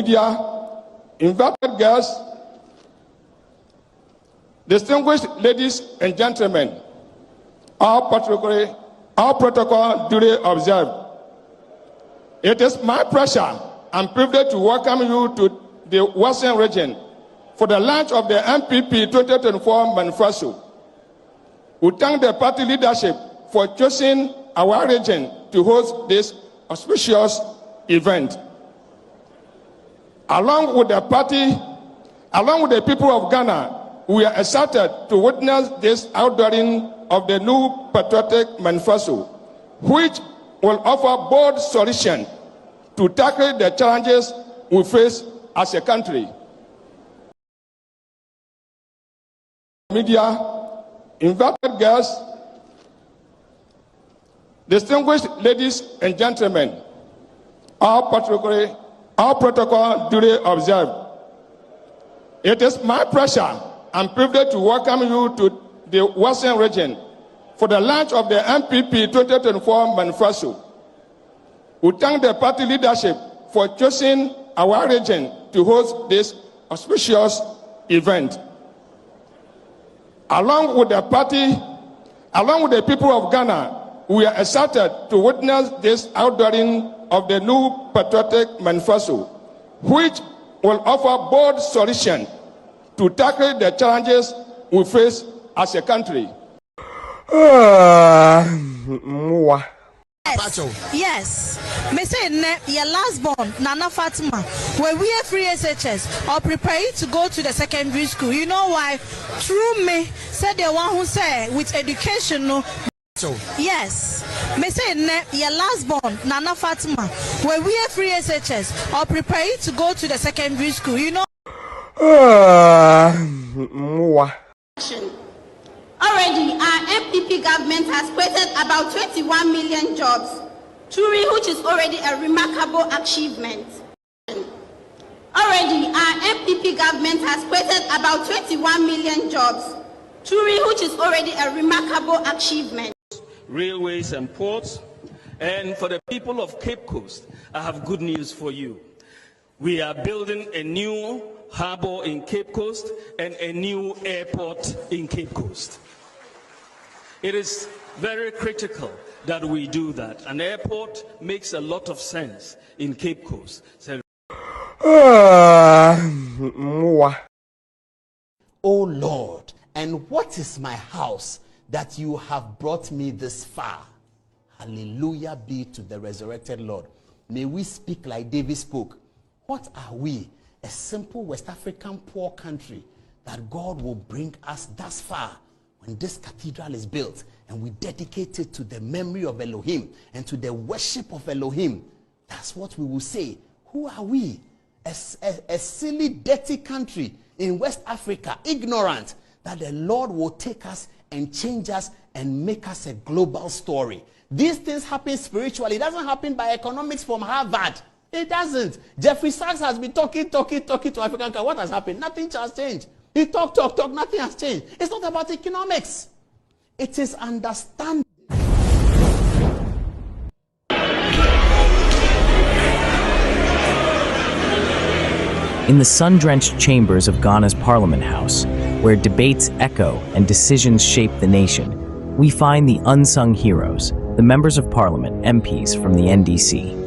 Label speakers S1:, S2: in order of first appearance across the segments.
S1: media, invited guests, distinguished ladies and gentlemen, all protocol duly observed. It is my pleasure and privilege to welcome you to the Western region for the launch of the MPP 2024 manifesto. We thank the party leadership for choosing our region to host this auspicious event. Along with the people of Ghana, we are excited to witness this outdooring of the new patriotic manifesto, which will offer bold solutions to tackle the challenges we face as a country. Media, invited guests, distinguished ladies and gentlemen, all protocol duly observed. It is my pleasure and privilege to welcome you to the Western region for the launch of the MPP 2024 manifesto. We thank the party leadership for choosing our region to host this auspicious event. Along with the people of Ghana, we are excited to witness this outdooring of the new patriotic manifesto, which will offer bold solutions to tackle the challenges we face as a country.
S2: Yes. Me say your last born, Nana Fatima, where we are free SHS or prepare to go to the secondary school. You know why? Through me, said the one who said with education, no. Yes. Me say your last born, Nana Fatima, where we are free SHS or prepare to go to the secondary school. You know.
S3: Already, our MPP government has created about 21 million jobs, truly, which is already a remarkable achievement. Already, our MPP government has created about 21 million jobs, truly, which is already a remarkable achievement.
S4: Railways and ports, and for the people of Cape Coast, I have good news for you. We are building a new harbor in Cape Coast and a new airport in Cape Coast. It is very critical that we do that. An airport makes a lot of sense in Cape Coast. So
S5: O Lord, and what is my house that you have brought me this far? Hallelujah be to the resurrected Lord. May we speak like David spoke. What are we? A simple West African poor country that God will bring us thus far. When this cathedral is built and we dedicate it to the memory of Elohim and to the worship of Elohim, that's what we will say. Who are we? A silly, dirty country in West Africa, ignorant, that the Lord will take us and change us and make us a global story. These things happen spiritually. It doesn't happen by economics from Harvard. It doesn't. Jeffrey Sachs has been talking to African. What has happened? Nothing has changed. He talk, nothing has changed. It's not about economics. It is understanding.
S6: In the sun-drenched chambers of Ghana's Parliament House, where debates echo and decisions shape the nation, we find the unsung heroes, the members of Parliament, MPs from the NDC.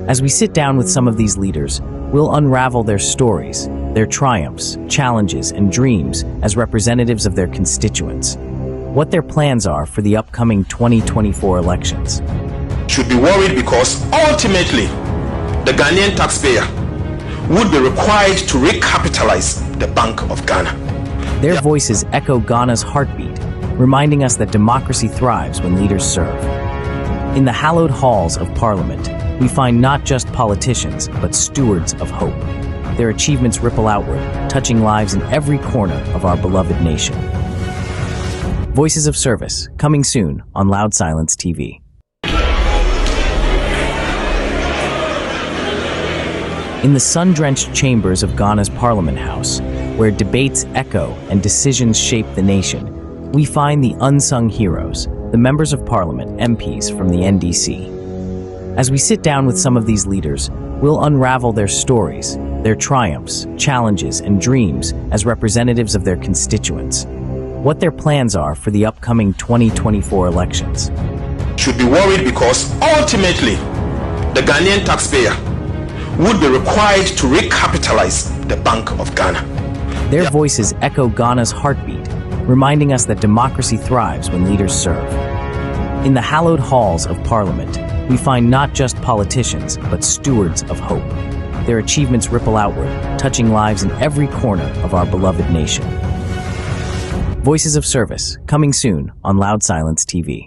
S6: As we sit down with some of these leaders, we'll unravel their stories, their triumphs, challenges, and dreams as representatives of their constituents. What their plans are for the upcoming 2024 elections.
S7: Should be worried because ultimately the Ghanaian taxpayer would be required to recapitalize the Bank of Ghana.
S6: Their voices echo Ghana's heartbeat, reminding us that democracy thrives when leaders serve. In the hallowed halls of Parliament, we find not just politicians, but stewards of hope. Their achievements ripple outward, touching lives in every corner of our beloved nation. Voices of Service, coming soon on Loud Silence TV. In the sun-drenched chambers of Ghana's Parliament House, where debates echo and decisions shape the nation, we find the unsung heroes, the members of Parliament, MPs from the NDC. As we sit down with some of these leaders, We'll unravel their stories, their triumphs, challenges, and dreams as representatives of their constituents. What their plans are for the upcoming 2024 elections.
S7: Should be worried because ultimately the Ghanaian taxpayer would be required to recapitalize the Bank of Ghana.
S6: Their voices echo Ghana's heartbeat, reminding us that democracy thrives when leaders serve. In the hallowed halls of Parliament, we find not just politicians, but stewards of hope. Their achievements ripple outward, touching lives in every corner of our beloved nation. Voices of Service, coming soon on Loud Silence TV.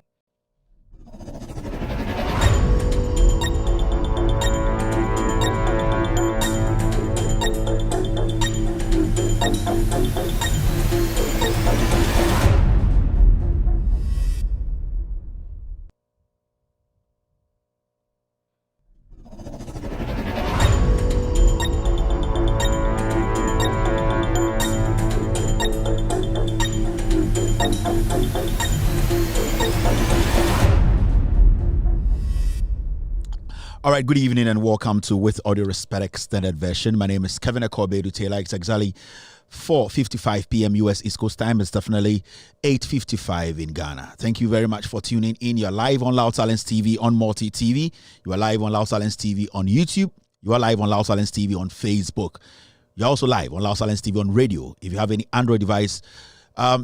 S8: All right, good evening and welcome to With Audio Respect Extended Version. My name is Kevin Akobedu Taylor. It's exactly 4:55 p.m. US East Coast time. It's definitely 8:55 in Ghana. Thank you very much for tuning in. You're live on Loud Silence TV on Multi TV. You are live on Loud Silence TV on YouTube. You are live on Loud Silence TV on Facebook. You're also live on Loud Silence TV on radio. If you have any Android device,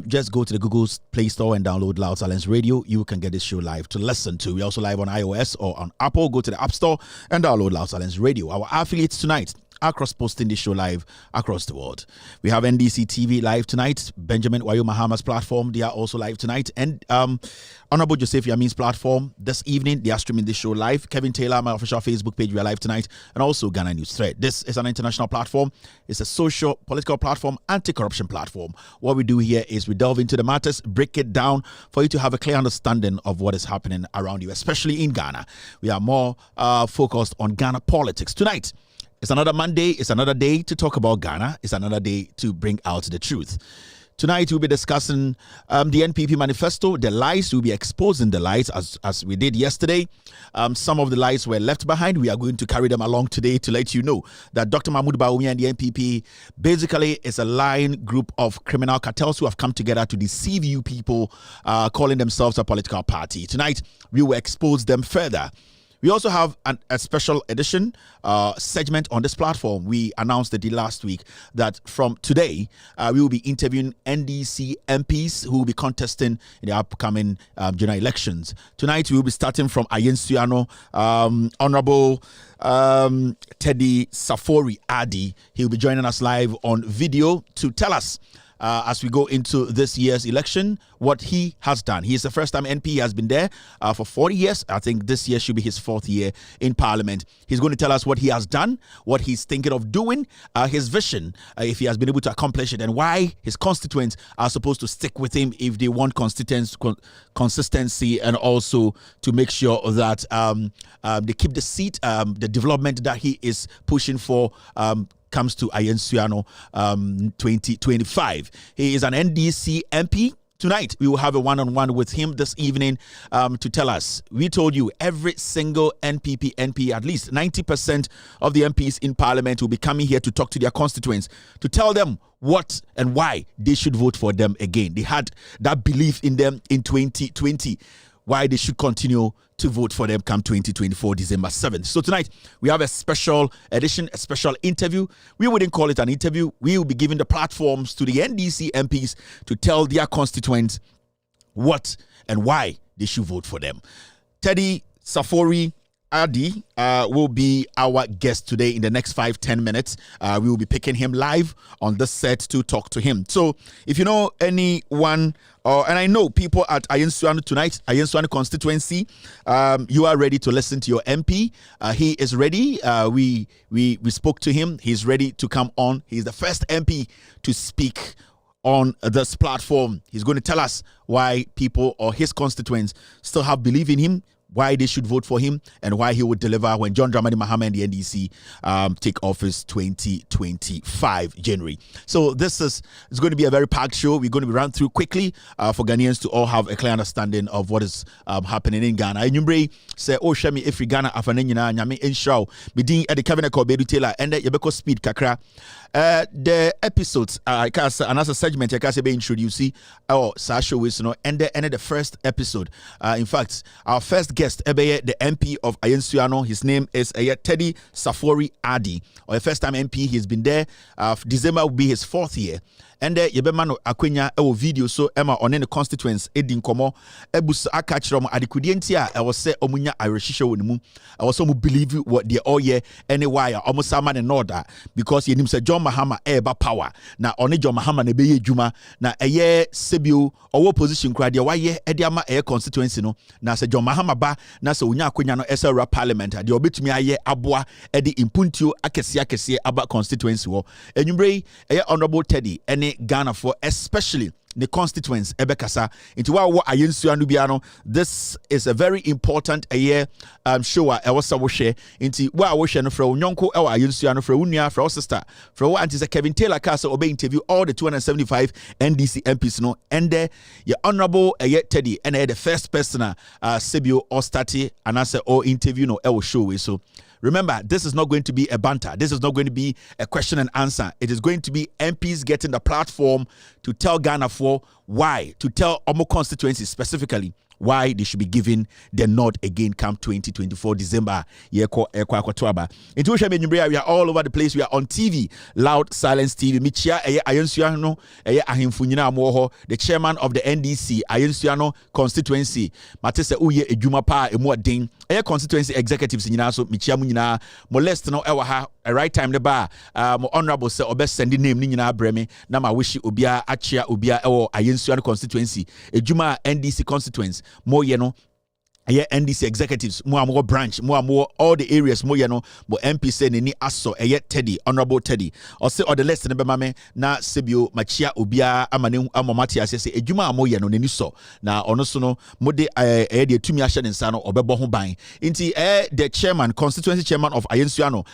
S8: just go to the Google Play Store and download Loud Silence Radio. You can get this show live to listen to. We're also live on iOS or on Apple. Go to the App Store and download Loud Silence Radio. Our affiliates tonight are cross-posting this show live across the world. We have NDC TV live tonight. Benjamin Wayo Mahama's platform, they are also live tonight. And Honorable Joseph Yamin's platform, this evening, they are streaming this show live. Kevin Taylor, my official Facebook page, we are live tonight. And also Ghana News Thread. This is an international platform. It's a social, political platform, anti-corruption platform. What we do here is we delve into the matters, break it down for you to have a clear understanding of what is happening around you, especially in Ghana. We are more focused on Ghana politics. Tonight, it's another Monday. It's another day to talk about Ghana. It's another day to bring out the truth. Tonight, we'll be discussing the NPP manifesto, the lies. We'll be exposing the lies as we did yesterday. Some of the lies were left behind. We are going to carry them along today to let you know that Dr. Mahmoud Bawumia and the NPP basically is a lying group of criminal cartels who have come together to deceive you people, calling themselves a political party. Tonight, we will expose them further. We also have a special edition segment on this platform. We announced it last week that from today, we will be interviewing NDC MPs who will be contesting in the upcoming general elections. Tonight, we will be starting from Ayensuano, Honorable Teddy Safori Adi. He will be joining us live on video to tell us as we go into this year's election, what he has done. He is the first time MP. He has been there for 40 years. I think this year should be his 4th year in Parliament. He's going to tell us what he has done, what he's thinking of doing, his vision, if he has been able to accomplish it, and why his constituents are supposed to stick with him if they want consistency, and also to make sure that they keep the seat, the development that he is pushing for comes to Ayensuano 2025. He is an NDC MP. Tonight, we will have a one-on-one with him this evening to tell us. We told you every single NPP MP, at least 90% of the MPs in Parliament will be coming here to talk to their constituents, to tell them what and why they should vote for them again. They had that belief in them in 2020. Why they should continue to vote for them come 2024, December 7th. So tonight, we have a special edition, a special interview. We wouldn't call it an interview. We will be giving the platforms to the NDC MPs to tell their constituents what and why they should vote for them. Teddy Safori Adi will be our guest today in the next 5-10 minutes. We will be picking him live on the set to talk to him. So if you know anyone, and I know people at Ayensuano tonight, Ayensuano constituency, you are ready to listen to your MP. He is ready. We spoke to him. He's ready to come on. He's the first MP to speak on this platform. He's going to tell us why people or his constituents still have belief in him, why they should vote for him, and why he would deliver when John Dramani Mahama and the NDC take office 2025 January. So it's going to be a very packed show. We're going to be run through quickly for Ghanaians to all have a clear understanding of what is happening in Ghana. Enyumbre say oh shemi every Ghana afane nyina nyame enshraw medin e de Kevin Ekobedu Taylor and the yebeko speed kakra. The episodes another segment I can say be introduce Sasha Wilson and the first episode. In fact, our first guest the MP of Ayensuano, his name is Teddy Safori Adi, or the first time MP. He's been there. December will be his 4th year. And yebemano akwenya video so Emma on the constituents edin komo ebus akachrom adikudienti a was say omunya areshisho wonimu I was some believe what they all year anyway almost man in order because yenim say John Mahama eba power na oni John Mahama na beye djuma na eye sebio owo position kra de waye e de ama eye constituency no na say John Mahama ba na say onya akwenya no esera parliament de obetumi aye aboa e de impuntio akese aba constituency wo enwumbre eye honorable Teddy Ghana for especially the constituents ebekasa into what ayensuanu biano. This is a very important year show I was share into what we share no from nyonko e ayensuanu from unia from sister from what anti Kevin Taylor Castle obey interview all the 275 NDC MPs no and your honorable Teddy and the first person Sebio or stati and answer or interview no e show we so. Remember, this is not going to be a banter. This is not going to be a question and answer. It is going to be MPs getting the platform to tell Ghana for why, to tell Omo constituency specifically why they should be given the nod again come 2024 December. We are all over the place. We are on TV, Loud Silence TV. The chairman of the NDC, Ayensuano constituency. Matese uye ejuma pa emu adin. Constituency executives nyina so michia mu nyina molest no ewa ha a right time the bar mo honorable say obes sending name ni nyina breme na ma wishi obia achia obia ewo Ayensuano constituency ejuma NDC constituency mo ye no NDC executives more branch more all the areas more no but MP say ni aso Teddy honorable Teddy or say or the list na mame na sebio machia obia amane amomati ase ejuma mo ye no ni so na ono so no mode de tumi ahye ne nsa no obebo ho ban nti the chairman constituency chairman of Ayensuano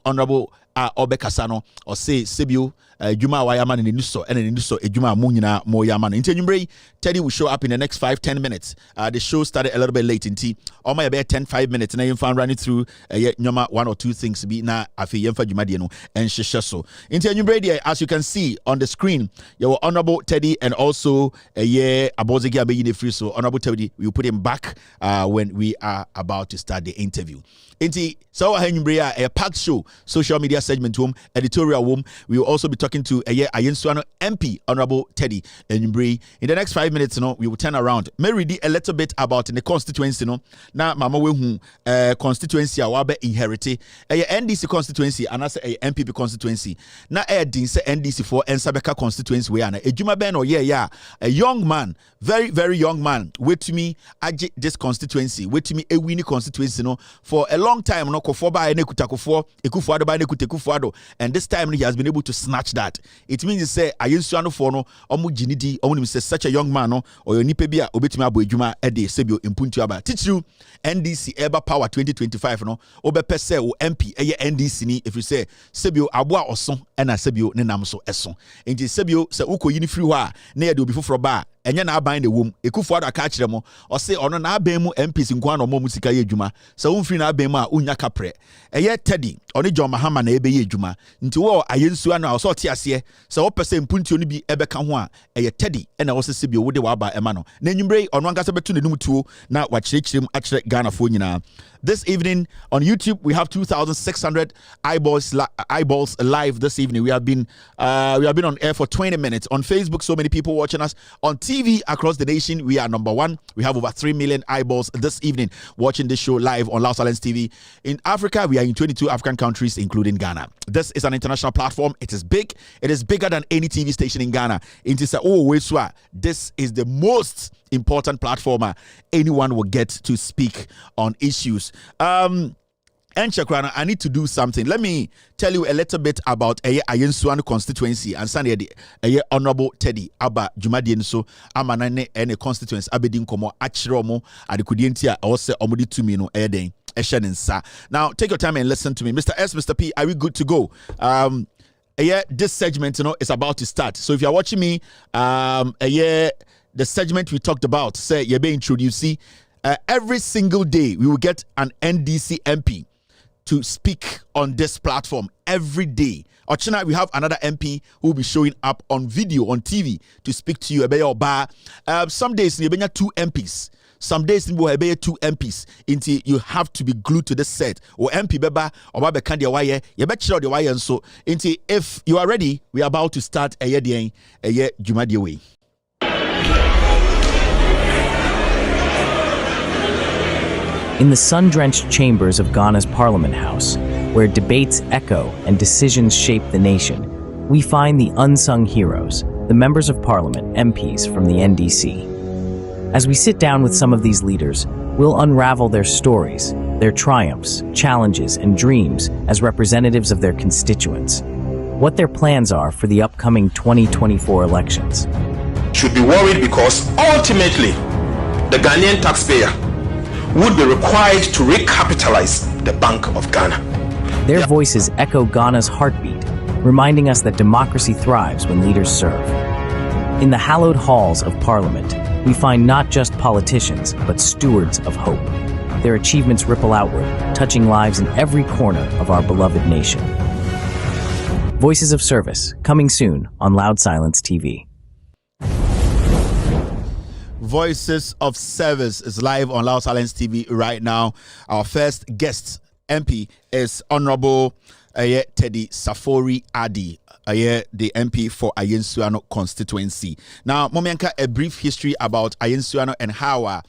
S8: honorable obekasa no or say sebio ejuma wa yama ne so ene ne so ejuma mo nyina mo yama no nti enwumbre Teddy will show up in the next 5-10 minutes. The show started a little bit late in all my about 10-5 minutes and I found running through one or two things be na afi yemfa dwumade no and so nti enwumbre as you can see on the screen your honorable Teddy and also abozegi abeyi free so honorable Teddy we will put him back when we are about to start the interview. Inti so a packed show, social media segment home, editorial home. We will also be talking to Ayensuano MP, Honorable Teddy Enyumbre. In the next 5 minutes, we will turn around. May read a little bit about the constituency, Now, Mama we constituency awabe inherite. NDC constituency and as a MPP constituency. Now, NDC for Ensabeka constituency we are a Juma Ben or a young man, very very young man. Wait to me, this constituency. Wait to me, a winning constituency, for a long time no kofoba ene kutakofo ekufuado ba ene kutekufuado and this time he has been able to snatch that. It means he say Ayensuano for no omu jinidi omu say such a young man no or your nipa bia obetimi abo adwuma e de sebio impuntu aba teach you NDC eba power 2025 no obepe say o MP eye NDC ni if you say sebio aboa oso na sebio ne nam so eso enti sebio se ukoyi ni free ho a na ye de obi foforo ba enye na aban de wom ekufuado aka kire mo o say ono na aban mu MPs nko na mo musika ye adwuma se won na aban mu a unya kapre Teddy oni John Mahama na ebe ye adwuma nti wo Ayensuano a so te ase se wo pese mpuntio no bi ebeka ho a Teddy na wo sese bi wo de wa ba ema no na nyumbre ono angasa betu ne numtuo na wa kirekirim akire Ghana fo nyina. This evening on YouTube we have 2,600 eyeballs live this evening. We have been on air for 20 minutes. On Facebook, so many people watching us. On TV across the nation, we are number one. We have over 3 million eyeballs this evening watching this show live on Loud Silence TV. In Africa, we are in 22 African countries, including Ghana. This is an international platform. It is big. It is bigger than any TV station in Ghana. This is the most important platform anyone will get to speak on issues. And Chakrana, I need to do something. Let me tell you a little bit about Ayensuano constituency and Sunday Honorable Teddy Abba Jumadien so amanane and a constituency Abedin Komo Achiromo Adikudientia also Omudi Tumino Eden Eshanensa. Now take your time and listen to me. Mr. S, Mr. P, are we good to go? This segment, is about to start. So if you're watching me, the segment we talked about, say you're being introduced. Every single day we will get an NDC MP to speak on this platform every day. Or tonight we have another MP who will be showing up on video, on TV to speak to you about some days you have 2 MPs. Some days you have 2 MPs until you have to be glued to the set. Or MP beba or baba candy wire, you bet you the wire and so until if you are ready, we are about to start a year Jumadi way.
S6: In the sun-drenched chambers of Ghana's Parliament House, where debates echo and decisions shape the nation, we find the unsung heroes, the members of Parliament, MPs from the NDC. As we sit down with some of these leaders, we'll unravel their stories, their triumphs, challenges, and dreams as representatives of their constituents, what their plans are for the upcoming 2024 elections.
S7: Should be worried because ultimately the Ghanaian taxpayer would be required to recapitalize the Bank of Ghana.
S6: Their voices echo Ghana's heartbeat, reminding us that democracy thrives when leaders serve. In the hallowed halls of Parliament, we find not just politicians, but stewards of hope. Their achievements ripple outward, touching lives in every corner of our beloved nation. Voices of Service, coming soon on Loud Silence TV.
S8: Voices of Service is live on Loud Silence TV right now. Our first guest MP is Honorable Teddy Safori Adi, the MP for Ayensuano constituency. Now, Momianka, a brief history about Ayensuano and how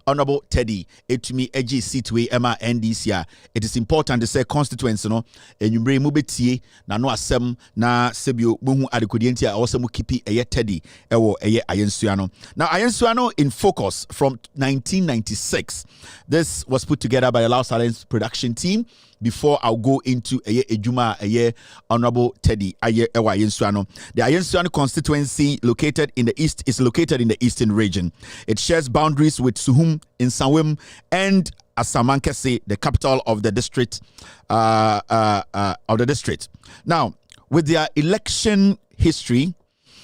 S8: Honorable Teddy etumi ag seatway Emma NDC. It is important to say constituency no enyumbre mu betie na no asem na sebio muhu adekodienti a also mu kipi Teddy ewo Ayensuano. Now Ayensuano in focus from 1996. This was put together by the Loud Silence production team. Before I'll go into Ejuma Honorable Teddy Ayensuano. The Ayensuano constituency located in the east is located in the eastern region. It shares boundaries with Suhum in Sanwem and Asamankese, the capital of the district. Now, with their election history,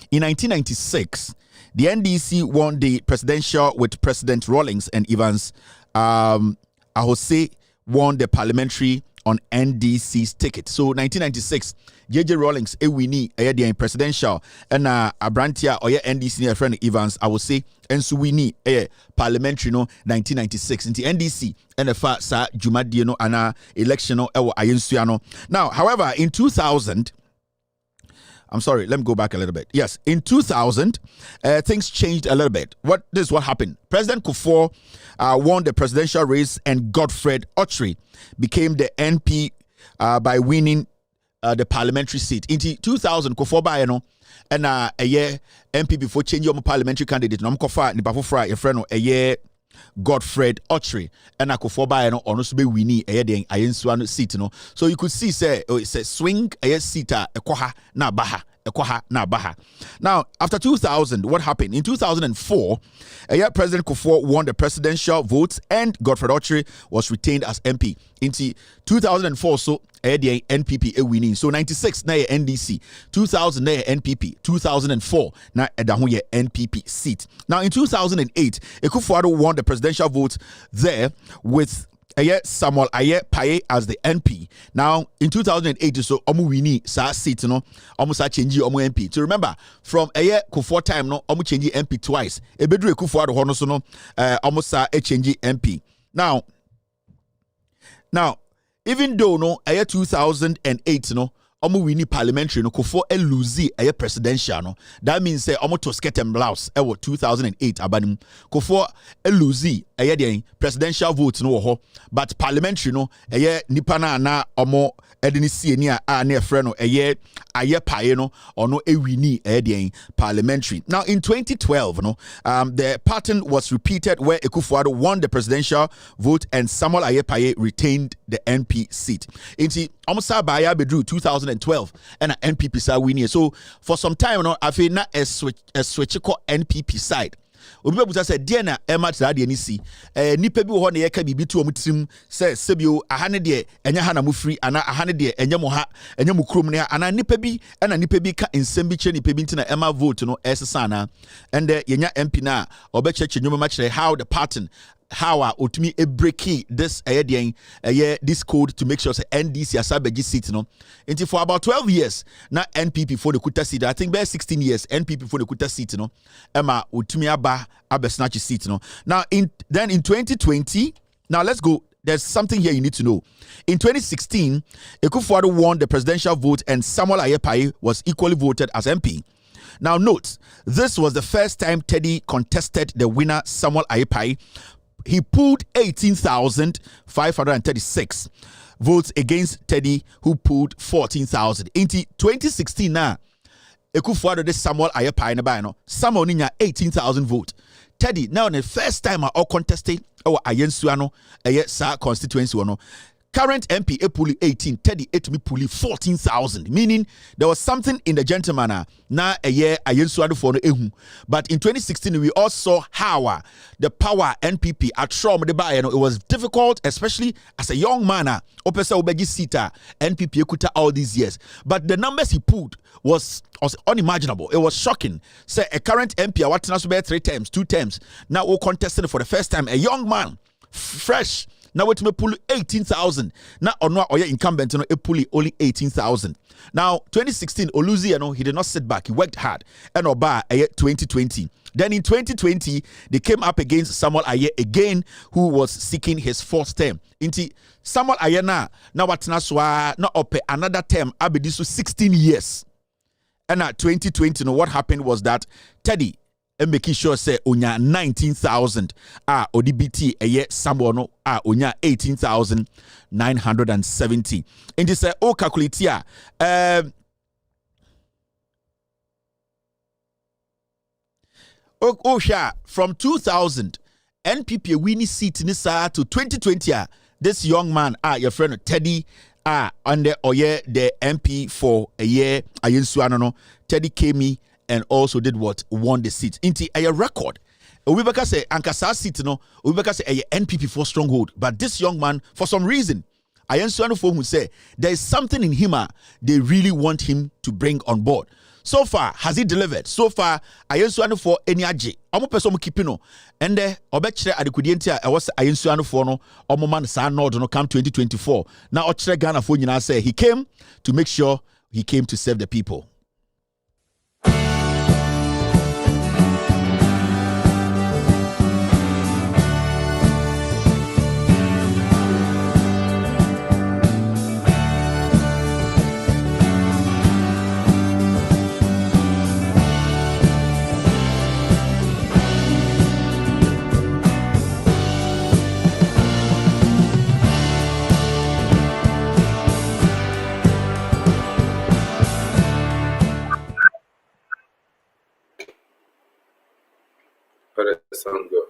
S8: in 1996, the NDC won the presidential with President Rawlings and Evans. Ahose won the parliamentary on NDC's ticket. So 1996, JJ Rawlings winnie the presidential and Abrantia or NDC friend Evans, I would say, and so we need a parliamentary no 1996 into NDC and the fact sa Jumadi no ana election no Ayensuano. Now, however, in 2000, I'm sorry, let me go back a little bit. Yes, in 2000, things changed a little bit. This is what happened. President Kufuor won the presidential race and Godfred Otri became the NP by winning the parliamentary seat. In 2000, Kufuor by and a year MP before changing your parliamentary candidate. No, Kofa ni bafufra your friend a year Godfred Otri and Kufuor by also be winning a year Ayensuano seat. No, so you could see say it's a swing a seat a koha na baha. Now, after 2000, what happened? In 2004, President Kufuor won the presidential votes and Godfred Otri was retained as MP. In 2004, so the NPP winning. So 96 na NDC, 2000 na NPP, 2004 na edahuye NPP seat. Now in 2008, Kufuor won the presidential vote there with Samuel Paye as the NP. Now in 2008, so omu wini sa seat no omu sa change omu MP. To remember from Kufuor time no omu change MP twice. Ebedru Kufuor do hono so no omu sa change MP. Now even though no 2008 no omo wini parliamentary no kofo eluzi eye presidential no. That means say omo to skirt and blouse ewo 2008 abanim kofo eluzi eye den presidential vote no ho, but parliamentary no eye nipa na omo edini sieni a na efre no eye aye paye no ono ewini eye den parliamentary. Now in 2012 no the pattern was repeated where Akufo-Addo won the presidential vote and Samuel Ayepaye retained the NP seat. Inti Omusa Baya Bedru 2012 and an NPP side winning. So for some time no I feel na a switch NPP side. Obi buta say dear na ema tra de ni si nipa bi wo na ye ka bibi to omutrim say sebio ahane de enya ha na mu free ana ahane de enya mo ha enya mu krom ne ana nipa bi ka ensem bi che nipa bi ntina ema vote no esesa na and yenya MP na obecheche nyoma ma kire how the pattern how otumi e breaking this this code to make sure say NDC asabeji seat no until for about 12 years na NPP for the kuta seat. I think by 16 years NPP for the kuta seat no ema otumi aba snatch seat no. Now in 2020, now let's go. There's something here you need to know. In 2016, Akufo-Addo won the presidential vote and Samuel Ayepaye was equally voted as MP. Now note, this was the first time Teddy contested the winner Samuel Ayepaye. He pulled 18,536 votes against Teddy, who pulled 14,000. In 2016 now, Akufo-Addo de Samuel Ayepaye na ba no. Samuel ninya 18,000 votes. Teddy now the first time I all contested our Ayensuano sa constituency no. Current MP Epuli 18, Teddy Etumi Puli 14,000. Meaning there was something in the gentleman na a year Ayensuado for no ehu. But in 2016 we all saw how the power NPP at Shrom de Baye. It was difficult, especially as a young man. Opesa Obeji Sita NPP Ekuta all these years. But the numbers he pulled was unimaginable. It was shocking. Say a current MP what 3 terms, 2 terms. Now we're contesting for the first time. A young man, fresh. Now we to pull 18,000. Now or no or your incumbent no pull only 18,000. Now 2016 Oluzi he did not sit back. He worked hard. And Oba 2020. Then in 2020 they came up against Samuel Aye again, who was seeking his 4th term. Inti Samuel Aye now what na up another term abedisu 16 years. And at 2020 what happened was that Teddy and making sure say onya 19,000 ODBT Samuel no onya 18,970. And this calculate here from 2000 NPP winning seat in this to 2020 this young man your friend Teddy under the MP for a year Ayensuano Teddy came and also did what? Won the seat. Inti a record. Ubeka say Ankasa seat no. Ubeka say a NPP for stronghold. But this young man, for some reason, Ayensuano for who say there is something in him. They really want him to bring on board. So far, has he delivered? So far, Ayensuano for any aje. Omo person kipino. And obechere adekudientia was Ayensuano for no omo man sa nod no come 2024. Now ochere Ghana for nyina say he came to make sure he came to serve the people.
S9: Sound good.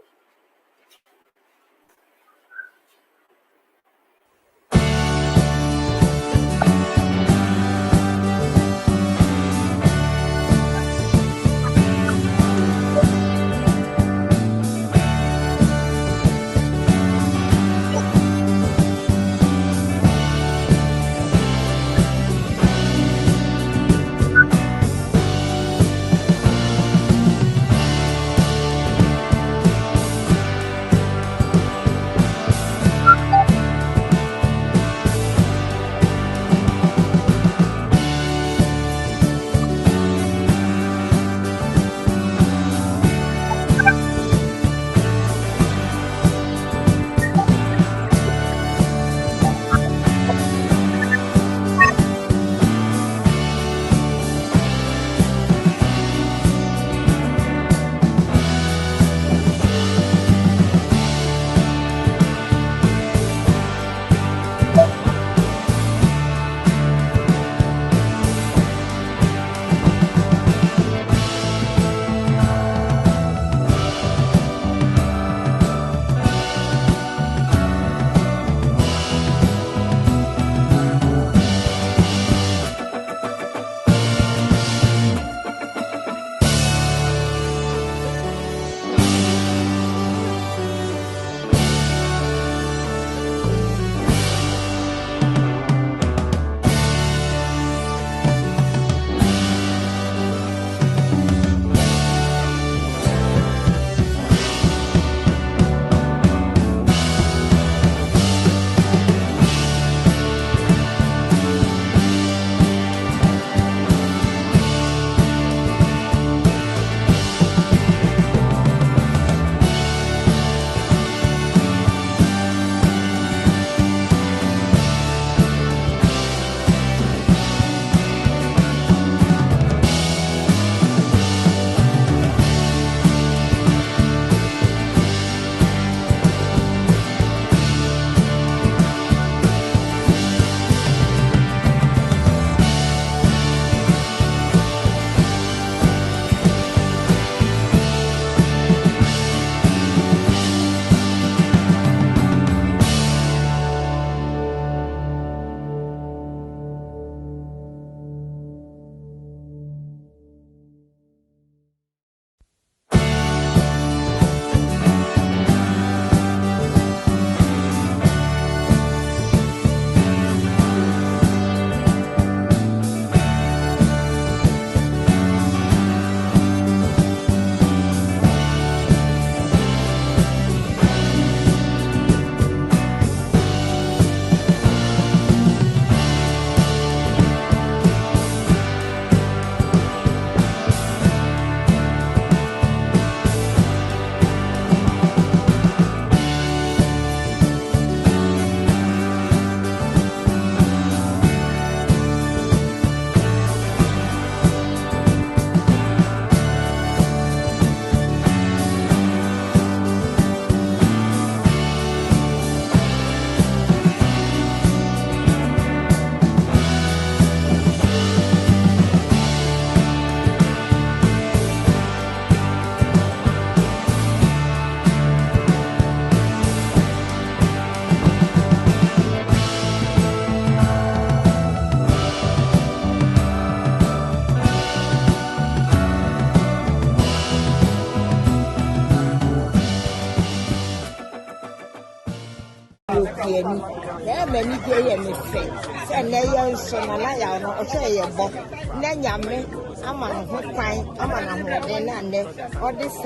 S10: Diani. There many day and say, send a young son, and I know, say a book. Nanyame, I'm on a fine, I'm on a then and then, or this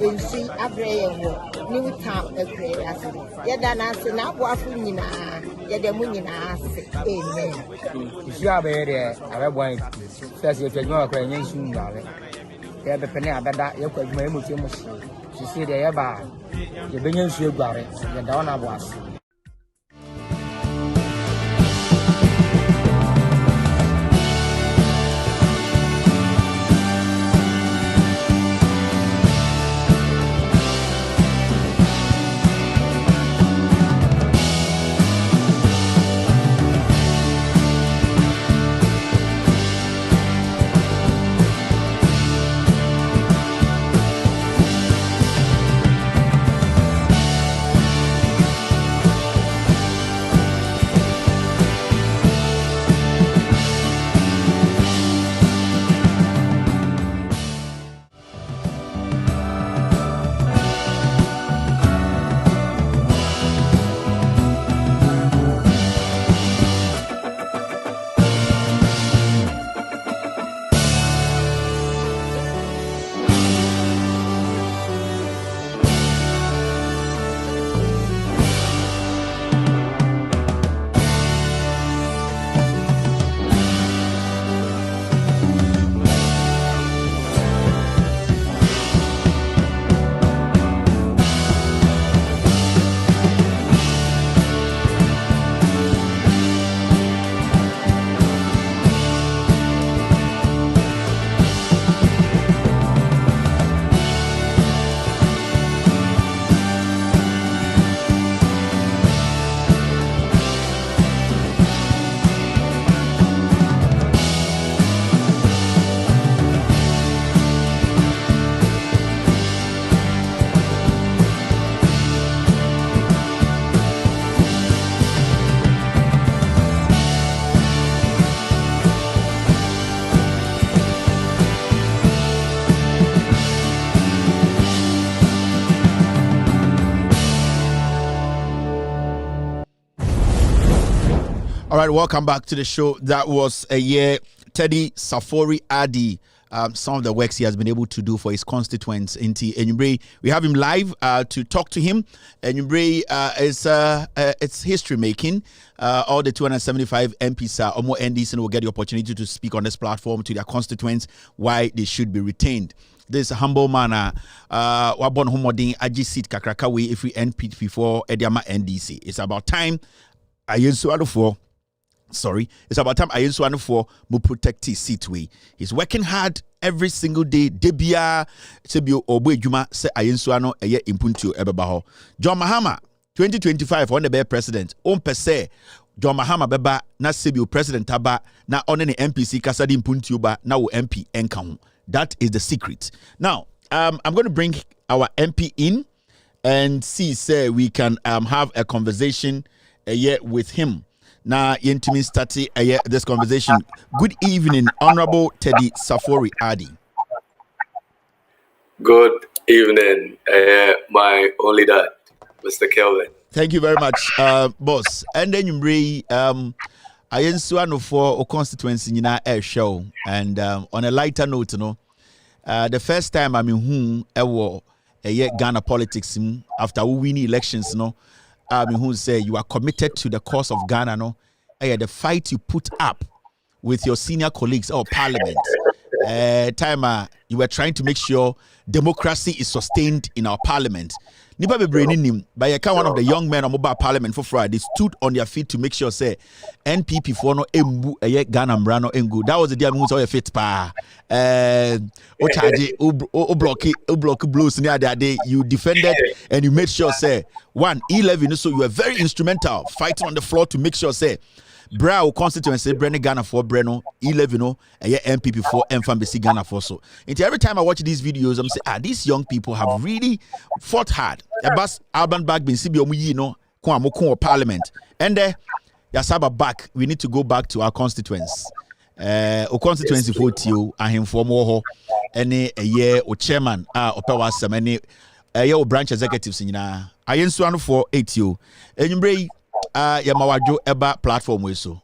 S10: in see a prayer new town a prayer. Yet an answer now, Wafunina, yet the Munina, amen.
S11: If you are there, I have one, says if you're not crying soon, darling. They have a penny about your quick memory. She said, they are the Binion Shoe Barry, the Donna was.
S8: All right, welcome back to the show. That was a year Teddy Safori Adi. Some of the works he has been able to do for his constituents in Enyumbre. We have him live to talk to him. Enyumbre it's history making. All the 275 MPs or more NDs will get the opportunity to speak on this platform to their constituents why they should be retained. This humble man, wabon homodin aji seat kakrakawe if we NPP for Ediama NDC. It's about time. It's about time Ayensuano for mu protect his seat way. He's working hard every single day. Debia sebio obo ejuma se Ayensuano eye impuntu ebebaho. John Mahama 2025 on the bear president. On per se John Mahama beba na sebio president aba na on any MPC kasadi impuntu ba na wo MP enka. That is the secret. Now, I'm going to bring our MP in and see say we can have a conversation with him. Now, yentimi starting this conversation. Good evening, Honorable Teddy Safori Adi.
S9: Good evening, my only dad, Mr. Kelvin.
S8: Thank you very much, boss. And then you bring I am for a constituency in our show. And on a lighter note, the first time I'm in whom Ghana politics after we win elections, who say you are committed to the cause of Ghana, the fight you put up with your senior colleagues or parliament. You were trying to make sure democracy is sustained in our parliament. Nipa be braining him, but one of the young men on mobile parliament for Friday stood on their feet to make sure say NPP for no embu Ghana mbrano engu. That was the day I'm going fit pa. Block blows near that day. You defended and you made sure say 11. So you were very instrumental fighting on the floor to make sure say Brow constituency Brenny Ghana for Breno 11 MPP for Mfambesi Ghana for so. Until every time I watch these videos, I'm saying, these young people have really fought hard. Abbas Alban back been CBO kwa parliament. And Yasaba back, we need to go back to our constituents. O constituency for you and him for more any a year or chairman or some any a branch executives in Ayensuano for 8 you. And Yamawajo eba platform we so.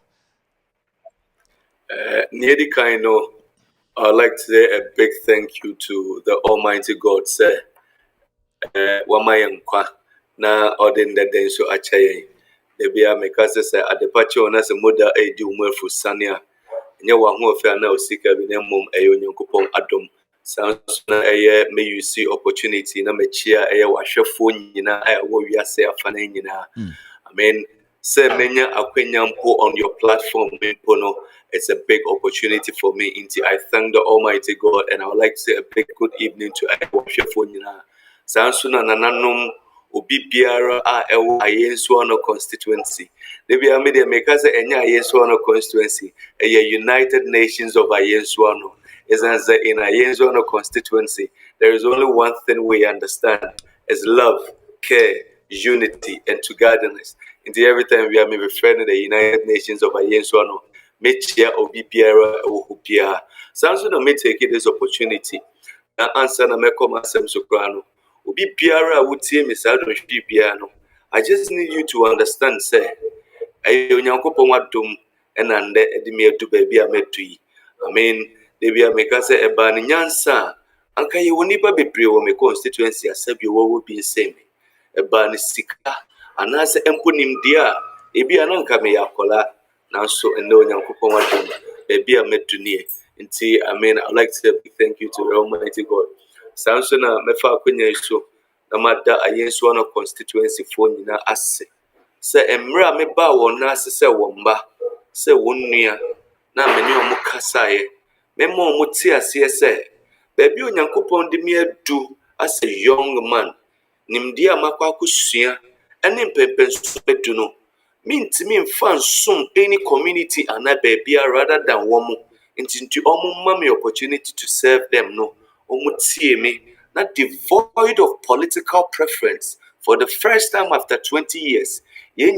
S9: Near the kind of, I'd like to say a big thank you to the Almighty God, sir. Wamayankwa na odin the den so achaye. The bia mekase say at the patch on as a mother a do more for Sania. Nya wa ho afia na osika bi na mom ayo nyankopon adom. Sans na may you see opportunity na mechia wahwefo nyina wo wiase afa na nyina. I mean, say menya akwenyampo on your platform no, it's a big opportunity for me. I thank the Almighty God and I would like to say a big good evening to wahwefo nyina. Sans na nananom obi biara a ewo ayenso no constituency. Debi amede meka say enya ayenso no constituency, United Nations of ayenso no. Is that in ayenso no constituency, there is only one thing we understand: is love, care, unity, and togetherness. Into every time we are referring to the United Nations of ayenso no, me chia obi biara wo bia. Sanso no me take this opportunity na answer na me come asem so krano. Obi biara wutie me sa don hwi bia no. I just need you to understand say ayo nyankopon wadom ena nde edi me adu ba bia medui. I mean, they be make us say eba ni nyansa anka ye woni ba bebre wo me constituency asabi wo bi nsem eba ni sika anase empo nimdia ebi ananka me yakola nanso ene onyankopon wadom e bia meduni nti. I mean, I'd like to say a big thank you to the Almighty God. Samson na mefa akwanya iso na mada ayenso no constituency fo nyina ase se emra me ba won na ase se womba se wonnua na meni omo kasaye memo omo ti ase se baby onyankopon de me adu as a young man nimdi amakwa akusua ene mpempenso bedu no mintimi mfa nsum any community ana baby rather than womo nti omo ma me opportunity to serve them no me, not devoid of political preference. For the first time after 20 years, ye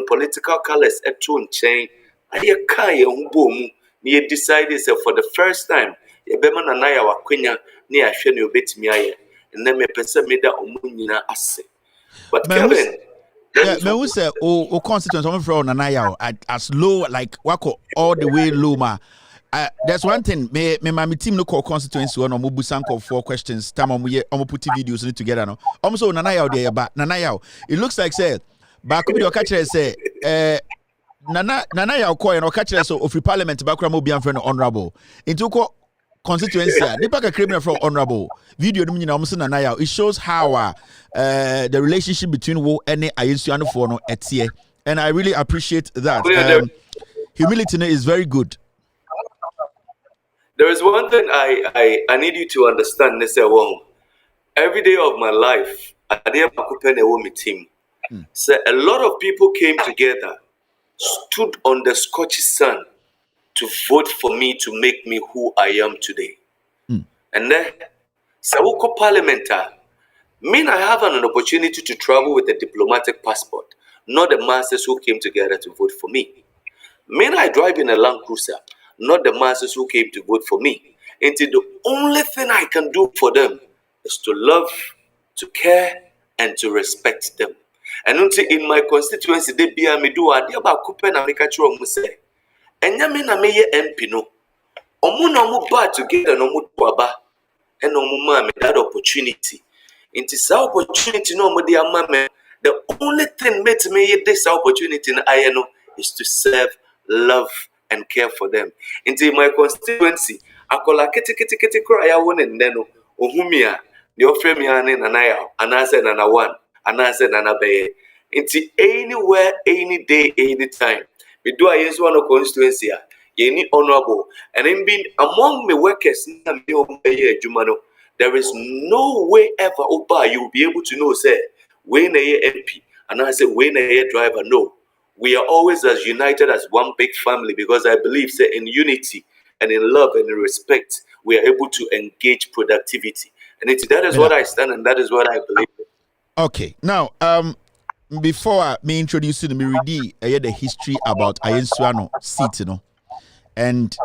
S9: political colors at tone chain. I kaya umbomu, ye decided for the first time, ye beman and I wa quenya near Shen bit me aye, and then me pesa me da umunina asse. But Kevin,
S8: yeah, me we say o constituents on from Nanaya as low like wako all the way low ma. There's one thing, my team no call constituency on Mubusanko 4 questions. Time on we put videos together. No, almost Nanaya there, but Nanaya. It looks like say, but could be your catcher say, Nanaya call and catcher so of parliament background be friend honorable. Into constituency, they pack a criminal from honorable video. Nanaya. It shows how the relationship between Wo and Ayensuano for no etie, and I really appreciate that. Humility is very good.
S9: There is one thing I need you to understand. Every day of my life, I did a team. So a lot of people came together, stood on the scorched sun to vote for me to make me who I am today. And then, Sawuko Parliamentar, I have an opportunity to travel with a diplomatic passport, not the masses who came together to vote for me. I drive in a Land Cruiser, not the masses who came to vote for me. And the only thing I can do for them is to love, to care, and to respect them. And until in my constituency, they be a me do a dear about Coupe and Amicatro Muse. And Yamina may MP no. Omuna mu ba together no mu twaba. And no mama that opportunity. Into this opportunity no mo dear mama. The only thing made me this opportunity in Ayano is to serve, love, and care for them. Into my constituency, akola kiti kraya won and then ohumia the offer me ane nanaya anase nana one anase nana be. Into anywhere, any day, any time. We do a yes one constituency. You need honorable and in being among the workers. There is no way ever Oba you will be able to know say when a MP and I say when a driver. No. We are always as united as one big family because I believe say in unity and in love and in respect, we are able to engage productivity. And that is what I stand and that is what I believe.
S8: Okay. Now, before me introducing me ready the history about Ayensuano seat, and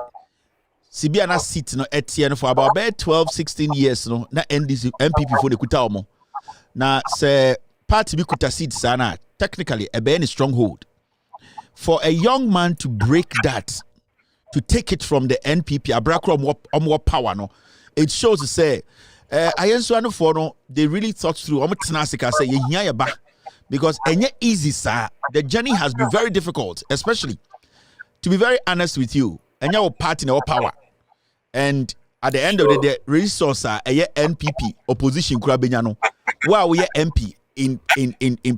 S8: Sibiana seat Etienne for about 12, 16 years, na NDC MPP for the Kutaomo. Na say party bi kuta seat sana. technically a very stronghold. For a young man to break that, to take it from the NPP, more power, no, it shows to say, they really thought through. Because easy, sir. The journey has been very difficult, especially to be very honest with you. And your party no power, and at the end of the day, resource NPP opposition kurabenyano. Wow, we are MP in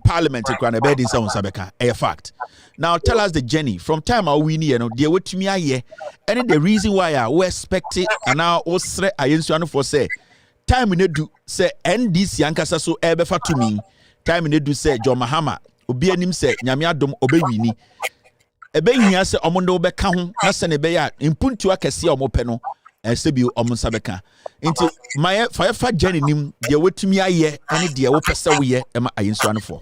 S8: Parliament. A fact. Now tell us the journey from time we need. Dear what to me and the reason why we expect it and now osre ayensuano for say time we need do say NDC yankasa so ebefa to me. Time we need do say John Mahama obi anim say nyame adom obewini. Ebe hia se omondo beka ho na se ne be ya impuntu akese omope no esebi omonsa beka nti my fire journey nim de wetumi aye ane de wo pese wo ye ema ayensu anfo.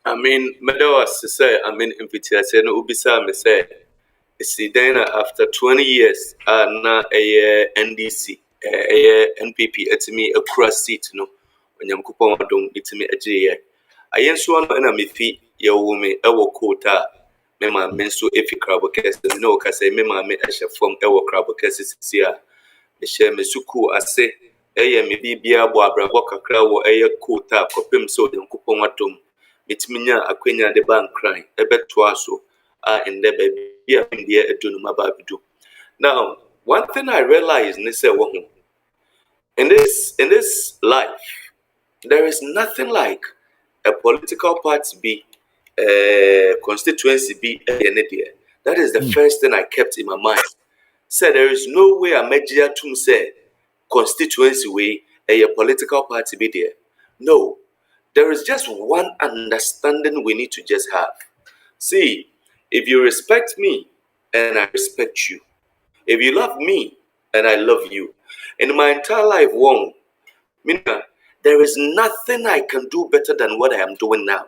S9: I mean, Medawas say, invitation ubisa me say, see then after 20 years, na a NDC, a NPP, it's me a cross seat, no, when you coupon don't it's me a J. I ain't sworn and I'm fee, your woman, our quota, Mema mensu if you crab case, no, cause I mema me as a form our crab cases here. Michelle Mesuku, I say, maybe be a boa bravoka crowd or a quota, copim so and coupon atom. Mitminya akwenya de bank crying ebetwa so in the baby in the edunuma babidu. Now one thing I realize in this life there is nothing like a political party be constituency be that is the first thing I kept in my mind. Said there is no way a major to say constituency way a political party be there. No. There is just one understanding we need to just have. See, if you respect me and I respect you, if you love me and I love you, in my entire life, there is nothing I can do better than what I am doing now.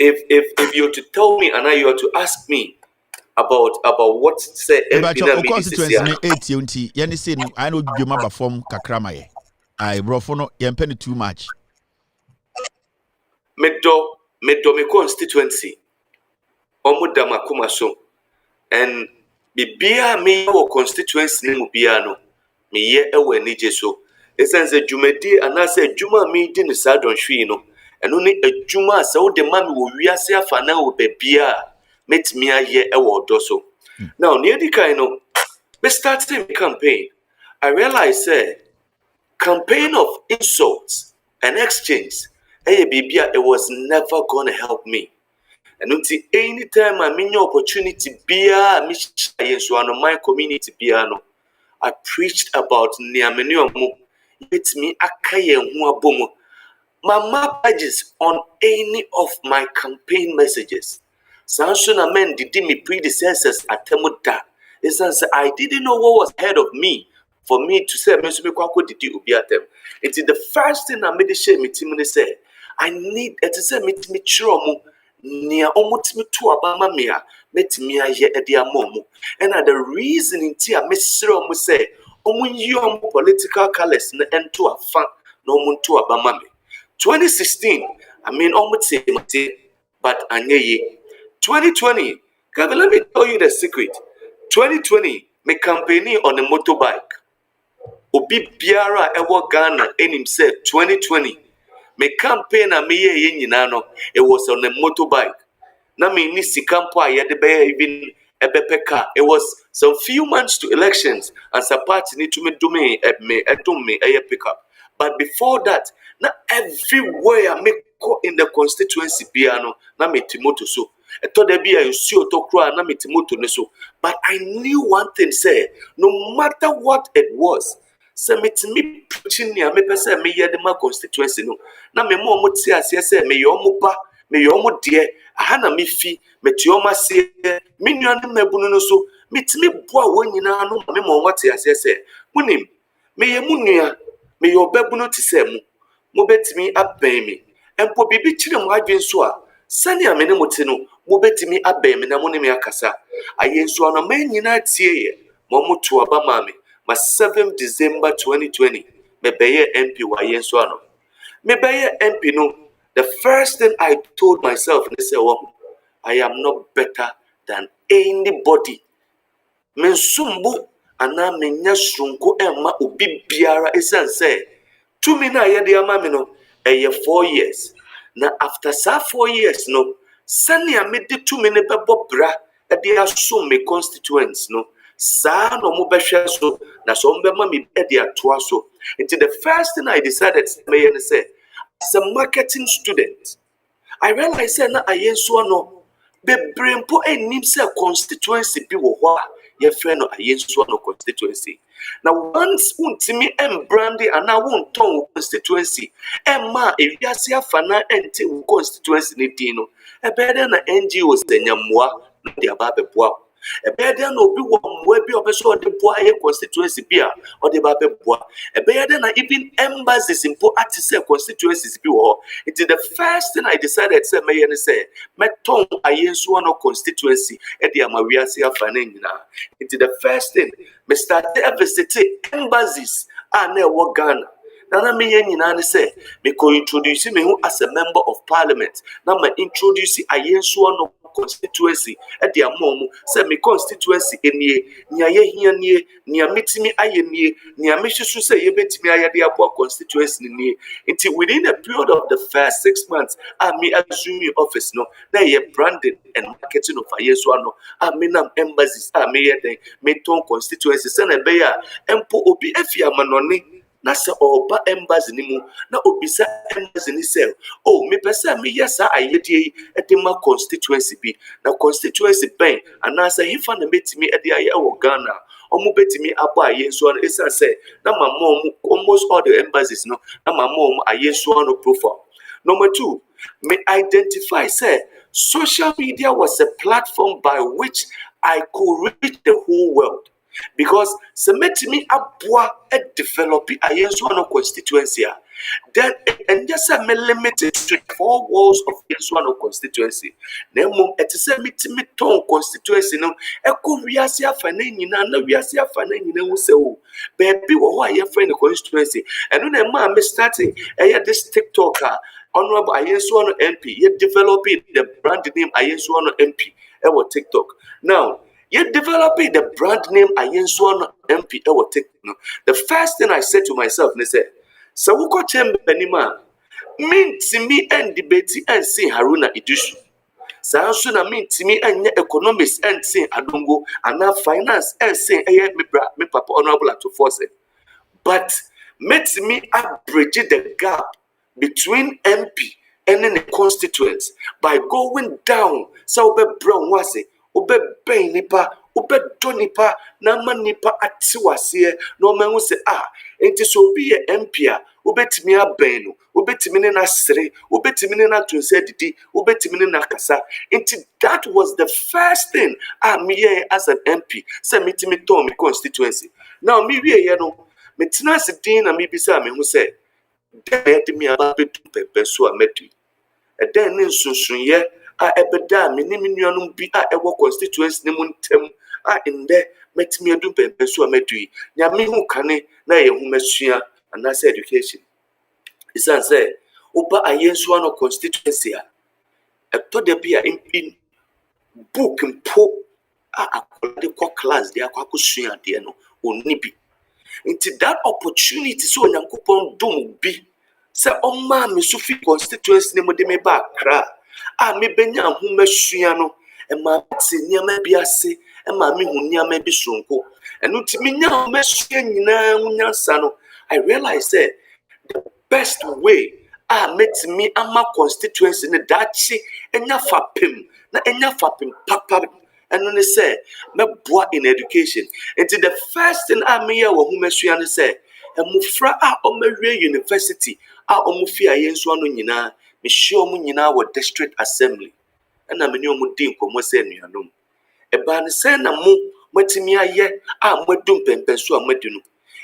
S9: If you're to tell me and you are to ask me about what say
S8: I know you remember from Kakramaye. I brought for no penny too much.
S9: Medo me constituency omuda makuma so and bibia me wo constituency ni mubia no me ye ewe nije so esense dwumadi anase adwuma me di ne sa donhwe no eno ne adwuma asa wo de ma me wo wiase afa na wo babia metimi aye ewe odo so. Now near the kind no we started a campaign. I realized campaign of insults and exchange. Hey, baby, it was never gonna help me. And until any time I mean your opportunity, my community, I preached about Niameniomu. It's me, Akaye Huabomo. Mama pages on any of my campaign messages. Sanshuna men did me predecessors at Temuta. I didn't know what was ahead of me. For me to say, it's the first thing I made a shame me say. I need to say me chromo near almost me to Abama mea, met me a ye at the amomo. And the reason in tea, Miss Romo say, when you political colors and to a fun, no moon to Abama. 2016, I mean, almost say, but I ye 2020, let me tell you the secret. 2020, me campaigning on a motorbike. Obi Biara ewo Ghana and himself 2020. Me campaign a me ye nyinano. It was on a motorbike. Na me ni sikampo aye de be even ebepe car. It was some few months to elections and some party need to me a pickup. But before that, na everywhere I make in the constituency piano na me timoto so. I thought there be a to cry na me timoto ne so. But I knew one thing say, no matter what it was. Se me preaching near me person me hear the constituency no na me mo ti ase se me yo mo ba me yo mo de aha na me fi me ti o ma se me nua ne mabunu no so me ti me boa wo nyina no me mo mo ti ase se munim me ye mu nua me yo babunu ti se mo betimi aben me empo bibi kire mo adwen so a sani a me ne mo ti no mo betimi aben me na mo ne me akasa ayenso no me nyina tie ye mo mo to aba ma me 7th December 2020, me beye MP wa yenso ano. Me beye MP no, The first thing I told myself, and I said, oh, I am not better than anybody. Mensumbu ana menya shrunko emma obi biara esan say to me na ye de ama me no 4 years. Na after 4 years no sani amede to me ne bebo bra e de aso me constituents no sa no mo behwe so na so mbema me e de atoa so. Until the first thing I decided to say, as a marketing student, I realized that na ayenso no bebree mpo enim say constituency bi wo ho a ye friend no ayenso no constituency. Now once untimi embrandi ana wonton constituency emma ewiase afana ente constituency ne din no ebede na NGOs enyammoa na dia ba beboa. Ebede na obi wo mmoa bi obeso de boa ye constituency bi a ode ba beboa. Ebede na even embassies impo atise constituencies bi wo. It is the first thing I decided say me yen say meton ayenso no constituency e de amawiase afana nyina. It is the first thing me started visiting embassies and na Ghana. Nana me yen nyina ne say me ko introduce me as a member of parliament. Na me introduce ayenso no constituency at the amom say me constituency enie nia ye hia nie nia metimi aye nie nia mehyesu say ye betimi aye de abo constituency nie until within a period of the first 6 months I me assume office no na ye branding and marketing of ayeso no I me nam embassies I me ye den me ton constituency say na be ya empo obi afia manoni na se oba embassy ni mu na obisa embassy ni say oh me pesa me yesa ayedie edema constituency bi na constituency ben anasa hifa na metimi ede aye wo Ghana omo betimi abo ayenso no esa say na mama almost all the embassies no na mama ayenso no profile. Number 2, me identify say social media was a platform by which I could reach the whole world. Because se metimi abua e develop ayenso no constituency then and just me limited to 4 walls of ayenso no constituency na mum etise metimi ton constituency no eko wiase afana nyina na wiase afana nyina wo se o baby wo ho aye friend constituency eno na ma me starting this TikToker honorable ayenso no MP ye developing the brand name ayenso no MP e TikTok. Now you're developing the brand name Ayensuan MP. The first thing I said to myself, I said, so we got Benima, mean to me and debate and say Haruna Idushu. So soon I mean to me and economics and say Adongo and now finance and say, me papa honorable to force it. But makes me bridge the gap between MP and then the constituents by going down. So be brown was it. Obe ben nipa, obe do nipa, na ma nipa atiwase, no man will say, enti so be a MP, obe timi aben no, obe timi na sere, obe timi na tunse didi, obe timi na kasa. Enti that was the first thing me as an MP, say me timi to me constituency. Now me we no, me tina se din na me bisa me hu say, dey me aba betu pepe so amedu. E den ne nsunsunye ebeda me ni nuanum bi ewo constituency ne muntem inde metimi adu pepe so amedui nya me hu kane na ye hu masua and say education isan say oba ayenso no constituency to de bia in book mpo akwade kwa class de akwakusua de no onni bi into that opportunity so nyankopon dum bi say oma me so fi constituency ne mo de me ba kra me benya hu masua no e ma ti niam bi ase e ma me hu niam bi sonko enu ti me nya masua nyina nyansa no I realize that the best way met me ama constituency ne dachi enya fapem na enya fapem papa and when they say me boa in education into the first thing me here wo hu masua no say emufra omawie university omufi ayenso no nyina me sure mu nyina wo district assembly na me ne omu din komo se nuanom e ba ne se na mu matimi aye modum pempenso amadu no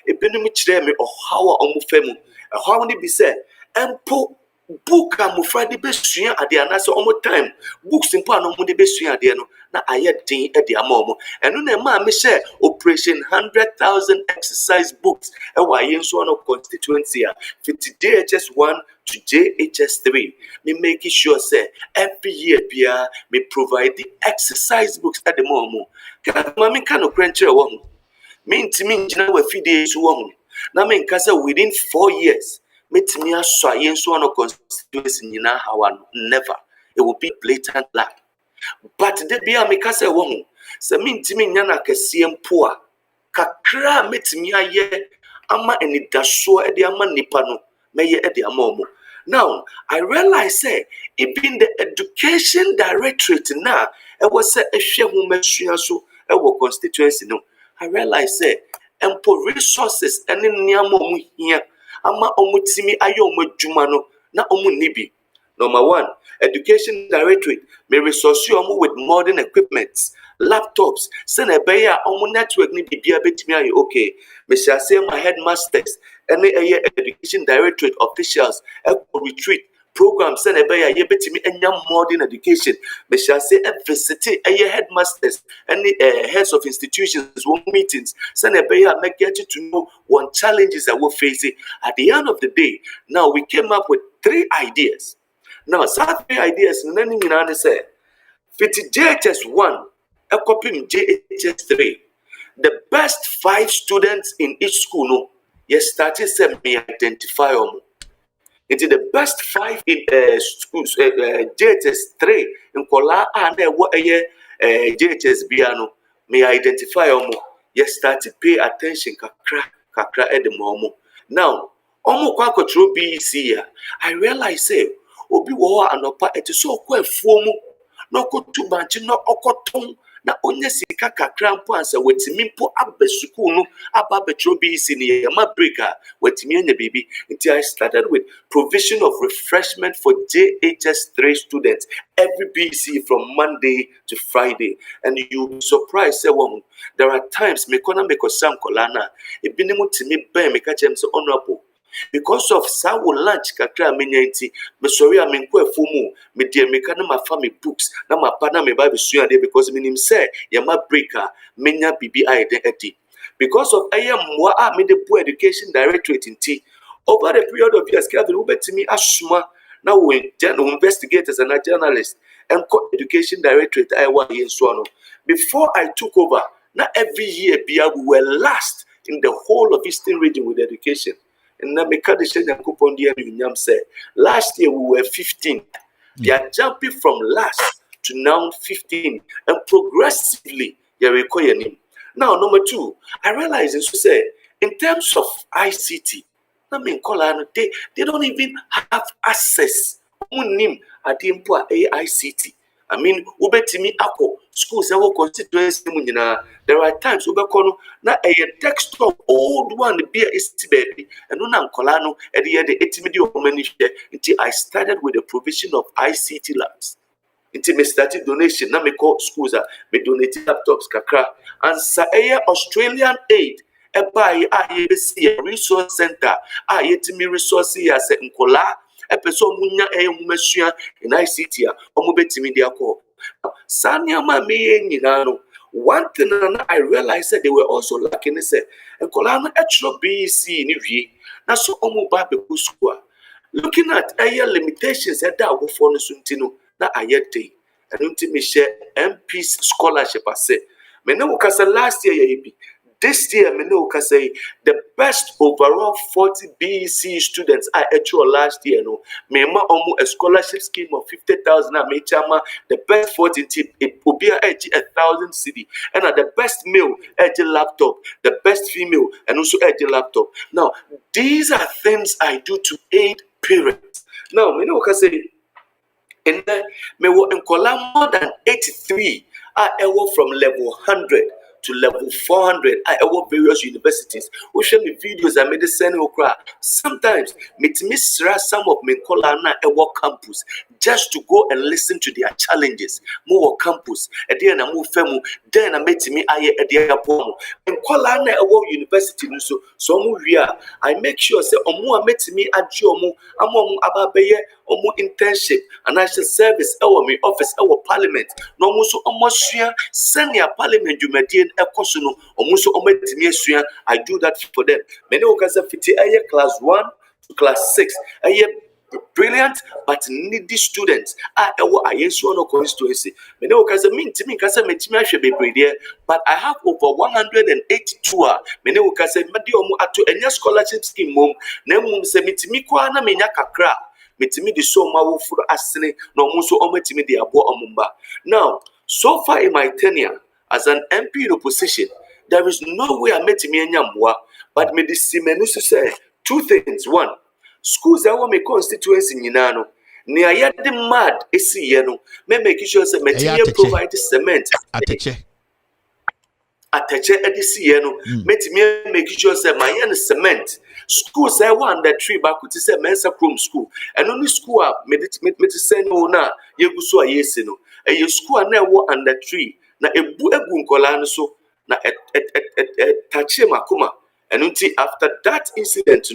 S9: ebinum kire me ohawa omufa mu ohawa ne bi se empo book a mufra de besua ade anase omo time books mpo ano mo de besua ade no na aye din e de amomo eno na ma me share operation 100,000 exercise books e wa yen so no constituency a fit JHS1 to JHS3 me make sure say every year bia me provide the exercise books at the momo ka ma me kan no krenche wo ho me ntimi ngina wa fide so wo ho na me nka say within 4 years metimi aso ayen so no constituency nyina hawa never. It will be blatant lie. But the bia me ka say wo ho se mentimi nya na kase mpo a kakra metimi aye ama enidaso e de ama nipa no meye e de ama omo. Now I realize say even the education directorate na e was say ehwe hu masua so e wo constituency no I realize say empo resources ene niamo mu hia ama omutimi ayo omadwuma no na omunibi. Number 1, education directorate may resource you with modern equipment, laptops, send a bayer on network need be a bit me okay. Me shall say my headmasters, any education directorate officials, retreat program send a bayer ye bit me any modern education. Me shall say a visit a headmasters, any heads of institutions, one meetings, send a bayer make get you to know one challenges that we're facing. At the end of the day, now we came up with 3 ideas. Now, such 3 ideas, none in say, fit JHS1, a copy JHS3. The best 5 students in each school, no, yes, started say me identify them. It's the best 5 in schools, JHS3 in Kola and what JHS Biano may identify them. Yes, start to pay attention, kakra at the moment. Now, almost kwa control BC, I realize say. Obi wo anopa eti so kwa afuo mu na okotu banchi na okoton na onye sika kakra mpo ansa wetimi mpo abesuku no aba betro bi si ne ma breaker wetimi anya bibi until I started with provision of refreshment for JHS3 students every BC from Monday to Friday, and you'll be surprised say there are times me kona me ko sam kolana ebinimu timi ben me ka chem so honorable. Because of sawo lunch kakra menya nti me sorry am nko afumu me de me kana ma family books na ma pa na me ba be sua de because me nim say ye ma breaker menya BBI de edi because of mwa a me de poor education directorate nti over the period of years ka we betimi asuma na we investigators and journalists and education directorate wa yen so no before I took over na every year bia we were last in the whole of Eastern region with education. And now last year we were 15. They are jumping from last to now 15, and progressively they require him. Now, number 2, I realize and so say in terms of ICT, I mean, they don't even have access. ICT. I mean, ubetimi ako schools that will constituency munina. There are times ubekono na a desktop old one be a baby and una kolano at the end the etimidio until I started with the provision of ICT labs. Until me started donation na me call schools me donate laptops kakra and sa Australian aid e buy a resource center yetimi resource ya se nkola epeso munya masua in ICT betimi dia call sanya ma me nyina no. One thing I realized that they were also lacking is a colana actual BC in wie na so ba be school looking at limitations that go for no suntino na ayete and me share MP's scholarship ase me no kasa last year ye this year me no kasa the best overall 40 BC students are actual last year no me ma a scholarship scheme of 50,000 me chama the best 40 it will be 1,000 cedi and the best male laptop, the best female and also laptop. Now these are things I do to aid parents. Now me no kasa in there me wo more than 83 are from level 100 to level 400 at our various universities. We show me videos I made the send okra. Sometimes meet some of me call na our campus just to go and listen to their challenges. More campus, and then I move femu, then I met me aye at the poem. And call na our university so I make sure say omo met me at jomu among ababeye omo internship and national service our me office our parliament no muso omo sua senior parliament dwumadie ekoso no omo so omo timi asua. I do that for them. Many okasa fiti aye class 1 to class 6 aye brilliant but needy students ewo ayensu no constituency. Many okasa timi kasa metimi ahwe bebrede but I have over 182 many okasa mede omo ato enya scholarship scheme mom na mum se metimi kwa na menya kakra metimi di so ma wo furu asene na omo so omo metimi di abo omumba. Now so far in my tenure as an MP in opposition, there is no way I met me anyamwa, but me disimenusu say two things. One, schools that want me constituency nyinano. Ni ayade mad esi yeno. Me make sure say me provide cement. Ateche edisi yeno. Me make sure say my yen cement. Schools I want that tree back to say mensa chrome school. And only school me say no na yeguso ayesino. E ye school na wo under tree. Na ebu nkola no so na tache makuma. And until after that incident,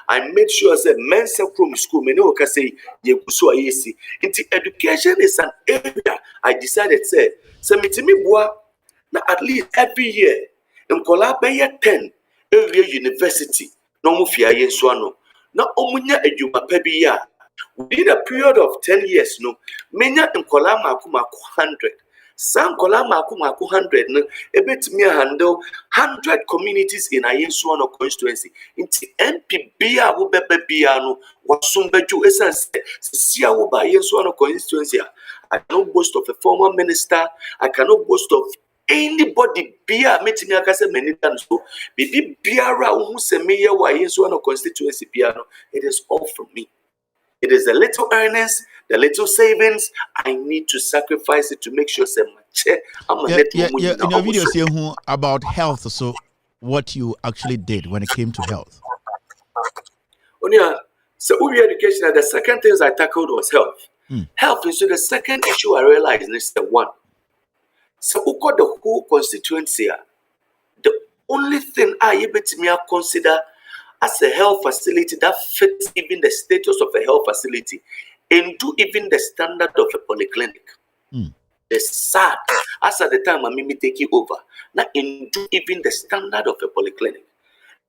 S9: I made sure that men's from school, many can say, Yeguso Ayesi. Into education is an area I decided, say, Mitimi Bois, na at least every year, in Kolabaya 10, every university, no mufia yenswano. Na omunya ejuma pebiya. Within a period of 10 years, menya in Kolama Kuma 100. Some Kolama 100 ebet me handle 100 communities in Ayensuano constituency. Inti MP Bia Wubebe Biano, Wasumbeju Essence, Sia Wuba Ayensuano constituency. I cannot boast of a former minister, I cannot boast of anybody Bia meeting a case many times. Bibi Biara who se me wa Ayensuano constituency piano. It is all from me. It is the little earnings, the little savings. I need to sacrifice it to make sure I'm
S8: in your videos here about health. So, what you actually did when it came to health?
S9: So, education. The second thing I tackled was health. Health is the second issue I realized is the one. So, who got the whole constituency? The only thing I consider as a health facility that fits even the status of a health facility and do even the standard of a polyclinic. It's sad. As at the time I may take it over. Now in do even the standard of a polyclinic.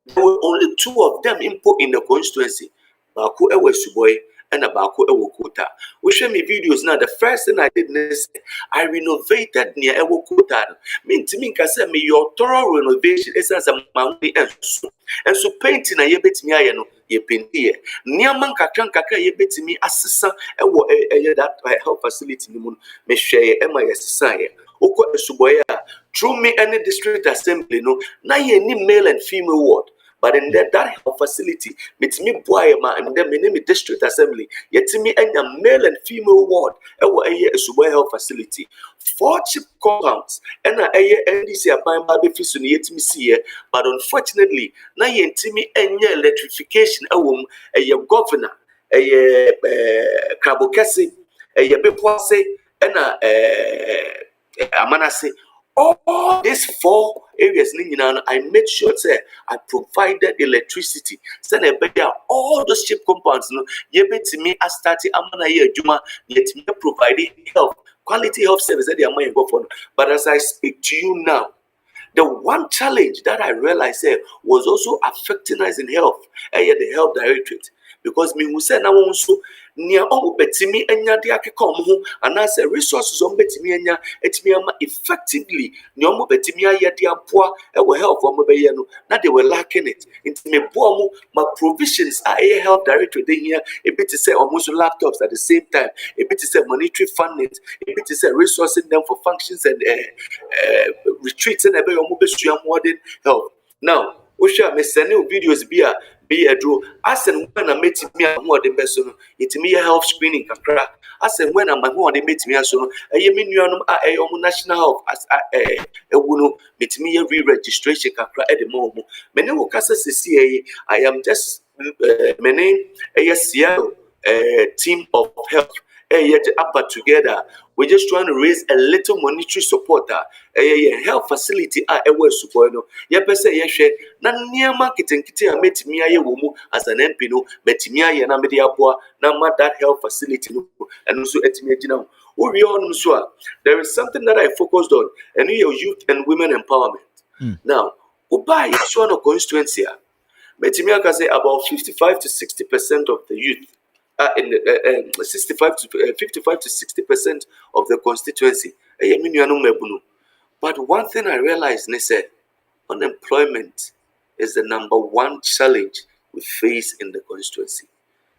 S9: There were only two of them input in the constituency. Baku Ewe Suboy and Baku Ewe Kota. We show me videos now. The first thing I did is I renovated near Ewe Kota. Mean to me, I said, me your thorough renovation is as a mountain and so painting a yebet me ayano ye paint here. Niaman kakran kaka yebet me assistant that health facility in the moon. Me share MIS sign. Oko Suboya through me any district assembly na ye ni male and female ward. But in that health facility, it's me Bawumia and then me name district assembly. Yet me and a male and female ward. A Suboya health facility. 4 cheap compounds and a NDC a buying baby fish yet me see. But unfortunately, now ye me and electrification a governor, a Kabokesi, a Bepwase, and a Amanase. All these 4 areas, I made sure I provided electricity. All those cheap compounds, me I started Juma, yet me providing health, quality health service that they are go for. But as I speak to you now, the one challenge that I realized was also affecting us in health, the health directorate. Because me who said now also near all betimi enya de akeka omo and as a resources on betimi enya etimi ama effectively near omo betimi aye de aboa e wo health omo be ye no na they were lacking it into me boa my provisions are a health director dey here a bit to say almost laptops at the same time a bit to say monetary funding a bit to say resourcing them for functions and retreats and ebe omo be sua modern health. Now Osha me send videos be a draw. As and when I met me a more the best, it me a health screening kakra. As and when I'm a more they met me as soon. A yeminum a national health as a wuno met me a re-registration kakra at the moment. Many will CCA. I am just many a Seattle team of health. Yet upper together, we're just trying to raise a little monetary support. A health facility a way support. Ya pese ye hwe na niema kitenkite a metimi aye wo mu as an MP no metimi aye na mede aboa na ma that health facility no and so etimi agina wo wi on so a there is something that I focused on and your youth and women empowerment. Now oba ye so no constituency a metimi aka say about 55 to 60% of the youth in the 65 to 55 to 60% of the constituency but one thing I realized they said unemployment is the number one challenge we face in the constituency.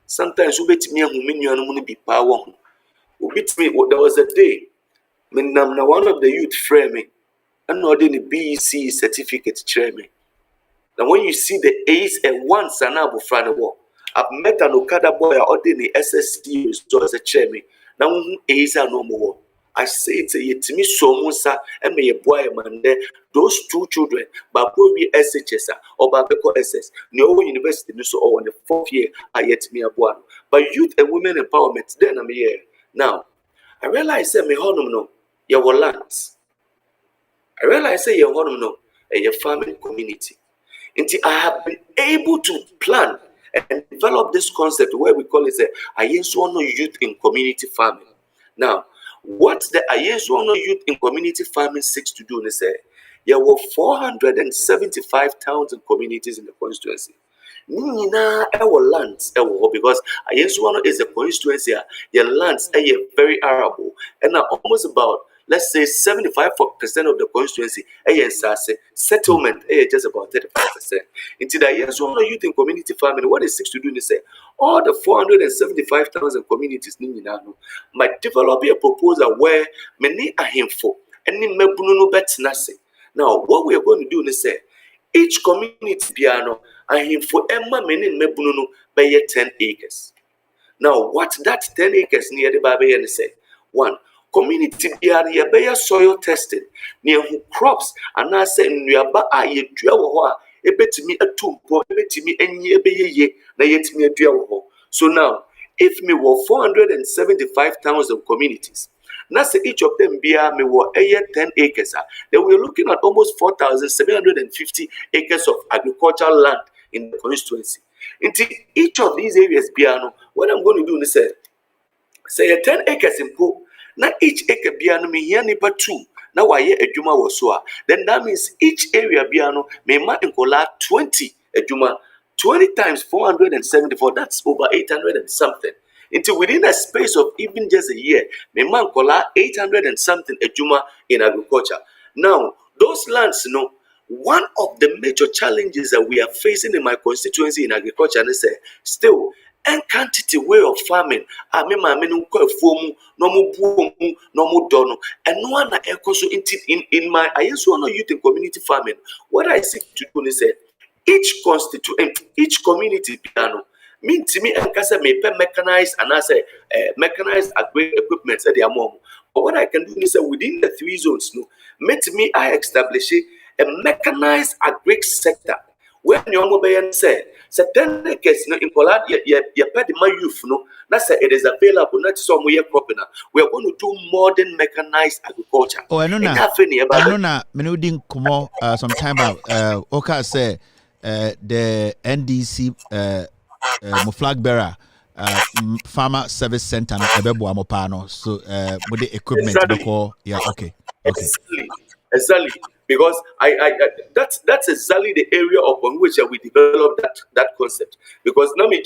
S9: Sometimes we bet me and be power. There was a day when one of the youth framing and not in the BEC certificate chairman. Now when you see the A's and ones and abu front of war, I've met an Okada boy or the SST as a chairman. Now A's are no more. I say it's a yetimi so musa and may a boy man there. Those two children, Babu SHS or Babeko SS, no university so on the 4th year are yet me a boy. But youth and women empowerment, then I'm here. Now I realize me honum no, your lands. I realize say your honum no, and your family community. Until I have been able to plan and develop this concept where we call it the Ayensuano Youth in Community Farming. Now, what the Ayensuano Youth in Community Farming seeks to do is there were 475 towns and communities in the constituency. Our lands because Ayensuano is a constituency. Your lands are very arable and are almost about, let's say 75% of the constituency settlement just about 35%. Into the years one youth in community farming, what it seeks to do is say all the 475,000 communities might develop a proposal where many are himful and mebunu bet nasi. Now what we are going to do is say each community piano and himful emma many mebunu by 10 acres. Now what that 10 acres near the baby and say one community biya soil testing near who crops and I say nuaba aye dua wo ho a ebetimi atumpo ebetimi enye beye na yetimi adua wo ho. So now if me were 475,000 communities, now say each of them biya me were 10 acres, then we're looking at almost 4,750 acres of agricultural land in the constituency. Into each of these areas biya what I'm going to do is say 10 acres in po. Now each acre biano me here nipa 2. Now why ejuma was so. Then that means each area biano may ma inkola 20 ejuma. 20 times 474, that's over 800 and something. Until within a space of even just a year, may ma inkola 800 and something ejuma in agriculture. Now, those lands, one of the major challenges that we are facing in my constituency in agriculture is still and quantity way of farming. I mean, my men who form no more boom, no more dono, and no one also in my Ayensuano youth and community farming. What I seek to do is each community piano mean to me and casa may mechanized and I say mechanized equipment at their mom. But what I can do is within the 3 zones, me I establish a mechanized agri sector. When your mobile say, certain case in Poland, you pay my youth, that's it is available, not some way cropping. We are going to do modern mechanized agriculture.
S8: Oh, I know now. Menudin Kumo, some time out. Oka say, the NDC, flag bearer, Farmer Service Center, Ebebo Amopano. So, with the equipment,
S9: exactly.
S8: Yeah, okay.
S9: Exactly. Because that's exactly the area upon which we developed that concept. Because now me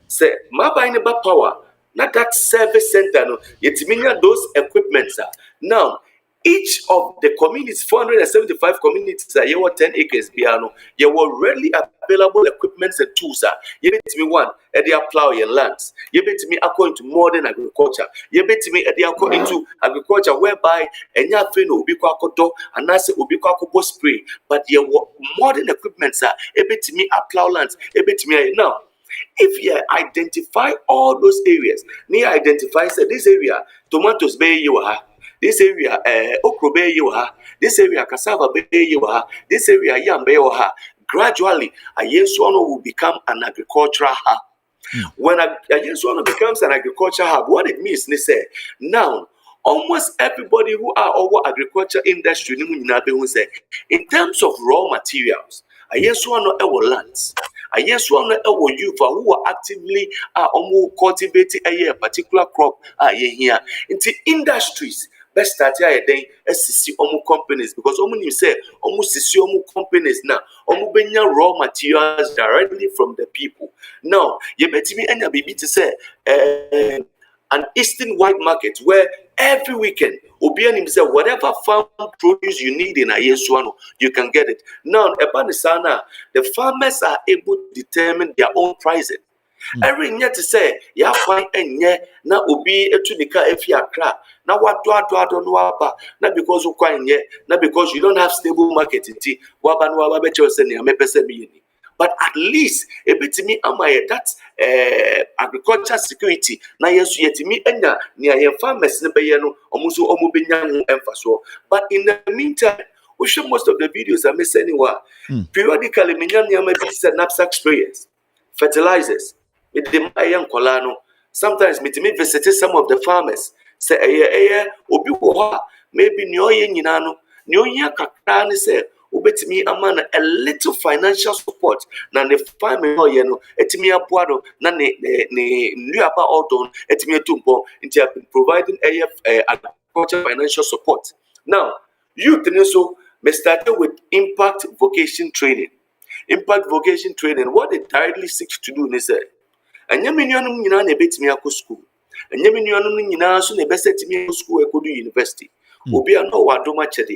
S9: say my buying about power, not that service center. It means those equipments are now each of the communities, 475 communities, you have 10 acres, you were readily available equipment and tools. You bet me one, and they are plowing your lands. You bet me according to modern agriculture. You bet me they are according to agriculture whereby and you have no ubiko akodo and I say ubiko akobo spray, but you were modern equipment, sir. You bet me a plow lands. You bet me now. If you identify all those areas, near identify say this area tomatoes bay you are. This area, okra bay you are. This area, cassava bay you are. This area, yam bay you are. Gradually, a Yensuano will become an agricultural hub. When a Yensuano becomes an agricultural hub, what it means, they say, now, almost everybody who are over agriculture industry, in terms of raw materials, a Yensuano our lands. A Yensuano our youth who are actively cultivating a particular crop here into industries. Best start here then SCC companies because you say almost companies now benya raw materials directly from the people. Now you bet me any baby to say an eastern wide market where every weekend Obianim say whatever farm produce you need in Ayesuano, you can get it. Now Ebanisana, the farmers are able to determine their own pricing. Every year to say, ya find enye na obi etunika efi akra na wado no aba na because you quite na because you don't have stable market inti waba no waba beche se ne amepese bi ni. But at least ebetimi amaye that agriculture security na yesu yetimi enya ne ayen farmers ne beye no omuso omu benya ho emfaso. But in the meantime, we show most of the videos I miss anywhere. Periodically menya ne amaye knapsack sprayers, fertilizers. With the Mayan Colano, sometimes me visit some of the farmers. Say, obi woha, maybe Nyoye Nyoya Kakani say, ubet me a man a little financial support. Nan the farming yeno, etimia puado, nan ne Nuapa Auton, etimia tumpo, into providing agriculture financial support. Now, you so may start with impact vocation training. Impact vocation training, what it directly seeks to do, is and Yaminianum Nina nebet me school. And Yaminianum Nina soon a best me school to university. Obi no wadoma chedi.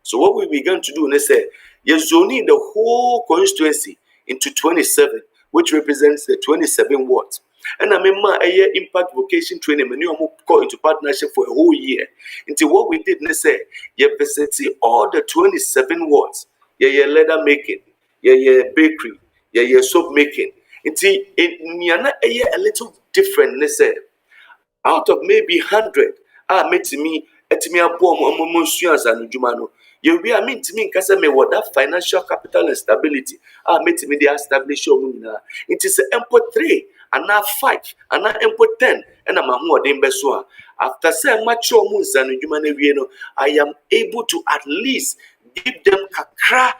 S9: So what we began to do, they say, yes, zoning the whole constituency into 27, which represents the 27 wards. And I remember a year impact vocation training, and you go into partnership for a whole year. Into what we did, they say, you visit all the 27 wards. Yeah, leather making, yeah, bakery, yeah, soap making. It's a little different. They say, out of maybe 100, met me at me a bomb monsieurs and Jumano. You be a mean to me, Casame, what that financial capital and stability. Met me the established. It is an import 3, and now 5, and now import 10, and I'm a more than Besua. After saying much moons and Jumano, I am able to at least give them kakra.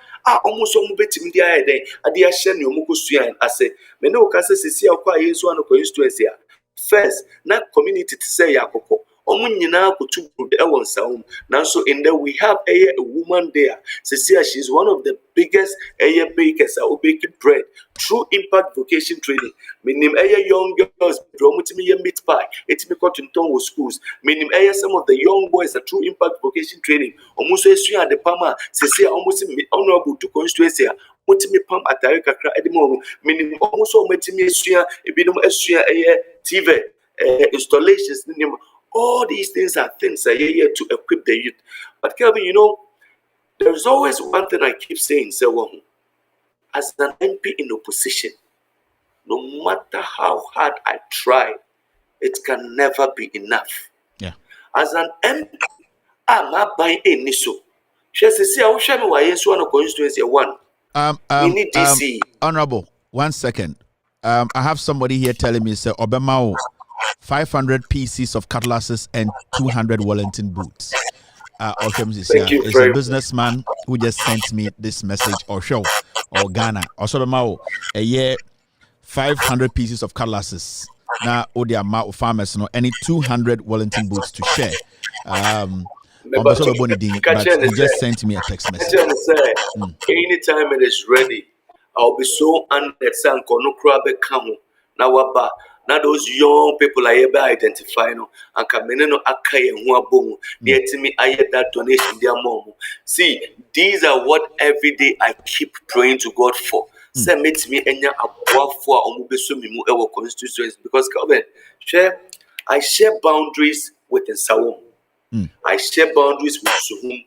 S9: Almost betting the idea at the Ashen Yomukusuan. I say, Meno Casa Sia qua is one of constituency. First, not community to say Yakoko. Omunina could to the Ewan Sound. Now, so in there we have a woman there. Cecilia, she's one of the biggest bakers who bake bread through impact vocation training. Meaning young girls, dromutimi meat pie, it's me cotton tongue schools. Meaning some of the young boys are through impact vocation training. Almost at the Pama, Cecilia almost honorable to constituency. Mutimi pump at Tarika at the moment, meaning almost all Metimi a bit of TV installations. All these things are things that are here to equip the youth. But Kelvin, there's always one thing I keep saying, as an MP in opposition, no matter how hard I try, it can never be enough.
S8: Yeah.
S9: As an MP, I'm not buying any so. She says, I will show me why yes, one of constituency one. We need DC.
S8: Honorable, 1 second. I have somebody here telling me, sir, Obama, 500 pieces of cutlasses and 200 Wellington boots. It's a businessman who just sent me this message or Ghana. Also, a year, 500 pieces of cutlasses. Now, the amount of farmers, any 200 Wellington boots to share. But he just sent me a text message.
S9: Anytime it is ready, I'll be so honored. Now, Now those young people are able to identify no and kamene no akaye ho abomu na yetimi aye that donation their mom. See, these are what every day I keep praying to God for. Say meet me enya aboafo a omo beso me mu ewo constituencies because Calvin, I share boundaries with Nsawam. I share boundaries with Suhum.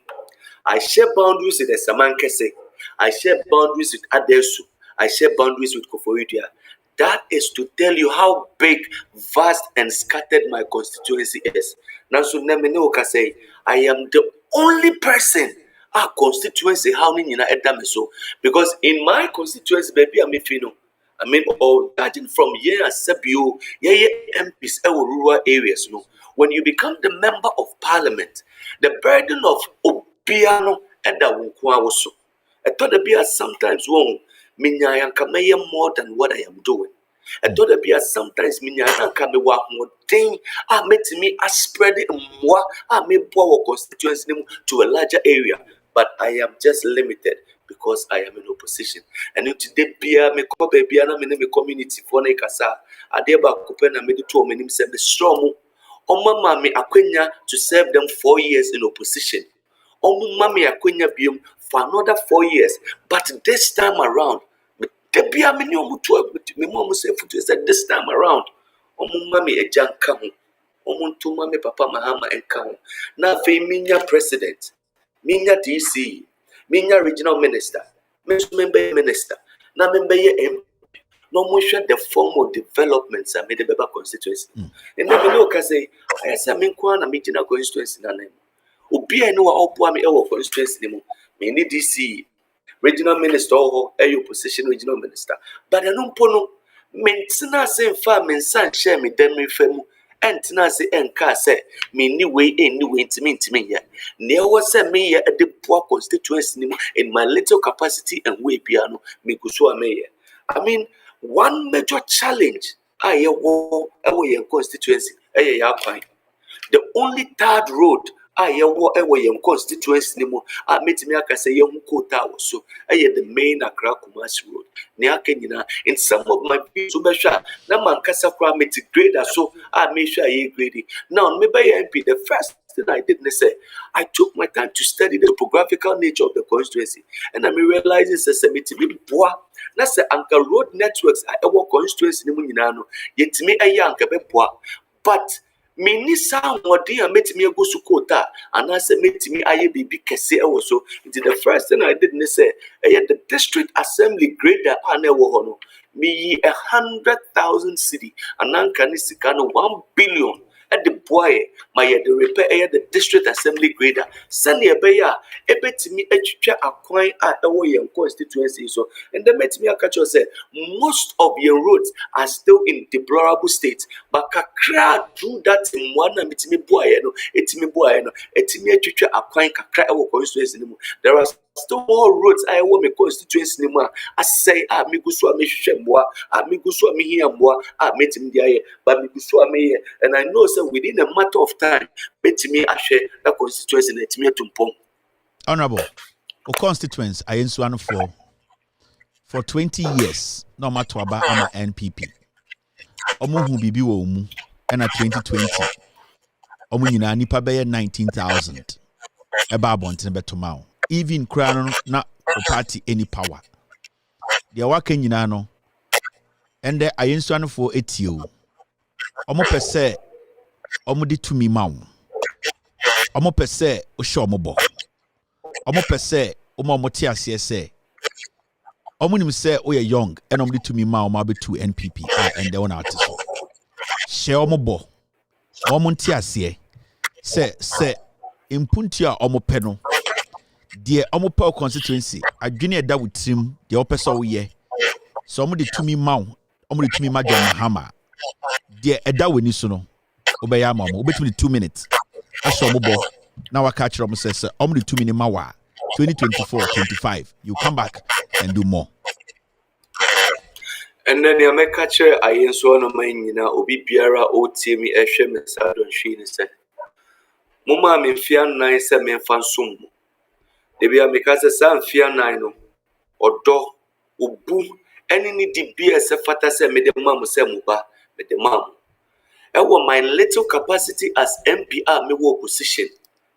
S9: I share boundaries with Samankese. I share boundaries with Adesu. I share boundaries with Koforidua. That is to tell you how big, vast, and scattered my constituency is. Now, so Nemeneo say, I am the only person. Our constituency, how many so? Because in my constituency, baby, I mean, or judging from here as Sebio, MPs, rural areas, when you become the member of parliament, the burden of Obiano and the Wunkwawoso. I thought the beer sometimes won't mean I am more than what I am doing. I thought the beer sometimes mean I can be more thing. I met me, I spread it more. I may power constituency to a larger area, but I am just limited because I am in opposition. And if today beer me call baby and I'm in the community for Nekasa, I deba Kupena made it to a minimum said the strong. Oma me akwenya to serve them 4 years in opposition. Mami akwenya biom for another 4 years. But this time around, me mom say this time around, mami ejan kahu. Mami papa mahama enkahu. Na fe minya president, minya DC, minya regional minister, member minister, na member MP. No more share the formal developments I made the Beba constituency. And then we know say I say me na me jina constituency na name. Obi eno wa opo am e constituency name. Me need DC regional minister or opposition regional minister. But I don't know mentina say fa me san share me dem me famu. Entina say enka say me ni way ntimi ya. Ne wo say me ya the poor constituency in my little capacity and way piano me go so me. I mean, one major challenge I have constituency. The only third road I have constituency anymore. I met me I say young quota so I the main Accra Kumasi road. In some of my videos, na man kasa kwa grader so I make sure I grade. Now maybe MP the first thing I did say I took my time to study the topographical nature of the constituency and I realized it's a semi bois. Na say anka road networks I ever constituency ni mu nyina no yetimi anka beboa but me ni sound wodi a metimi ego su quota and I say metimi aye bibi kese ewo so it the first thing I did say the district assembly grader ane wo ho no me 100,000 cedi and anka ni sika no 1 billion at the boy my the repair the district assembly grader send ye be ya ebetimi atwitwa akwan a ewo ye constituency so and then metimi akacho say most of your roads are still in deplorable state but kakra through that in one metimi boy no etimi atwitwa akwan kakra ewo constituency no there are still more roads I want me constituency ni ma asay a me guso a me hwehwe mboa a me guso a me hia mboa a metimi dia ye but me guso a me and I know so within a matter of time metimi ahwe that constituency na etimi atumpom.
S8: Honorable, o constituents I one for 20 years no matter about ama NPP omo hu bibi wo mu and 2020 omo nyina nipa be 19,000 eba abonten betoma even crown na party any power dia waka nyina no ende ayensuano for etio omo pese omo di tumi mawo omo pese o hwe omo bo omo pese omo ti ase se omo nim se o ye young and omo di tumi mawo ma be to NPP and they want artist hwe omo bo omo ti ase se impunti a omo pe no de omo pe constituency adwene eda wutrim de opese wo ye so omo de tumi mawo omo de tumi ma John Mahama de eda wani so no obeya ma omo obetumi 2 minutes aso omo bo na waka kire omo say omo de tumi ni ma wa 2024-25 you come back and do more.
S9: And then you make catcher I enso no man nyina obi biara o tie mi ehwe me sa don hwe ni say moma me mfia nan say me mfa nsom de bia me ka say sa mfia nan no odo obu eni ni di bia se fata say me de mam say muba with the mom. My little capacity as MPR, me wo opposition.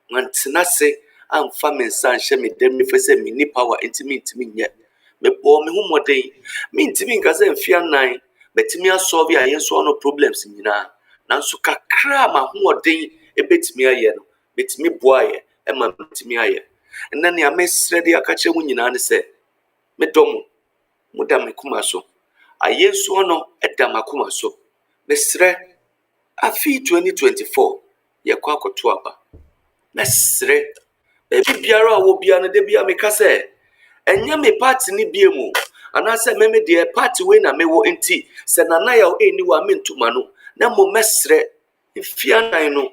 S9: Man, tenase, I'm famine san shemi dem me fese me ni power intimi yet. Me bo me hu modern. Me intimi nkaze mfia nine, betimi asolve ya yenso no problems nyina. Nanso kakra ma hu modern ebetimi aye no. Betimi boa ye, e ma betimi aye. Nna ne amesre de akache mu nyina ne se. Me dom muda me kuma so. Ayenso no eda makuma so. Mesre afi 2024 yakwa akoto aba. Mesre ebi biara wo bia no de bia me ka se enya me party ni bia mu anase me de party we na me wo enti se nana ya eni wa me ntuma no na mo mesre ifia nan no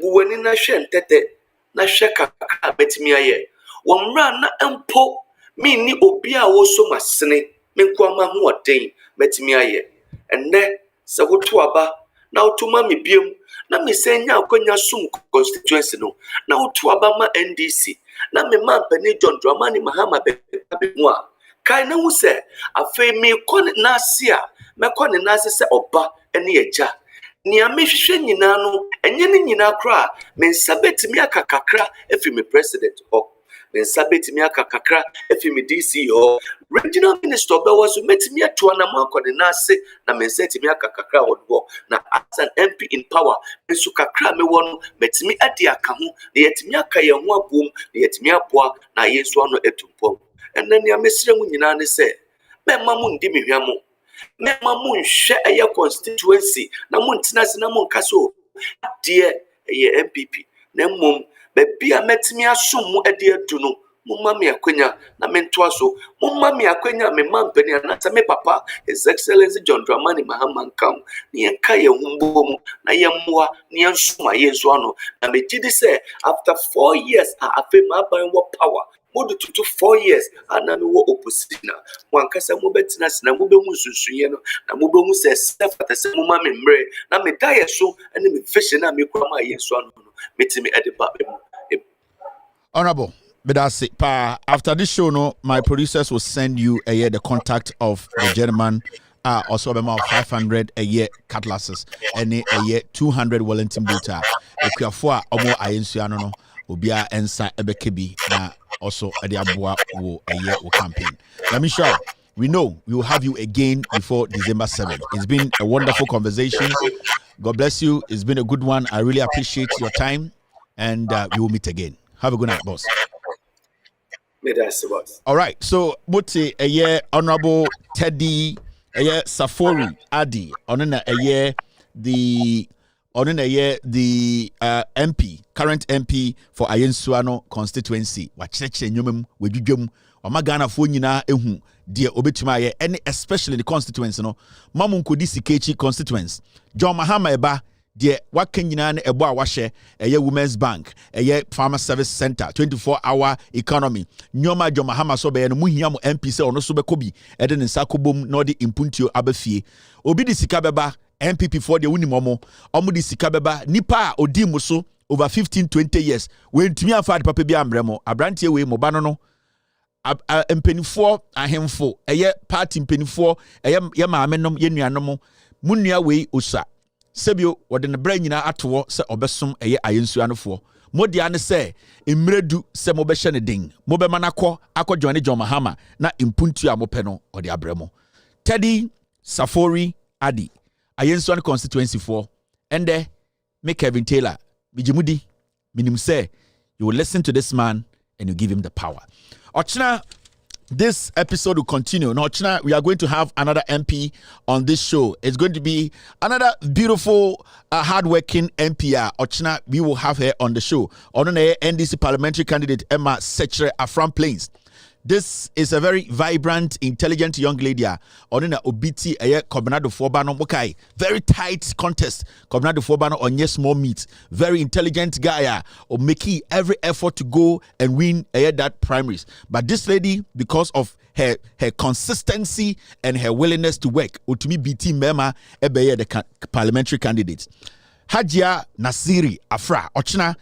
S9: buwani na hwe ntete na hwe kakaka betimi aye wo mra na empo me ni obi a wo so masene me kwa ma ho oden betimi aye enne se wo to aba na utuma mi biem na me senya akonya sum constituency no na utu abama NDC na me man pani John Dramani Mahama be mu a kai na hu se afi me kon na asia me kon na ase se oba ene eja ni amehwehwe nyina no enye ne nyina kra me nsabetimi akakakra efi me president o me nsabetimi akakakra efi me DC o regional minister be was metimi ato na makon na ase na me nsatimi akakakra wo na as an MP in power nso kakra me won metimi ade aka ho na yetimi aka ye ho abom na yetimi aboa na yesu ano etumpom enne ne amesire mu nyina ne se me mamu ndi mehwamo me mamu nhwe eye constituency na mu ntenase na mu nkaso de eye MPP na mmom be bia metimi asom mu ade adu no mumma me akwenya na mentoa so mumma me akwenya me mampani anata me papa His Excellency John Dramani Mahama nkam ne yenka ye humbo mu na yemmoa ne yensoma yesu ano na me gidi say after 4 years afa ma ban wo power modu to 4 years ana me wo opposition wankasa mo betina sina mo be hu sunsunye no na mo be hu say sefata se mo ma me mre na me die so ene me vision na me kwa ma yesu ano no metimi edeba be mu.
S8: Honorable, but that's it. After this show, no, my producers will send you a year the contact of the gentleman. Also about 500 a year cutlasses and a year 200 Wellington booter. If you are for omo ayensuano no, will be a ensa ebekebi na also a diabua wo a year will campaign. Let me show. We know we will have you again before December 7th. It's been a wonderful conversation. God bless you. It's been a good one. I really appreciate your time, and we will meet again. Have a good night, boss. All right. So, Muti, a year Honorable Teddy, a year Safori Adi, on a year the MP, current MP for Ayensuano constituency. Wacheche nyumem wejujum omagana fo nyina ehu de obetuma ye any especially the constituency no mamun kodi sikechi constituency John Mahama eba de waka nyina na ebo a wahye eye Women's Bank eye Farmer Service Center 24-hour economy nyoma John Mahama so be no muhia mo MP se ono so be kobi ede ne sakobom na ode impuntio abafie obi di sika beba MPP for the unimomo omo di sika beba nipa odi mo so over 15-20 years we ntumi afa de papa bi amremo abrantie we mo ba no mpenifo ahemfo eye party mpenifo eye ye maamenom ye nuanom munua we osa sebio wode ne bra nyina atowo se obesom eye ayensuanofo modia ne se emredu se mobehye ne den mobema nakọ akọjoine John Mahama na impuntu a mopẹ no ode abremo Teddy Safori Adi ayensuan constituency for ende me Kevin Taylor mijimudi minim say you will listen to this man and you give him the power. Ochina, this episode will continue. Now, Ochina, we are going to have another MP on this show. It's going to be another beautiful, hardworking MP. Ochina, we will have her on the show. On the NDC parliamentary candidate Emma Sechere Afram Plains. This is a very vibrant, intelligent young lady. On na obiti eye Kobnado Fobano Mokai. Very tight contest. Kobnado Fobano on yes small meat. Very intelligent guy. Or making every effort to go and win that primaries. But this lady, because of her consistency and her willingness to work, Utumi BT Mema ebeye the parliamentary candidates. Hajia Nasiri Afra Ochina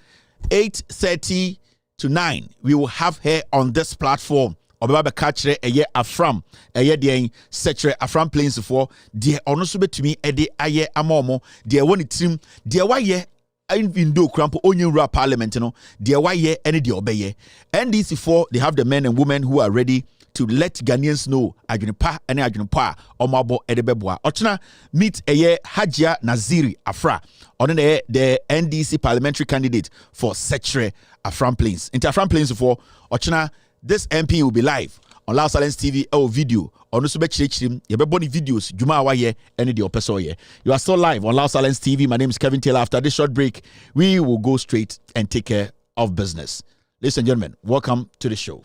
S8: 8:30 to 9, we will have her on this platform obeba be ka kire eye afram eye de sechere afram plains for de ono so betumi ede aye amomo de woni trim de waye even though crampo onye rap parliament no de waye any de obeye. NDC for they have the men and women who are ready to let Ghanaians know adwunepa ene adwunepa omabo edebeboa. Ochina meet eye Hajia Naziri Afra on the NDC parliamentary candidate for Sechere Afram Plains. Into Afram Plains for Ochina, this MP will be live on Loud Silence TV or video on the Subechim. You have videos Juma Waye and the Opesoye. You are still live on Loud Silence TV. My name is Kevin Taylor. After this short break, we will go straight and take care of business. Ladies and gentlemen, welcome to the show.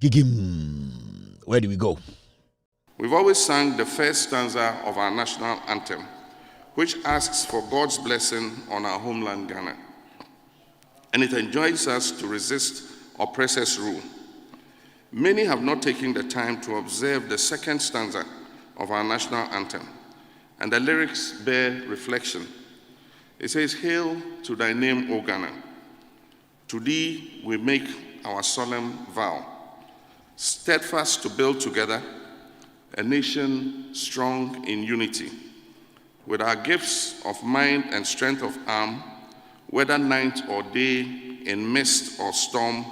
S8: Gigim. Where do we go?
S12: We've always sung the first stanza of our national anthem, which asks for God's blessing on our homeland, Ghana. And it enjoins us to resist oppressors' rule. Many have not taken the time to observe the second stanza of our national anthem, and the lyrics bear reflection. It says, "Hail to thy name, O Ghana. To thee we make our solemn vow, steadfast to build together a nation strong in unity. With our gifts of mind and strength of arm, whether night or day, in mist or storm,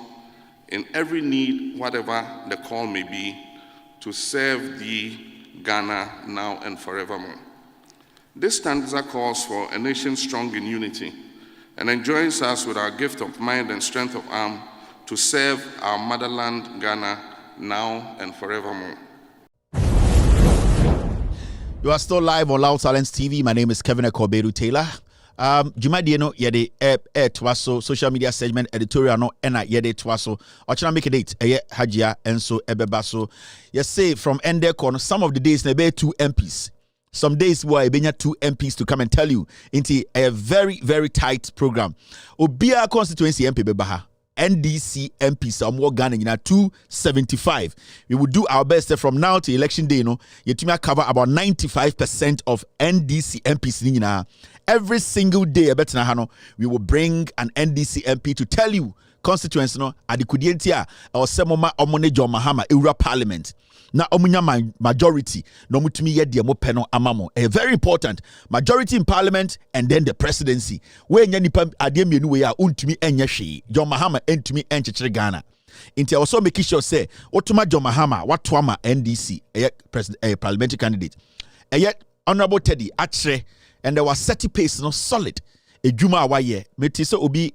S12: in every need, whatever the call may be, to serve thee, Ghana, now and forevermore." This stanza calls for a nation strong in unity and enjoins us with our gift of mind and strength of arm to serve our motherland, Ghana, now and forevermore.
S8: You are still live on Loud Silence TV. My name is Kevin Akobedu Taylor. Jumadi no yede twaso social media segment editorial no ena yede twaso. Ochina make a date Hajia enso ebebaso. You say from ende kono some of the days na be 2 MPs. Some days where I benya 2 MPs to come and tell you into a very, very tight program. Obia constituency MP bebaha. NDC MPs are Ghana in 275. We will do our best from now to election day. Yetumia cover about 95% of NDC MPs. Every single day, we will bring an NDC MP to tell you constituency adikudientia or semoma omone John Mahama Eura Parliament. Na omunya majority no mutumi ye de mo peno amamo. A very important majority in parliament and then the presidency. We nya nipa ade mienu we a untumi enye hwe. John Mahama entumi enchechire Ghana. Inti also make sure say otuma John Mahama watwama NDC parliamentary candidate. Yet honorable Teddy Achre and there was 30 pace solid. Ejuma awaye meti se obi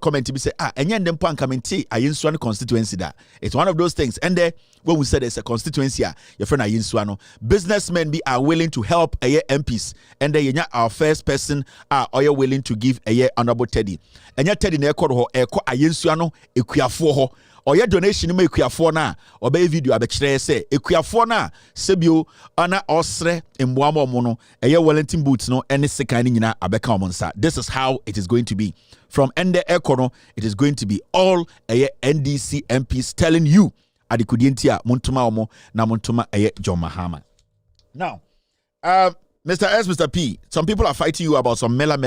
S8: comment be say enye ndem pan kamenti ayinsuano constituency da. It's one of those things. And there when we said there's a constituency your friend ayinsuano, businessmen be are willing to help MPs and then our first person are willing to give honorable Teddy. Enya Teddy na ekọ ho eko ayinsuano ekuafo ho. Oya donation ma ekuafo na obey video abekire say ekuafo na sebio ana osre emboamo mo no Wellington boots no any second nyina abeka omonsa. This is how it is going to be. From Ende Ekono, it is going to be all NDC MPs telling you adikudientia muntuma omo na muntuma John Mahama. Now, Mr. S, Mr. P, some people are fighting you about some mela.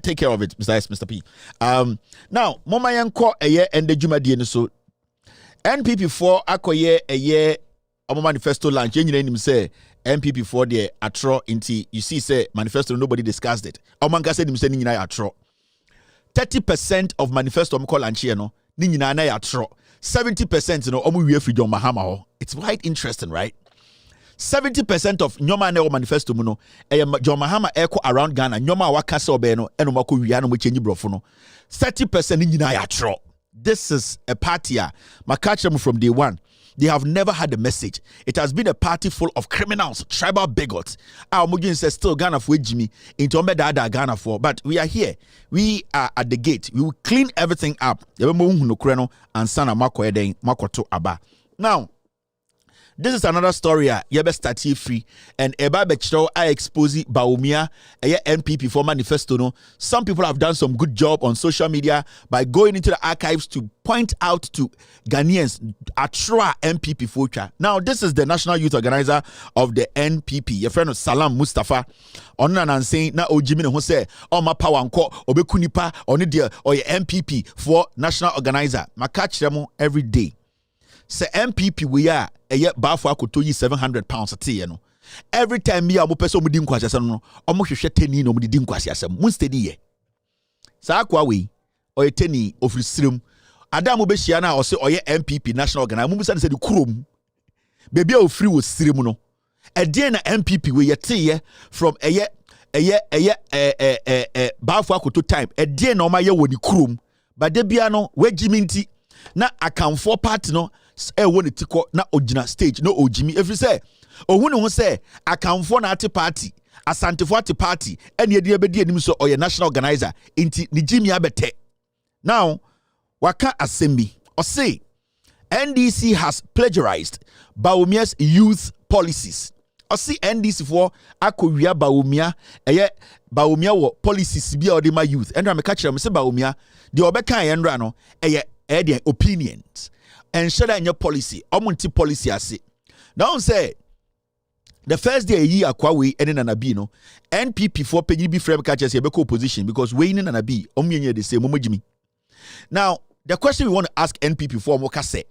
S8: Take care of it, Mr. S, Mr. P. Now, Mama Yanko Ende Jumadi so NPP4 akoye manifesto launch. You say NPP4 there atro inti. You see, say manifesto nobody discussed it. Omanga said him saying atro. 30% of manifesto call launch no ni nyina na atro. 70% omu wie free John Mahama ho. It's quite interesting, right? 70% of nyoma na manifesto mu no John Mahama eko around Ghana nyoma waka se obe no eno mako wi no mo chenyi brofo no 30% ni nyina atro. This is a party Makachem from day one. They have never had a message. It has been a party full of criminals, tribal bigots. Our Mujin says still Ghana for Jimmy into Omedada Ghana for. But we are here. We are at the gate. We will clean everything up. And Sana Mako Aba. Now, This is another story. You best start here free. And Eba Bechro, I expose Bawumia, a NPP for manifesto. No, some people have done some good job on social media by going into the archives to point out to Ghanaians a true NPP future. Now, this is the national youth organizer of the NPP. Your friend of Salam Mustafa. On and saying na Ojimine who say, "Oh my power anko obekunipa oni dia or your NPP for national organizer." Ma catch them every day. Say MPP we are a yet bafo akoto yi £700 a tea no. Every time me amu person mudi nkwasi asem no, omo hwehwe teni no mudi nkwasi asem. Mun steady ye. Sa akwa we oye teni ofiri sirem. Adam be hia na o se oye MPP national organizer. Mu bisa say the kurom. Baby ofiri wo sirem no. E dey na MPP we ye teye from bafo akoto time. E dey na o ma ye wo ni kurom. Ba de bia no we giminti na akamfo party no won tiko na ogina stage no ojimi every say ohunu ho say akamfo na ate party asantefo ate party ene edi ebedi anim so oye national organizer inti ni jimi abete. Now waka assembly or say NDC has plagiarized Bawumia's youth policies. Or see NDC for akowia Bawumia Bawumia wo policies bi o de ma youth endra me catch am say Bawumia de obeka endra no their opinions and share that in your policy. Omunti policy ase. Now say the first day ye akwa we ene na nabi no NPP for penyi bi frame catches yebeko opposition because we in na nabi omunye the same momojimi. Now the question we want to ask NPP for moka say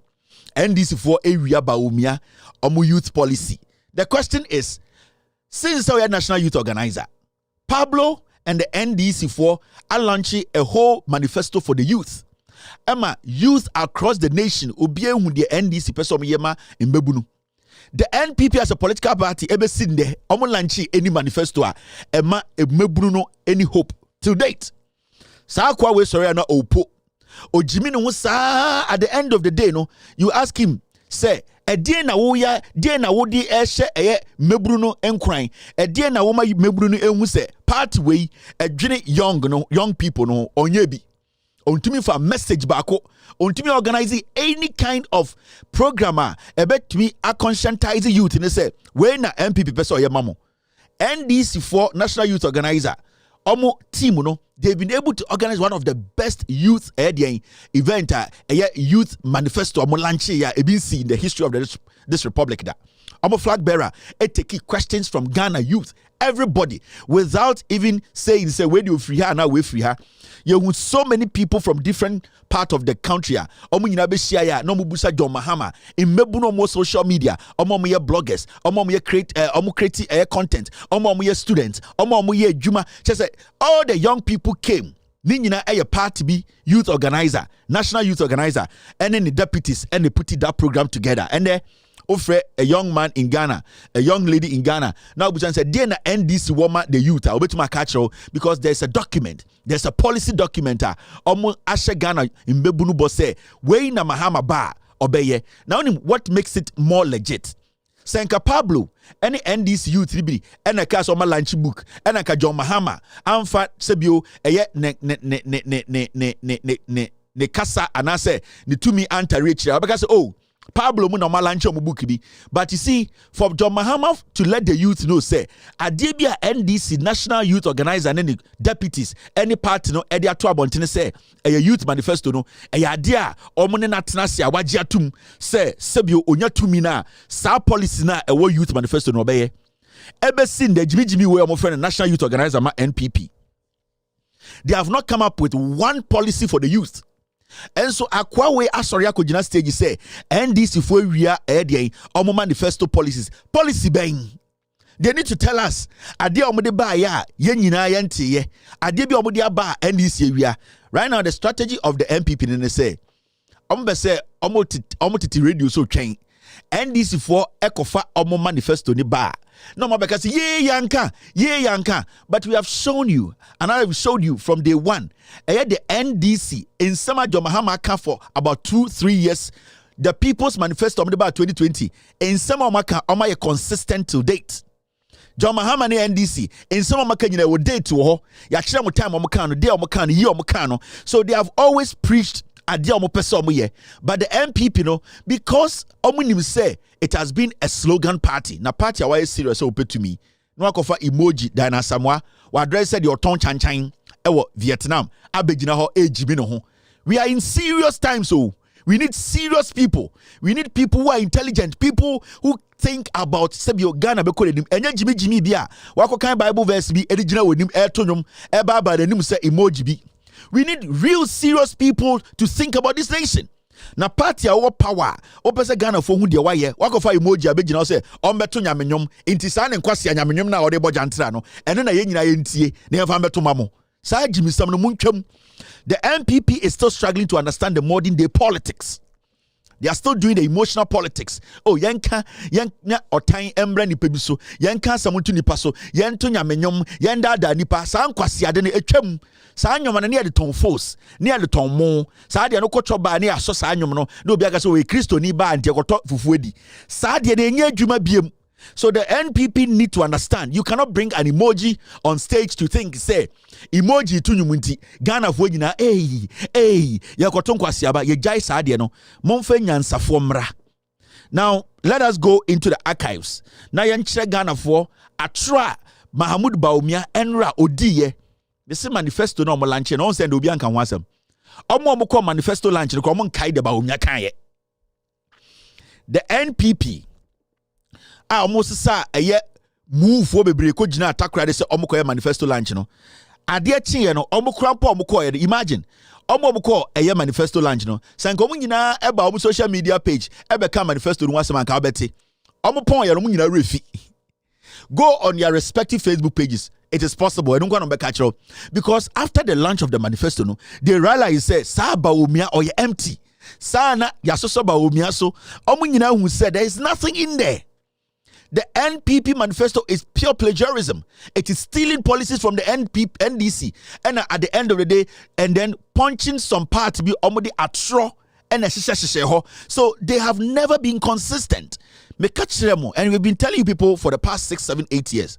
S8: NDC for area Bawumia omu youth policy. The question is, since we are national youth organizer, Pablo and the NDC for are launching a whole manifesto for the youth. Emma, youth across the nation obie hu the NDC person yema mbebunu. The NPP as a political party ebe seen there omo launchi any manifesto emma mbebunu no any hope till date. Sa kwa we sorry na opo. Ojimi no sa at the end of the day no you ask him say edie na wo ya die na wo di ehye meburu no enkran edie na wo ma meburu no ehu say party we edwene young people no onye bi ontumi for message bako ontumi organize any kind of programmer ebetumi a conscientize youth ne say we na MPP person ye mamo NDC for national youth organizer omo team no they've been able to organize one of the best youth event youth manifesto omo launch ya ebinsi in the history of this republic da omo flag bearer take questions from Ghana youth everybody without even saying say where do you free her now we free her. You with so many people from different part of the country. Omo nyina be share ya no mubusa John Mahama in mebuno mo social media. Omo ye bloggers, omo ye create content, omo ye students, omo ye juma. She say all the young people came. Ni nyina party be youth organizer, national youth organizer, and then the deputies and they put that program together. And then offer a young man in Ghana, a young lady in Ghana. Now Buchan said, "Dear NDC woman, the youth, I'll bet my catch because there's a document, there's a policy document. Omo Asha Ghana in Bebunu Bose, way na Mahama ba obeye. Now what makes it more legit? Senka Pablo, any NDC youth libi, and a cast on my lunch book, and a John Mahama, Amfat Sebio, ne kasa anase ne tumi anti-rich because oh Pablo mu na malancho mu book bi but you see for John Mahama to let the youth know say adebia NDC national youth organizer and the deputies any party no e dey ato abontene say a youth manifesto no e ade a omo ne natena se awagye atum say sebio onya tumi na sa policy na e wo youth manifesto no obeye ebe sin the jimijimi we omo friend national youth organizer ma NPP. They have not come up with one policy for the youth. And so akwawe asori akogina stage say NDC for wia omo manifesto policies policy bang. They need to tell us ade omo de ba ya ye nyina ye nteye ade bi omo de aba NDC wia. Right now the strategy of the MPP ne say omo be say omo titi radio so twen NDC for ekofa omo manifesto ni ba. No more because ye yanka. But we have shown you, and I have showed you from day one. The NDC in summer John Mahama account for about 2-3 years. The People's Manifesto about 2020 in summer Omaka consistent to date. John Mahama and NDC in some Omaka will date to ho. Yachira time Omakano, day Omakano, ye Omakano. So they have always preached Adia omo pese omo ye. But the MPP no, because omo nim say it has been a slogan party. Na party awa serious ope to me. No akofa emoji Diana Samoa. Wa address said your ton chan chan ewo Vietnam. Abegina ho ejibi no ho. We are in serious times, so we need serious people. We need people who are intelligent, people who think about Sebio Ghana beko enim. Enye Jimmy bia. Wako kan Bible verse bi edigina wenim etonyom eba ba denim say emoji bi. We need real serious people to think about this nation. Na party our power. Opese Ghana for hu de waye. Wako fa emoji abegina say ombeto nyamenyom. Inti sa ne nkwase nyamenyom na ode boja ntra no. Eno na ye nyina ye ntie. Na ye fa beto mamo. Sa Jimmy Sam no muntwam. The MPP is still struggling to understand the modern day politics. They are still doing the emotional politics. Oh, yanka otan embre ni pebiso. Yanka samuntu nipa so. Yento nyamenyom. Yenda da nipa. Sa nkwasi ade ne etwam. Sa anyom na ne de ton force. Ne de ton mo. Sa ade no kwocho ba ne aso sa anyom no. No obi aga so we Kristo ni ba ante koto fufuedi. Sa ade ne nya adwuma biem. So the NPP need to understand. You cannot bring an emoji on stage to think, say, emoji to nyumunti. Ghana fo nyina, ya koton kwasi aba, ye jai sa ade no. Monfe nyansa fo mra. Now, let us go into the archives. Na yenchire Ghana fo atra Mahamud Bawumia enra odiye. This manifesto no mo lanche no send obi anka ho asem. Omo ko manifesto lanche ko mo nkai de Bawumia kan ye. The NPP almost sa eye move for bebre ko gina atakra de se omokoye manifesto launch no ade achi no omokra mpo omokoye imagine omokọ eye manifesto launch no sanko mu nyina eba omo social media page ebe ka manifesto no wasema ka obeti omopon ye no mu nyina refi go on your respective Facebook pages. It is possible. I don't want to catch up because after the launch of the manifesto no they realize say sa Bawumia or empty sana ya so Bawumia so omo nyina hu said there is nothing in there. The NPP manifesto is pure plagiarism. It is stealing policies from the NDC. And at the end of the day, and then punching some part to be already atro and so they have never been consistent. And we've been telling you people for the past 6, 7, 8 years.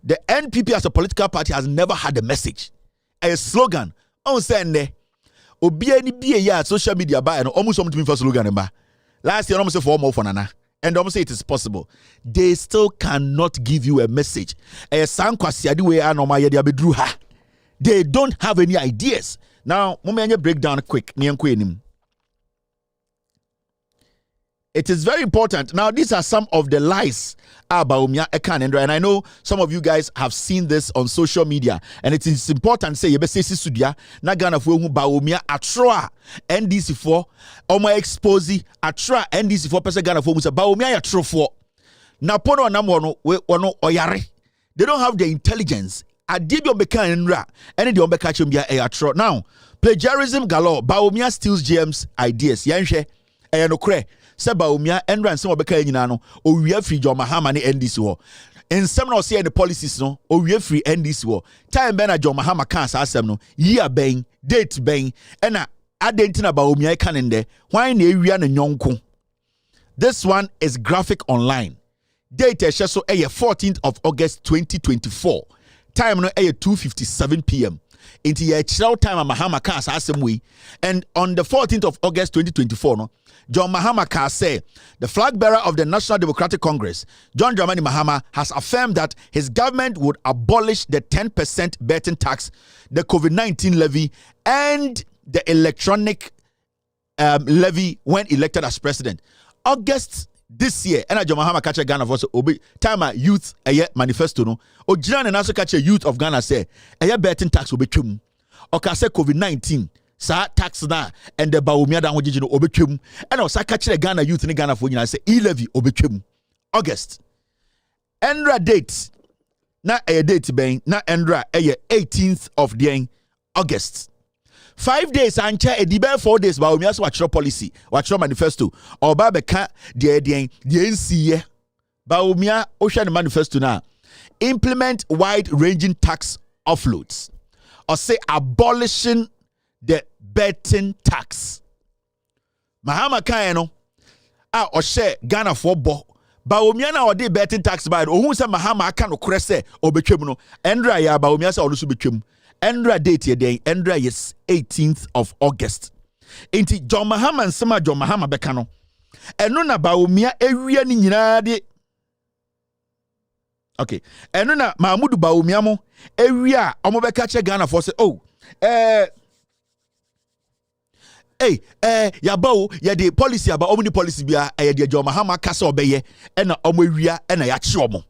S8: The NPP as a political party has never had a message, a slogan. On Sunday, social media by and almost something for slogan. Last year, almost for more for Nana. And almost say it is possible. They still cannot give you a message. They don't have any ideas. Now, let break down quick. It is very important. Now, these are some of the lies about Bawumia Ekanendra, and I know some of you guys have seen this on social media, and it is important to say yebesesi sudia na Ghana fo hu Bawumia atroa NDC for omo expose atroa NDC for person Ghana fo mu say Bawumia ya trofo na pono na mo no oyare. They don't have the intelligence. Adibio Bekanendra and the ombeka chumbia e atro. Now, plagiarism galore. Bawumia steals GM's ideas. Yanhwe e no kre se Bawumia enra nse obeka nyina no owia free John Mahama ne NDC ho ensem na say the policies no owia free NDC ho time ben na John Mahama kan sa asem no year ben date ben na adentina Bawumia e kanende hwan na ewia na nyonko. This one is graphic online. Date so 14th of August 2024. Time no 2:57 p.m. Into your child time Mahama kan sa asem we, and on the 14th of August 2024 no John Mahama can say the flag bearer of the National Democratic Congress, John Dramani Mahama, has affirmed that his government would abolish the 10% betting tax, the COVID-19 levy, and the electronic levy when elected as president. August this year, and John Mahama catch Ghana for obi time youth manifesto no. Ojina and also catch a youth of Ghana say a betting tax will be chum. Or can say COVID-19. Sa tax na and the Bawumia da hoji no obetwem and o sa ka kire Ghana youth ni Ghana fo nyina say e-levy obetwem August endra date na date ben na endra 18th of the August 5 days ancha edibe 4 days Bawumia so watch policy watch manifesto oba beka de nsiye Bawumia o hwe manifesto na implement wide ranging tax offloads or say abolishing the betting tax. Mahama Kayano or share Ghana for bo. Bawumia na odi betting tax by who say Mahama kano krese obetwem Endra ya Bawumia say olusu betwem. Endra date ye day Endra is 18th of August. Inti John Mahama and Sama John Mahama Bekano. Eno na Bawumia ewia ni nyina de. Okay. Eno na Mahmudu Bawumia mo ewia omo beka che Ghana for say oh yabao ya the policy about omni policy bia de John Mahama kasa obeye na omo ewia na ya che omo.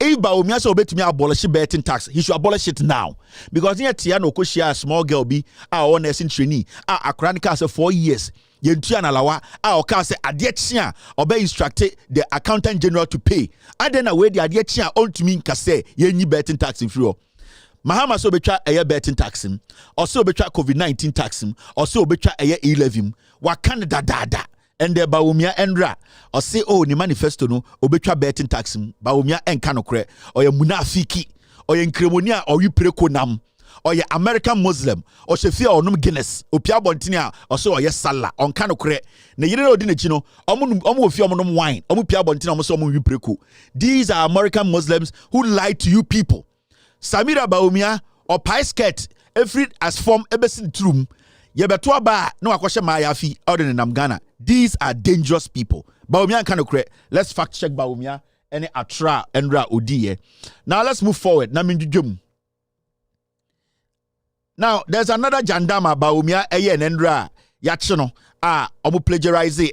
S8: Bawumia so obetumi abolish betting tax. He should abolish it now. Because here tia no koshia small girl bi a nursing trainee akran ka say 4 years. Yentua na lawa o ka say ade chia obey instruct the accountant general to pay. Adena we the ade chia ontumi nka say yenyi betting tax in free. Mahama so betwa betting tax him, or so betwa COVID-19 tax him, or so betwa E11 wa Canada dada. And the Bawumia Endra or say oh ni manifesto no obetwa betting tax him Bawumia enka no kre or ye munafiki or ye nkremonia or wi preko nam or ye American Muslim or shefia or num Guinness opia bontinia or so or ye sala on kano kre na yire odi na chi no omo ofia omo num wine omo pia bontinia omo so omo wi preko. These are American Muslims who lie to you people. Samira Bawumia or pie skirt every as form ebesin trum yebeto aba no akwhye maayafi out in Ghana. These are dangerous people. Bawumia kind of correct. Let's fact check Bawumia any atra endra odiye. Now let's move forward. Na minjum. Now there's another jandama Bawumia eye endra yachono omo plagiarize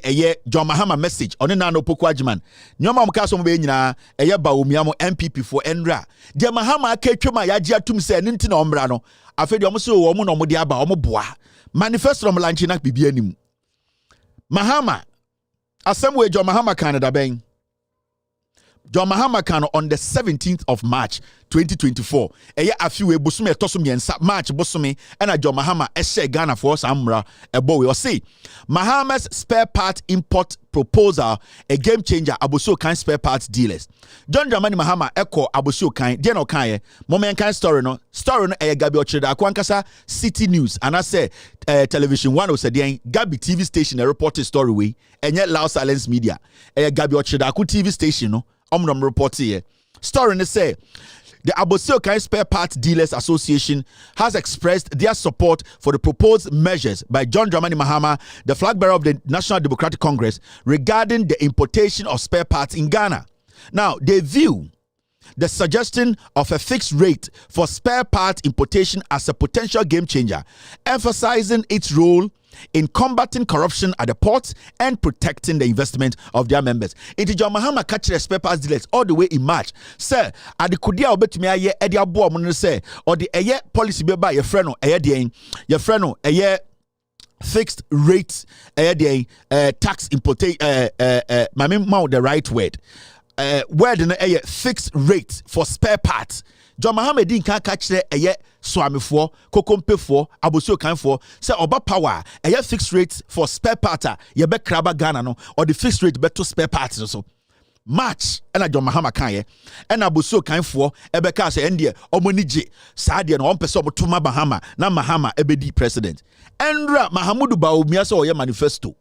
S8: John Mahama message on na no poku agiman nyoma mo ka so mo be nyina Bawumia mo MPP for endra de Mahama aketwema yagia tum se nti na ombra no afedi omo so omo no mo de aba omo boa manifesto mo lanchi na bibia nim Mahama assemble John Mahama Canada ben John Mahama can on the 17th of March 2024. Afiwe bosume etoso miensa March bosume and John Mahama share Ghana for samra ebowe or say Mahama's spare part import proposal a game changer aboso kan spare parts dealers. John Dramani Mahama echo aboso kan de no kan moment kan story no Gabi Ochida akwankasa City News and I say television one o said Gabi TV station a reported story we enye loud silence media Gabi Ochida TV station no omnom report here. Story say the Abosiokai Spare Parts Dealers Association has expressed their support for the proposed measures by John Dramani Mahama, the flag bearer of the National Democratic Congress, regarding the importation of spare parts in Ghana. Now, they view the suggestion of a fixed rate for spare part importation as a potential game changer, emphasizing its role in combating corruption at the ports and protecting the investment of their members. It John Mahama catch the spare parts dealers all the way in March. Sir, at the Kudia obetumi aye edi abo mo say or the aye policy be by your friend no aye den your friend no aye fixed rate aye tax importation mount the right word word in a fixed rate for spare parts. John Mahama din kan catch the swamifo kokompefo abosio kanfo say oba power fixed rate for spare part ye be kraba Ghana no or the fixed rate beto spare parts so March and John Mahama kan and abosio kanfo ebe ka say endie omonije saade no ompese obotuma Bahama na Mahama ebedi president Endra Mahamudu Bawumia so ye manifesto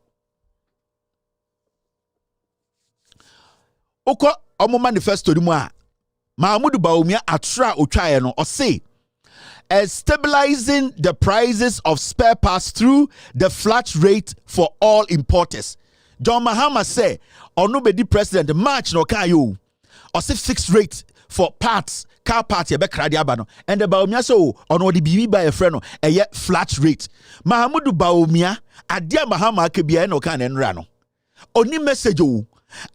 S8: oko omo manifesto mu a Mahamudu Bawumia atra otwaye no or say stabilizing the prices of spare parts through the flat rate for all importers. John Mahama say ono be the president March no kan yo or say fixed rate for parts car parts ye be krade aba no and the Bawumia so ono the bibi by a friend no flat rate. Mahamudu Bawumia adia Mahama akebia no kan enra no oni message o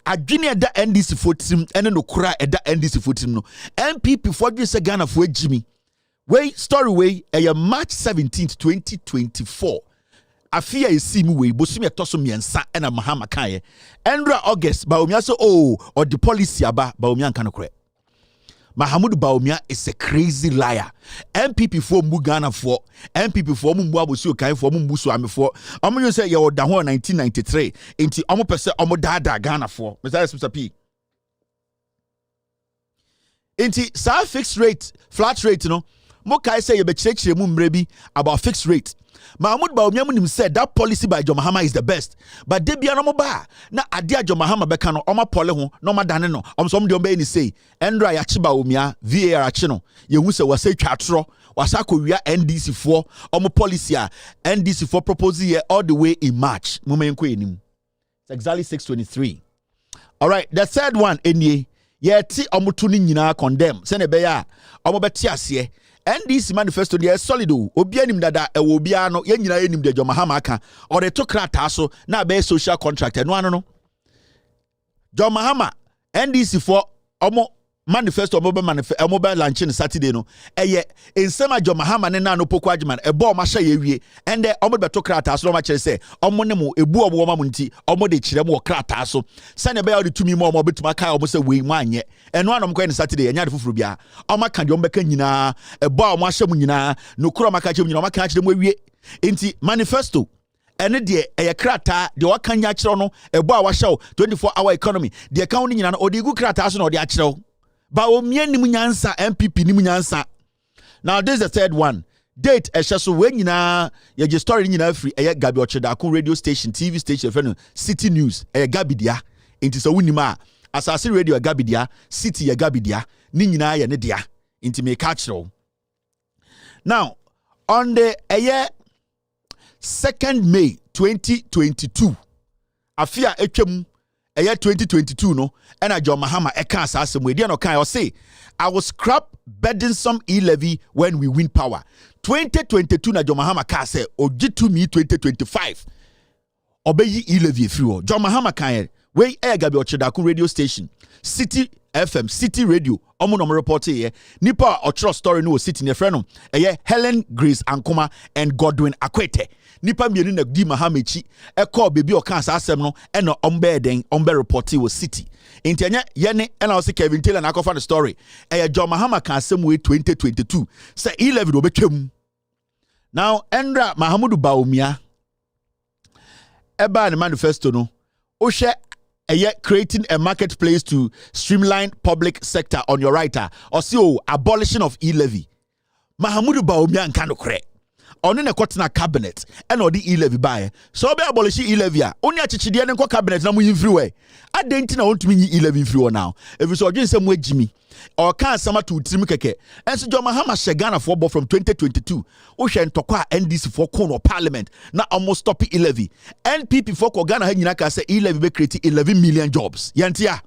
S8: adwene eda NDC fotim ene no kura eda NDC fotim no MPP for dwe se Ghana for ejimi way story way March 17th 2024 afia esimu we bosumi etoso miensa ena Mahama kaye endra August Bawumia so or the policy aba Bawumia nka no kure. Mahamudu Bawumia is a crazy liar. MPP for Ghana for MPP for Mumbu Abosio Kai for Mumbu Swami for you say you da 1993 into omo pese omo dada Ghana for Mr. P. Inti sa fixed rate flat rate no mo kai say ye be chire mu mrebi about fixed rate. Mahmoud Bawumia munim said that policy by John Mahama is the best. But de bia no mo ba na ade John Mahama beka no oma pole ho no ma dane no. Omsom de ombe ni say Endra ya chi Bawumia VAR achi no. Ye hu se wase twatro wasa kowia NDC for omo policy a NDC for propose here all the way in March. Momenko enim. It's exactly 6:23. All right, the third one enie ye ti omo tu ni nyina condemn. Se ne be ya omo beti ase NDC manifesto dey solid o obi anim dada e wo bia no ye nyina enim de John Mahama aka or de to krata so na be social contract eno ano no John Mahama NDC for omo manifesto omo be launching Saturday no eye ensema John Mahama ne na no poko agman e bo ma hye ye wie and omo be to krata so ma kire se omo ne mo ebu obo ma nti omo de kire mo krata so se ne be ya de tumi mo omo betuma kai omo se we mu anye eno anom ko ne Saturday enya de fufuru bia omo ka de omo beka nyina e bo omo ahye mu nyina no kuro maka kire mu nyina omo ka kire mu wie nti manifesto ene de eye krata de wakanya kire no e bo a wahye 24-hour economy de ka woni nyina no odigu krata so na odi a kire Bawumia ni munyansa MPP ni munyansa. Now this is the third one. Date so when nyina ye je story nyina free Gabi Ochedakun radio station TV station friend City News Gabi dia. Inti so wunima asase radio Gabi dia, City Gabi dia, ni nyina ye ne dia. Inti me catch roll. Now on the 2nd May 2022 afia etwam 2022 no and John Mahama can't asem we no kan say I will scrap burdensome e-levy when we win power 2022 na John Mahama can say oji to me 2025 obeyi e-levy free John Mahama kan we Gabi Ochedakun radio station City FM City Radio omo no report here nipa ochro story no City ne frɛ no Helen Grace Ankoma and Godwin Akwete nipa mienu na di Mahamechi call baby o kan asem no na ombe den ombe report wo City intenya yene na o se Kevin Taylor na akofa the story John Mahama kan asem we 2022 say 11 obetwam now Endra Mahamudu Bawumia eba ne manifesto no o hwe creating a marketplace to streamline public sector on your writer or see abolition of e-levy Mahamudu Bawumia nkano kre ono ne kotena cabinet and odi e-levy buy so be abolish e-levy a oni achichide ne nko cabinet na munyi free way adenti na wontumi nyi e-levy free now if so odwen sem agimi or kan sama to trim keke enso John Mahama Shegana for from 2022 o hwe ntokwa NDC for kono parliament na almost stop e-levy NPP for Ghana ha nyina ka say e-levy be create 11 million jobs yantia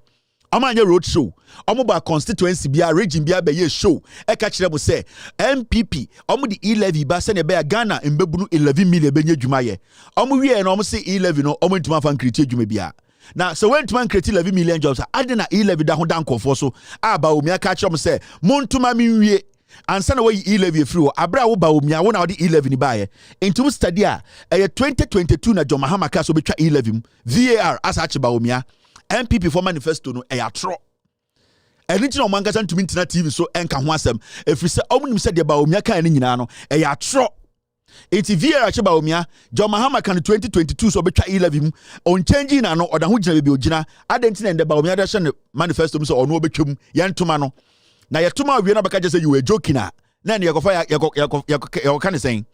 S8: amanya road show omo ba constituency bia region bia be ye show e ka kire mo say MPP omo di e-levy ba se ne be Ghana mbebunu 11 million benye dwuma ye omo wie na omo say e-levy no omo ntuma fa create dwuma bia now so when to create 11 million jobs adena e-levy da ho dan kofo so Bawumia ka kire mo say montuma mi wie ansa na we e-levy free abra wo Bawumia wo na wo di e-levy ni ba ye intum study a 2022 na John Mahama ka so betwa e-levy VAR asa achi Bawumia MPP for manifesto no atro enti no mangasa ntumi ntina TV so enka ho asem efiri se omunim se de Bawumia kan ni nyina no atro enti VAR achi Bawumia John Mahama kan 2022 so betwa e-levy on changing na no oda ho gina bebi ogina adenti na de Bawumia da hye manifesto so ono obetwam yentuma no na yetuma wie na baka je say you were joking na ne yakofa yakoka ne sen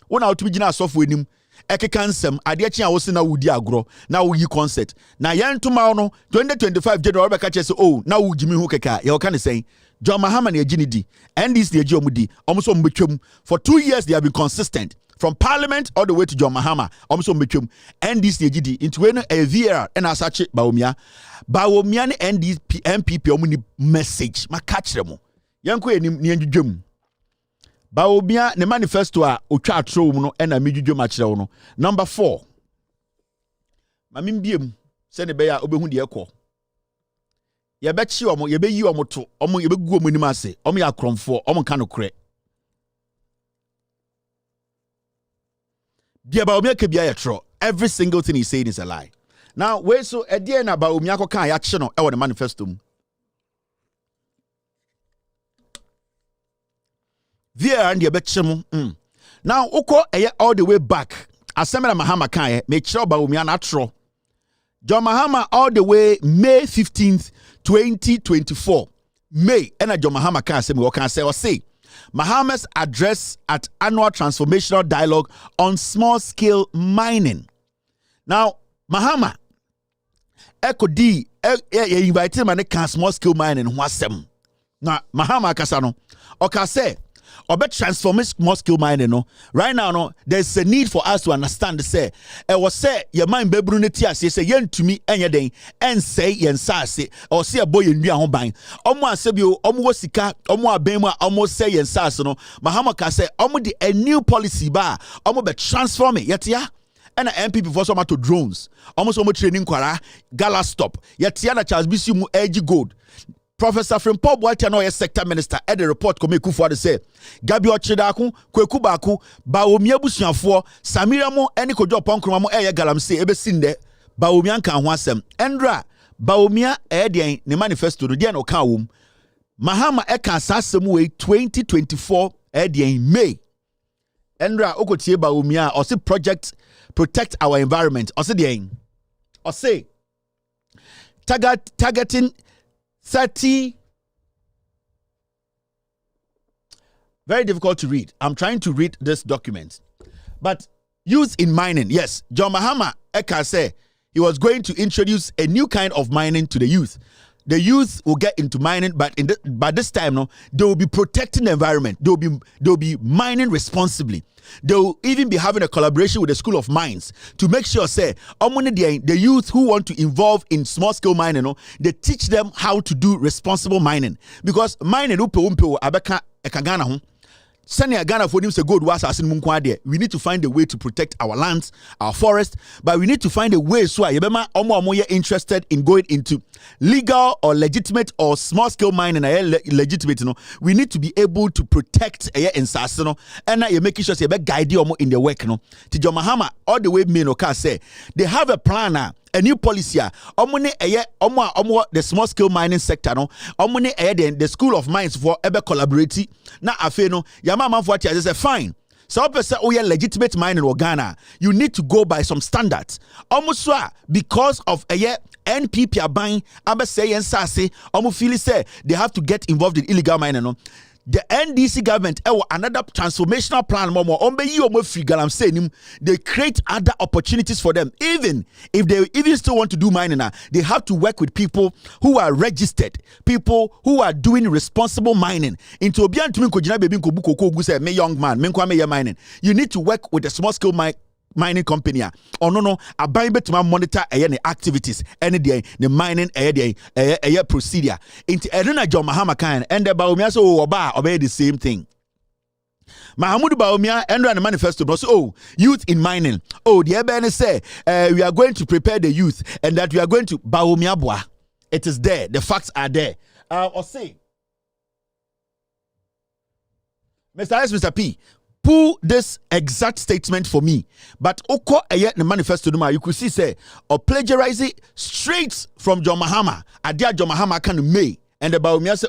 S8: wona otumi gina asofo enim ekeka nsem ade achi a wo se na wudi agro na wo yi concert na yentuma no 2025 January baka che say oh na wo gimi ho keka yakoka ne sen John Mahama na agini di and this the agi omudi omso mbetwam for 2 years they have been consistent from parliament all the way to John Mahama omso mbetwam and this the agidi into when a VAR and asache Bawumia ne NDP MPP omuni message makachire mo yanko enim ne ndwedwam Bawumia ne manifesto a otwa atro mu no na medwedwam akire wo no number 4 mamimbiem se ne be ya obehu de ekọ yebechi omo yebeyi omo to omo yebegu omo nim ase omo ya kromfo omo ka no kre dia Bawumia ke bia yetro every single thing he's saying is a lie now we so edie na Bawumia ko kan ya kye no e wo ne manifesto mu via and yebekye mu now uko all the way back asemela Mahama kan me kire Bawumia na atro John Mahama all the way May 15th 2024 May and John Mahama can say me can say or say Mahama's address at annual transformational dialogue on small-scale mining. Now, Mahama, Echo D, invited him and a small-scale mining. Wasem. Now, Mahama Kasano, Okase. Or better transform small scale mining. No, right now, no, there's a need for us to understand. Say, I was say your mind be bruneti say yen to me any day and say yen say or see a boy in your home buying. Almost sebio, almost sika, almost bema, almost say yen sass no. Mahama can say almost a new policy bar, almost be transform it. Yet ya. And MP before some to drones, almost training kwara, gala stop. Yet ya na Charles Bisi mu edgy gold. Professor Frimpong Boateng no sector minister at the report come kufu de say Gabi Ochidako Kweku Baku Bawumia busuafo Samira mo eni kojo ponkroma mo galamse ebesin de Bawumia kan ho asem Endra Bawumia de ne manifesto no de na oka wom Mahama eka asasem we 2024 de May Endra okotie Bawumia or say project protect our environment or say de or say targeting 30. Very difficult to read. I'm trying to read this document. But youth in mining. Yes, John Mahama Eka said he was going to introduce a new kind of mining to the youth. The youth will get into mining, but by this time, no, they will be protecting the environment. They'll be mining responsibly. They will even be having a collaboration with the School of Mines to make sure, say, the youth who want to involve in small-scale mining, no, they teach them how to do responsible mining. Because mining, abeka ekagana Sanya Ghana for him say good was as in we need to find a way to protect our lands, our forests, but we need to find a way so yebema omo interested in going into legal or legitimate or small scale mining legitimate we need to be able to protect ensase no and you making sure say be guide omo in the work no Tijo Mahama all the way me no can say they have a plan a new policy omo the small scale mining sector no omo the School of Mines for ebe collaborate na afe no yama manfo tia say fine so person legitimate mining in Ghana you need to go by some standards almost because of NPP are buying abe say ensase omo feel say they have to get involved in illegal mining no the NDC government another transformational plan they create other opportunities for them. Even if they still want to do mining they have to work with people who are registered, people who are doing responsible mining. Into young man, mining. You need to work with a small scale mining company no a buy bet to monitor activities any day the mining procedure into Erina John Mahama kind and the Bawumia so obey the same thing. Mahamudu Bawumia and the manifesto youth in mining the Ebene say we are going to prepare the youth and that we are going to Bawumia boa. It is there, the facts are there. Or say Mr. P, pull this exact statement for me. But oko the manifesto you could see say or plagiarize it straight from John Mahama. Adia John Mahama can May and the Bawumia say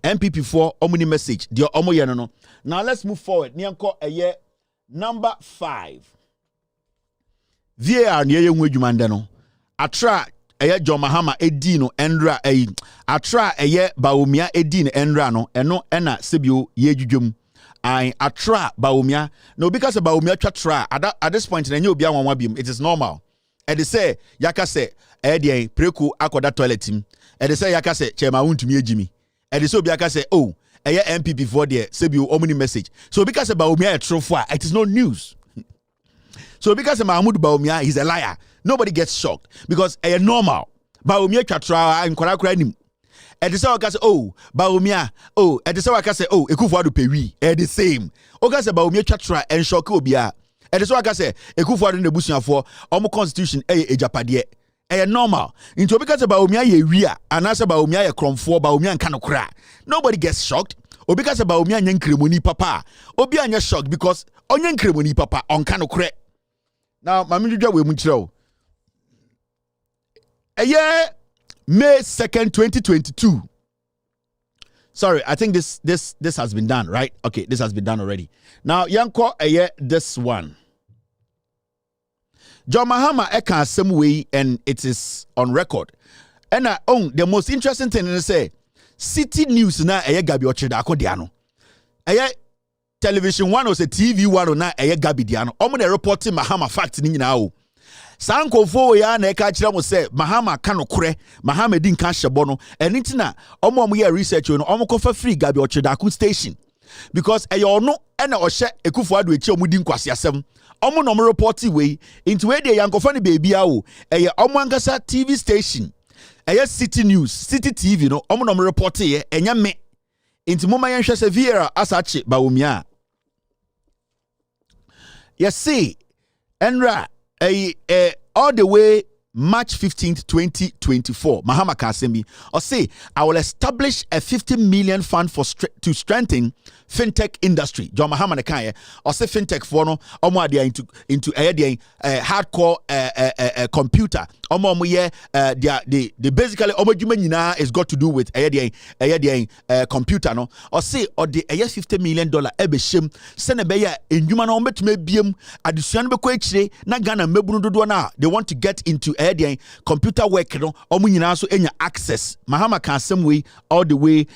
S8: MPP for omni message. Dear omo no. Now let's move forward. Nianko number 5. VAR niye yengwe jumandeno. Atra John Mahama edino endra atra Bawumia edin endra no eno ena sebio ye jujum. I attra Bawumia. No, because Bawumia tra at this point in it is normal. And they say, Yaka say, preku akoda toilet him. And they say, Yaka say, Chema won't me Jimmy. And they so Yaka say, MP before there, Sebu omni message. So because Bawumia a true it is no news. So because Mahmoud Bawumia is a liar, nobody gets shocked because normal. Bawumia tra and Korakra. And the same say, Bawumia, and the same say, Ekufuado pewi, the same. Oka say Bawumia chatra and shock obia. And the same say, Ekufuado ne busuya for omo constitution ejapade. Normal. Into because Bawumia ye wia, and as Bawumia ye kromfo, Bawumia and kanokra. Nobody gets shocked. Or because Bawumia nyen kremoni papa. Obia anya shocked because onyen kremoni papa on kanokre. Now, mami juja we munchiro. May 2nd, 2022. Sorry, I think this has been done, right? Okay, this has been done already. Now, yanko this one. John Mahama eka same way and it is on record. And the most interesting thing is say City News na Gabi Ochidako diano. television one was a TV one na Gabidiano. Omo de reporting Mahama fact ni nyina o. Sankofo ya na eka kira mo say Mahama ka no kure, Mahama din ka hyebo no. Eni ntina omo ye research no, omo kofa free Gabi Ochedaku station. Because eyo no na ohye Ekufuado echi omo din kwase asem. Omo no report we into where the yankofa ni baby a o. Eye omo ankasa TV station. Eye City News, City TV no, omo no report ye enya me. Into moma yenhwe se Viera asache Bawumia. You see, Enra, all the way March 15th, 2024, Mahama Kasemi, or say, I will establish a 50 million fund to strengthen fintech industry. John Mahama Nekaye, or say fintech for no, into hardcore computer. The basically omojuma is got to do with computer no. Or say or the $50 million ebeshim send a beya in human ombet biem addition be na Ghana mebunu na. They want to get into computer work no omunyina so enya access. Mahama can same way all the way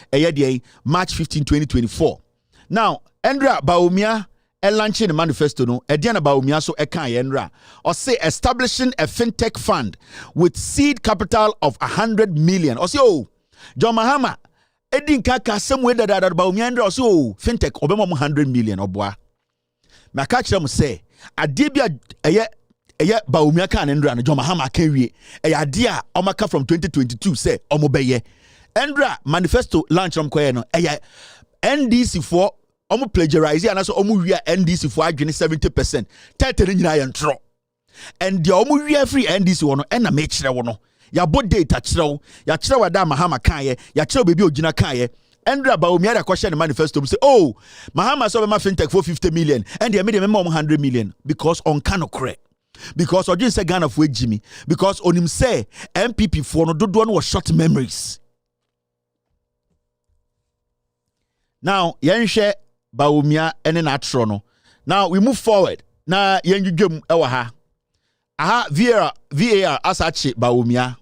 S8: March 15, 2024. Now, Endra Bawumia launching the manifesto no Ediana Bawumia so eka Endra or say establishing a fintech fund with seed capital of 100 million. Or say oh John Mahama Edin kaka some way that Bawumia Endra or so fintech obema 100 million obwa. Ma catch them say adibia Bawumia kan Endra no John Mahama kenwie adia omaka from 2022 say omobeye Endra manifesto launch koye no NDC for omo plagiarize and also omo wia NDC for adwene 70%. 30 nyina ye ntro. And the omo wia free NDC wono na me kire wono. Ya bo data kire wo. Ya kire wada Mahama kan ye, ya kire bebi ogina kan ye. Endra Bawumia da question manifesto say, "Oh, Mahama so be ma fintech for 50 million and they made them 100 million because on cano cre. Because Ojin say Ghana for Jimmy because on him say MPP for no dodo no was short memories." Now, yenhwe Bawumia ene na atro no. Now we move forward. Na yenjudwem ewa ha. Aha VAR asache Bawumia.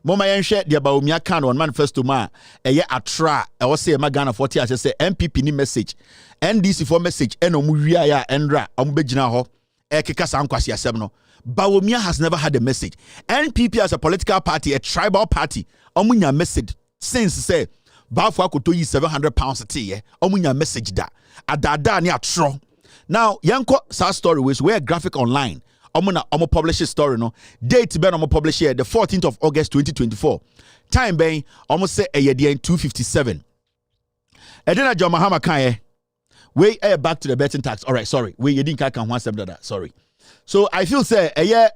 S8: Moma yenhwe de Bawumia kan on manifesto ma eye atra e wo se ma Ghana 40 ase se MPP ni message. NDC for message eno mu wia ya Endra omo begina ho. Keka sankwasi asem no. Bawumia has never had a message. NPP as a political party, a tribal party, omo nya message since say Bafo akoto yi £700 a tea, omunya message da. Adada ni atro. Now, yanko sa story was where graphic online. Omo publish a story no. Date ben omo publish here the 14th of August 2024. Time ben omo say a year 2:57. Edena John Mahama kan we back to the betting tax. All right, sorry. We didn't can 1 sorry. So I feel say a year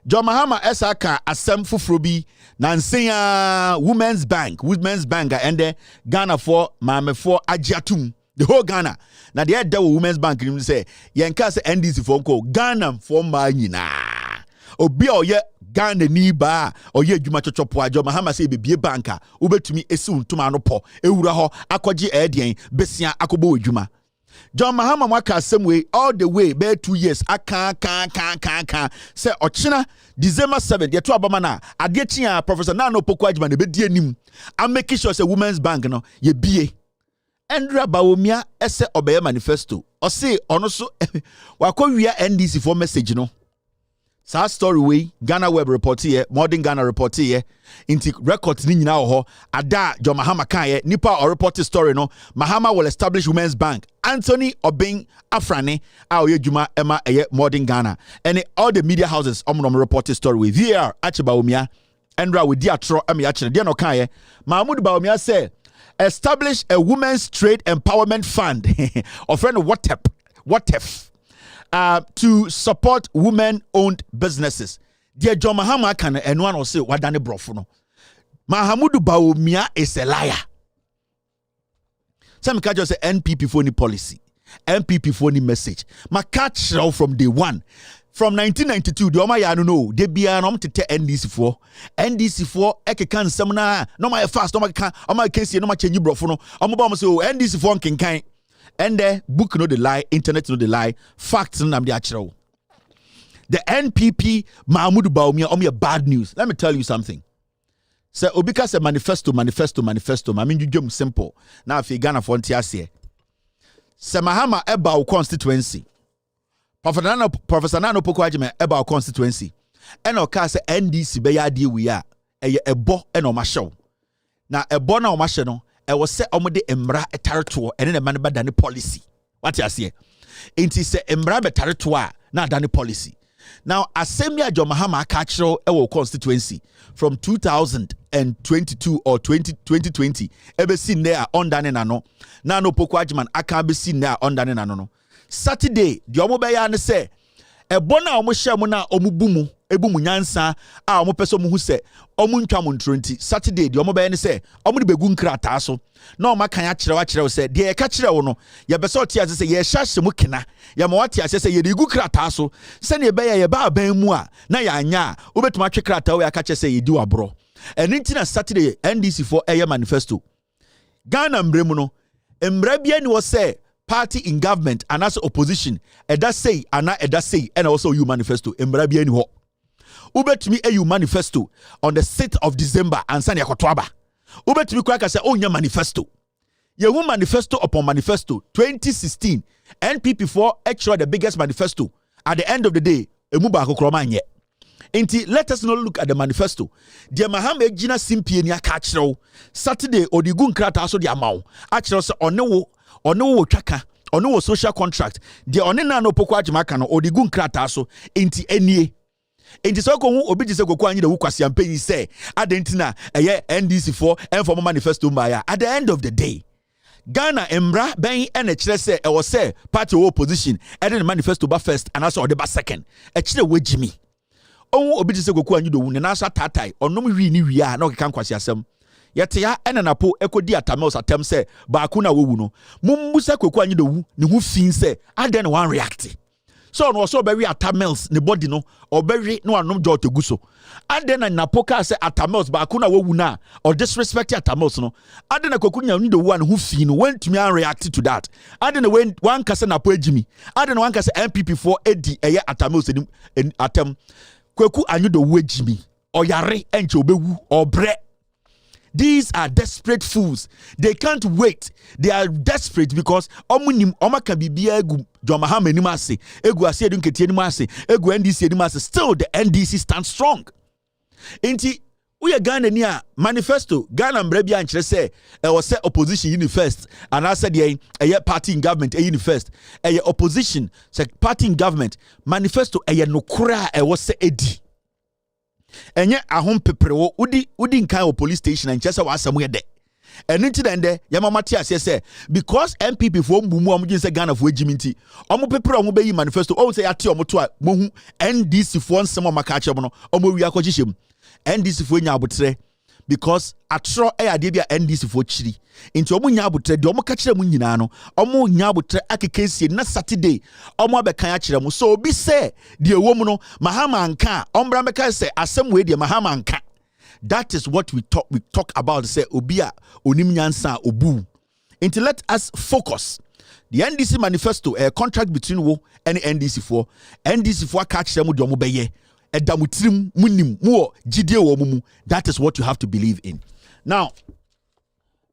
S8: John Mahama Esaka asem fufrobi nansia women's bank and Ghana for mame for agiatum the whole Ghana na the head women's bank him say yenka say NDC for ko Ghana for ma nyina obi oye Ghana ni ba oye adwuma chochopo John Mahama say bebie banka ubetumi esi untuma no po ewura ho akogye edien besia akobo adwuma John Mahama waka same way all the way be 2 years aka say ochina December 7th ye to abama na ade chia Professor Nano Poko Adjuma ne be die nim am make sure say women's bank no ye bie Endra Bawumia ese obeye manifesto o say ono so wakowia NDC for message no sa story way Ghana Web report here Modern Ghana report here into records ni nyina ho ada John Mahama kan ye nipa or report story no Mahama will establish women's bank Anthony Obeng Afrane a oyedwuma ema eye Modern Ghana and all the media houses omnom report story with VAR Bawumia Endra with dia tro am ya kire dia no kan ye Mahmoud Bawumia say establish a women's trade empowerment fund or friend WhatsApp to support women-owned businesses. Dear John Mahama can and one will say wadane brofuno. Mahamudu Bawumia is a liar. Some can just say NPP for any policy, NPP for any message. My catch from day one. From 1992, the Oma Yanu know they be an to tell NDC for Eke can semina no my fast no my can see no my change brofuno. Omobama say NDC for can. And the book no the lie, internet no the lie, facts no the actual. The NPP Mahmoud Bawumia a bad news. Let me tell you something. So Obika say manifesto. I mean you jump simple. Now if you Ghana for here. Semahama eba constituency. Professor Nano Pokwajime eba constituency. Eno ka se NDC be ya di wi a ebo eno ma show. Na ebo na o ma hye no e wo se omode emra etareto ene ne man ba dane policy. What you say? Enti se emra betareto a na dane policy. Now assembly Mahama Kachiro ewo constituency from 2022 or 2020 ebe seen there on dane nano. Na no Pokwajman aka be seen there on dane nano no. Saturday the omo be ya ne se ebo na omo hye mo na omo bumu ebumu nyansa a omo peso mu hu se omo ntwa mo ntronti Saturday the omo be ne se omo de begu nkrata so na omo kan ya kire se de ye ka kire wo no ye be so tie se ye hyahye mu kena ye ma wate ase se ye de gu krata so se ne be ye ba ban mu a na ya anya obetuma twe krata wo ya ka kire se ye di wabro eni ntina Saturday NDC for eye manifesto Ghana mbremu no mra bia ni wo se party in government and as opposition eda say and also you manifesto mra bia ni ho ubetumi ayu manifesto on the 6th of December and sani akotwaba ubetumi kwa ka say onya manifesto yehu manifesto upon manifesto 2016 NPP4 actually the biggest manifesto at the end of the day emu ba kokroma anye Inti, let us not look at the manifesto. The Mahama Ejina Simpie ni aka kyerɛw Saturday odigun krata so de amaw. Akyerɛw se ɔne wo twaka, ɔne wo social contract. De ɔne na no pokwa agimaka no odigun krata so inti enie. Inti so ko hu obi gise kokwa anyi de wo kwase ampanyi se adentina eye NDC for informal manifesto mbaya. At the end of the day, Ghana emra ben ene kyerɛ se ɛwɔ se party opposition ede the manifesto ba first and also ɔde ba second. Ɛkyerɛ wagimi. Owo obi tise goku anyi do wu ne na asa tatai onom wi ni wi a na okeka nkwasi asem yete ya ene napo ekodi atamels atem se ba ku na wowu no mummusa goku anyi do wu ne hu fin se aden one react so no so be wi atamels ne body no obewe no anom jo tegu so aden na napo ka se atamels ba ku na wowu na or disrespect atamels no aden na goku anyi do wu an hu fin no wentumi an react to that aden na one kase napo ejimi aden na one kase MPP4 edi eye atamels atem Kweku anyudo wejimi oyare enche obewu obre. These are desperate fools. They can't wait. They are desperate because omunim omaka bibia egu Mahama enim ase egu ase edu nketi enim ase egu NDC enim ase. Still the NDC stands strong. Inti uye Ghana ni a manifesto Ghana mbrebi ankyere se was say opposition uni first and I said a party in government uni first opposition say party in government manifesto nokura was say edi enye ahom peprewo udi nkan o police station and chese wasam yede enti dende yamamati ase say because MPP for mbumu amugin say Ghana for ejiminti omo pepre omo be yi manifesto o say ate omo to a mohu NDC for nsem omaka ache no omo wi akogihiem NDC for nya abotre because atro ade bia NDC for chiri nti omo nya abotre de omo ka kire mu nyina no omo nya abotre akekensie na Saturday omo abekan a kire mu so obi se de ewom no Mahama anka ombra meka se asem we de Mahama anka. That is what we talk about say obia onim nyansa obu. Until let us focus. The NDC manifesto a contract between wo and NDC for catch them with your mobile. Edamutrim munim mo jide wo mumu. That is what you have to believe in. Now,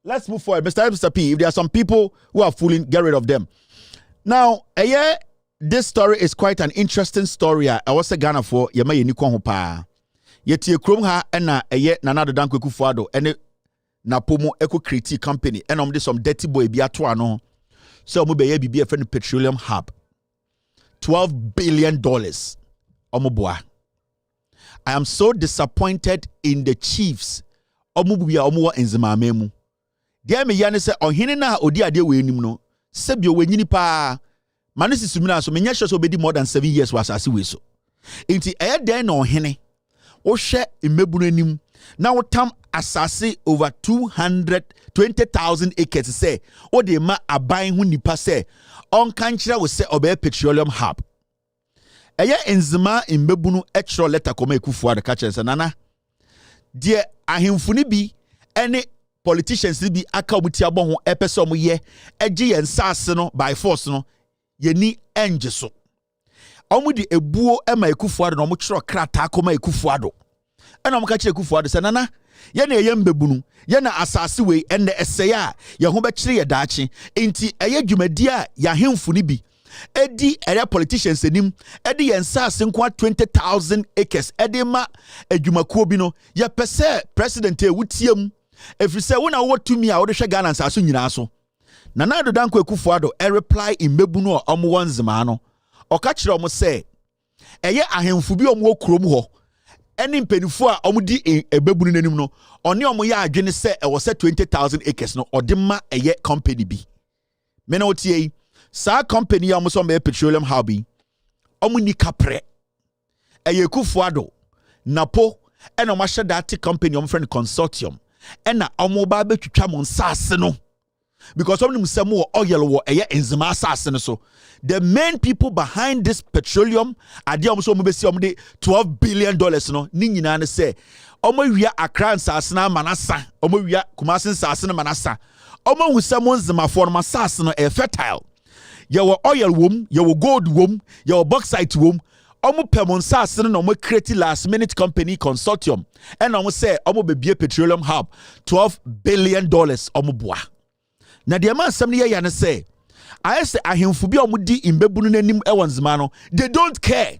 S8: let's move forward. Mr. P, if there are some people who are fooling, get rid of them. Now, this story is quite an interesting story. I was a Ghana for yema yeni kwa pa. Yeti krom ha ena Nana Addo Dankwa Akufo-Addo ene Napomo Eco Creative Company ena de some dirty boy bi ato ano. So omo be ye bibi e petroleum hub. $12 billion. Omo boa. I am so disappointed in the chiefs. Omo bia omo wa enzimame mu. Dia me ya ne se ohene na odi ade we nim no. Sebio we nyini pa. Manisi sumina so menya sure so be di more than 7 years was asase we so. Inti den na ohene. Oshe imebunu anim. Now tam asase over 220,000 acres say o de ma aban hu nipa say on kanchira we say obe petroleum hub. Enzima imbebunu extra letter koma Akufo-Addo ka kyense nana de ahemfuni bi ene politicians bi aka omuti abon ho epese omo ye ege ye nsase no by force no yeni enje so omo di ebuo ema Akufo-Addo no omo kyero krata koma Akufo-Addo ena omo ka kire Akufo-Addo se nana Ye na ye mbebunu. Ye na asase we ende eseye a ye ho be kire ye daachi. Enti eye dwumadi a ya hemfu ni bi. Edi area politicians enim edi yensa senkwa 20,000 acres edi ma adwumakuo bi no ye pese president e wutiem efrise wo na wo tumi a wo de hwe Ghana nsaso nyina so na na do danko Akufo-Addo reply imbebu no omo wonzema no oka kire omo se eye ahemfu bi omo okurom ho eni mpenifo a omo di ebebu no nanim no oni omo ya adwene se e wo se 20,000 acres no ode ma eye company bi me na otie sa company ya muso me petroleum hobby omu kapre eye Akufo-Addo napo ena ma hye that company omu friend consortium ena omu ba betwitwa mo nsase no because omu nsem wo oil wo eye enzima asase no so the main people behind this petroleum ade omu so omu besi omu de $12 billion no ni nyina ne se omu wia Accra nsase na manasa omu wia Kumasi nsase na manasa omu husem nzima for no asase no e fertile yawo oil wom, yawo gold wom, yawo bauxite wom. Omo pemonsa asene no mo create last minute company consortium. And omo say omo bebie petroleum hub $12 billion omo boa. Na de man asem ne ye ne say I say ahemfu bi omo di imbebunu nanim e wonzema no they don't care.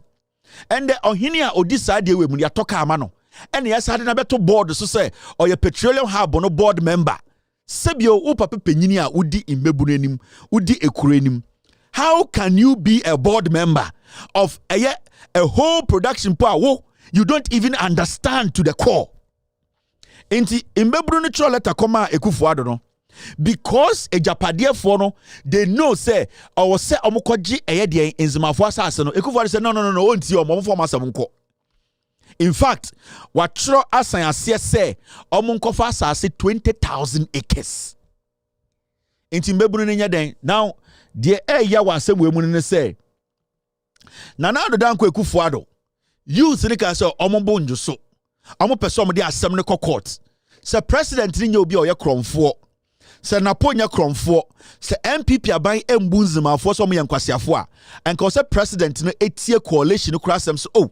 S8: And the ohini a odi sa de we mu ya toka ama no. And yes ade na beto board so say or your petroleum hub no board member. Sebio u papa penyini a udi imbebunu nanim, udi ekuro nanim. How can you be a board member of a whole production power you don't even understand to the core? Inti imbebru no tro letter koma Akufo-Addo no because a Japadia for no they know say or say omokoji eye de enzimafo asase no Akufo-Addo say no onti omo form asem nko. In fact what tro asan ase say omo nkofa asase 20,000 acres. Inti imbebru no nya den now de ya wasem we mu ne say Nana do danko Akufo-Addo youth ni ka say omo bonjo so omo pese omo de asem ne court say president ni nya obi o ye kromfo say naponya kromfo say MPP aban embu nzimafo so omo ye nkwasiafo a enka say president no etie coalition no krasem so oh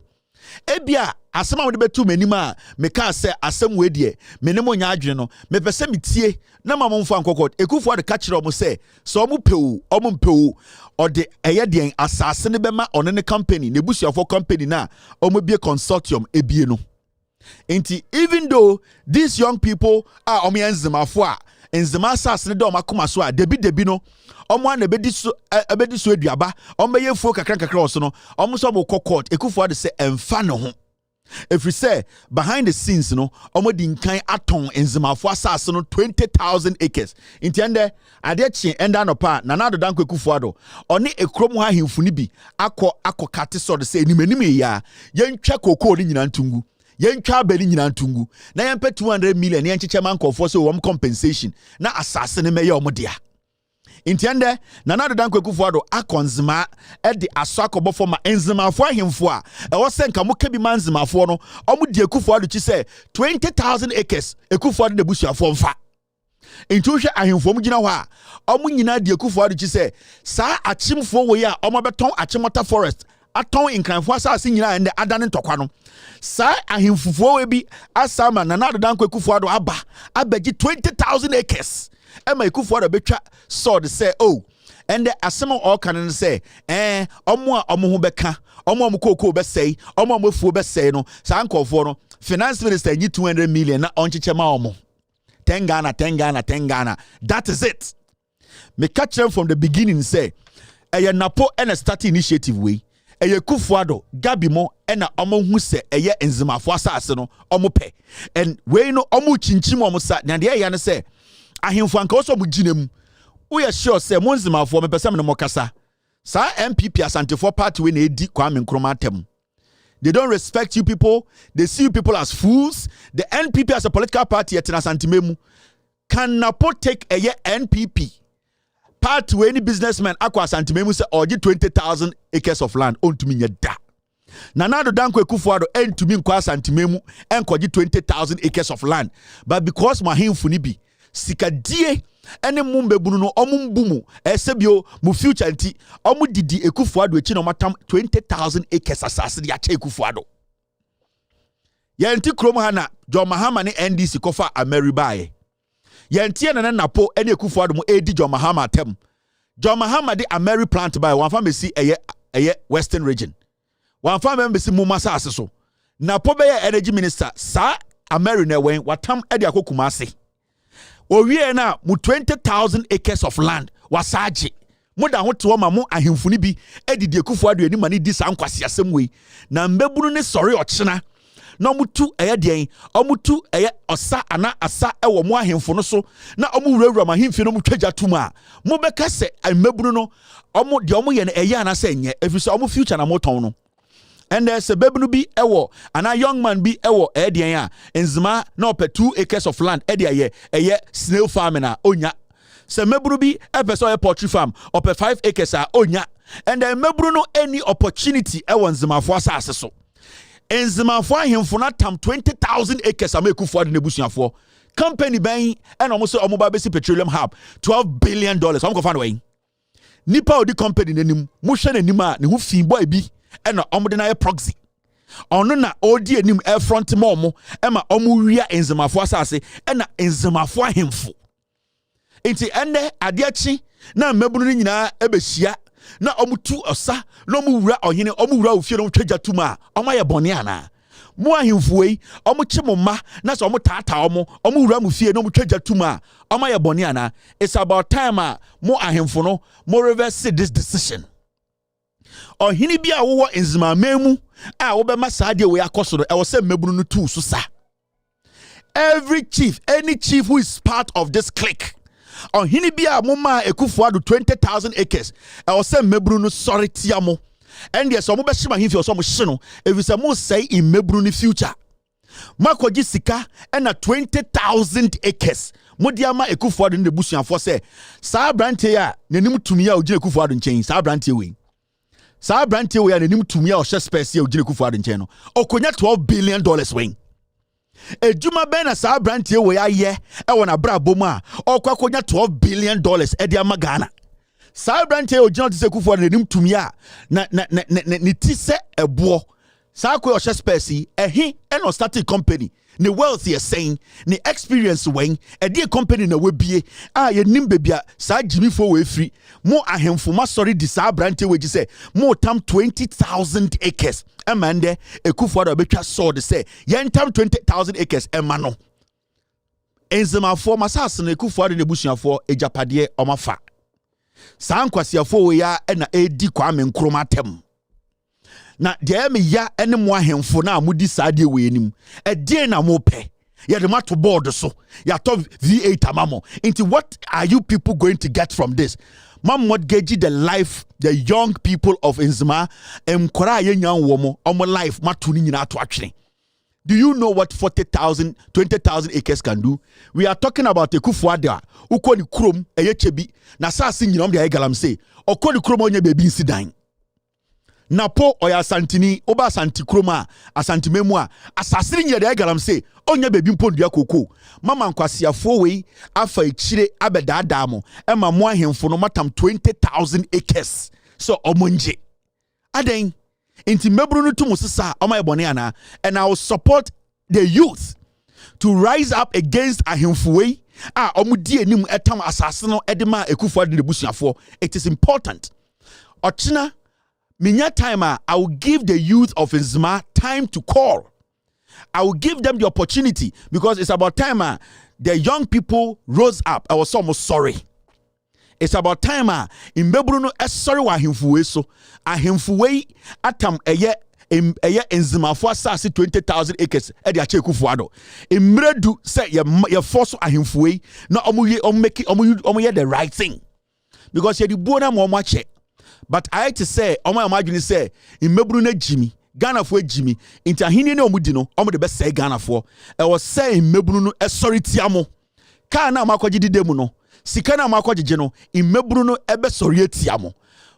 S8: ebia asem a wo de betu manim a me ka say asem we de me ne mo nya adwene no me pese metie na ma mo mfa nkokot Akufo-Addo ka kire omo say so omo pew or the ayedian asase ne bema on ne company ne busuafo company na omo bie consortium ebie no enti even though these young people are omo enzimafo a enzima asase ne do omo akoma so a debi no omo an ebedi so aduaba omo ye fuo kakra oso no omo so omo court Akufo-Addo say emfa ne ho. If we say behind the scenes no omo di nkan aton enzimafo asase no 20,000 acres intiende ade chi enda no pa Nana do danko Akufo-Addo oni ekrom ha hemfu ni bi akọ kate so de say animanim ya yentwa kokoo ni nyina ntungu yentwa abali nyina ntungu na yempe 200 million yencheche man kofo so wom compensation na asase ne meye omo dia. Intiende Nana do danko Akufo-Addo akonzima de aso akobofo ma enzimafo ahemfo a e wo se nka moka bi manzimafo no omo di Akufo-Addo chi se 20,000 acres Akufo-Addo de busuafo mfa intuhwe ahemfo mu gina ho a omo nyina di Akufo-Addo chi se sa achimfo wo ya omo beton achimota forest aton inkranfo asase nyina ende adane ntokwa no sa ahemfufuo we bi asama Nana do danko Akufo-Addo abagi 20,000 acres. Ema Akufo-Addo betwa sword say oh and the asemo all can say omo ho beka omo kokoo be say omo fuo be say no sa nkofo no finance minister nyi 200 million na oncheche ma omo 10 Ghana that is it. Me catch them from the beginning say eye napo and start initiative way eye Akufo-Addo gabi mo ena omo hu se eye enzimafo asase no omo pe and we no omo chinchim omo sa na de eye ne say ahemfu anka oso mu ginem we are sure say monzimafo me pese me no mokasa sa MPP asantefo party we na edi Kwame Nkrumah tem. They don't respect you people. They see you people as fools. The NPP as a political party at Nasantimemu can Napo take a year NPP party where any businessman akwa Santimemu say or 20,000 acres of land on to me da. Nana do danko Akufo-Addo and to me kwa Santimemu and 20,000 acres of land. But because my himfuni bi sikadie ene mumbe bunu no omumbumu esebio mu future nti omu didi Akufo-Addo echi no matam 20,000 acres asase de ache Akufo-Addo Yenti krom ha na John Mahama ne NDC kofa Ameribae. Yenti na napo ene Akufo-Addo mo edi John Mahama atem. John Mahama de Ameri plant by one family see eye Western region. One family see Mumasa aseso. Napo be energy minister sa Ameri na wen watam ede akokumase. Owie na mu 20,000 acres of land wasaje. Moda ho to ma mo ahemfuni bi edidi Akufo-Addo ani mane di sankwase asem we. Na mbebunu ne sori ochena. Na omutu den omutu osa ana asa ewo mo ahemfo no so na omu wurawura mahemfi no mutwaja tuma mo beka se amebunu no omu de omu ye na ana se nye efise omu future na moton no and there's a bebunu bi ewo ana young man bi ewo den a enzima na ope 2 acres of land eye snail farming na onya se mebunu bi epeso ye poultry farm ope 5 acres a onya and then mebunu no any opportunity ewo nzimafo asase so enzimafo ahemfo na tam 20,000 acres am Akufo-Addo nebusuafo company ban and almost omoba basic petroleum hub $12 billion am ko fa no wen nipa odi company nanim mo hwe nanim a ne ho fi boy bi and omode na ye proxy ono na odi anim air front mo ema omo wia enzimafo asase na enzimafo ahemfo enti ende adeachi na mabunu nyina ebehia na omutu osa na omuwura ohene omuwura ofie no twaja tuma omaye bone ana mo ahemfuei omuche momma na so omutata omuwura mu fie no mutwaja tuma omaye bone ana. It's about time mo ahemfo no mo reverse this decision. Ohene bia wo enzima memu a wo be masade we akoso no e wo se mabunu no tu so sa. Every chief, any chief who is part of this clique on hinibia moma Akufo-Addo 20,000 acres. I was saying mebru no sorry tiamo. And yes, omo beshima himfi oso mo hye if it's a mo say in mebru ni future. Makoji sika and 20,000 acres. Modiama Akufo-Addo ne busuafo say sa brante ya nanim tumi ya ogine Akufo-Addo nchen sa brante we. Sa brante we ya nanim tumi ya ohye space ya ogine Akufo-Addo nchen no. Okonya $12 billion wen. Ejuma ben na sa brantie we aye e wona bra bomu a okwakonya $12 billion e dia magana sa brantie ogina tse Akufo-Addo nanim tumi a na ni tise ebo sa ko ohye space ehi e no start company ni wealth ye saying ni experience wen e die company na webie a ye nim bebia sa jimi fo we free mo ahemfo ma sorry di sa brantie we gi say mo tam 20,000 acres emande Akufo-Addo betwa sword say yen tam 20,000 acres emano enzimafo masase na Akufo-Addo nebusuafo ejapade omafa sa nkwasiafo we ya na edi Kwame Nkrumah tem na de me ya ene mo ahemfo na amudi saade we enim e de na mo pe ya de mato board so ya to V8 amamo into what are you people going to get from this? Mam mortgage the life the young people of Nzima emkora yenyan womo omo life matu ni nyina to atwene. Do you know what 40,000 20,000 acres can do? We are talking about Akufo-Addo uko ni krom eyechebi na sase nyina de galam say okoni krom onye bebi nsidan napo oya santini oba santi kroma asantimemu a asasiri nye de galam say onya bebi mpondua koko mama nkwasiafo we afa echire abedada mo ema mo ahemfo no matam 20,000 acres so omonje aden inti mebru no to musisa oma ebone ana and I will support the youth to rise up against ahemfo we omudi enim etam asase no edema Akufo-Addo nebusuafo. It is important ochina minya time I will give the youth of Nzima time to call. I will give them the opportunity because it's about time the young people rose up. I was almost sorry. It's about time in Bebruno sorry wa ahemfuwe so ahemfuwe atam eye Nzima for asase 20,000 acres e de ache Akufo-Addo emredu say ye force ahemfuwe na omo ye the right thing because ye di bona mo ache. But I had to say, Oma imagine say, in Mebruno Jimmy, Ghana for Jimmy, into Hini no Mudino, the best say Ghana for. I was saying Mebruno, sorry Tiamo. Kana Makoji Demuno, Sikana Makoji Geno, in Mebruno, sorry Tiamo.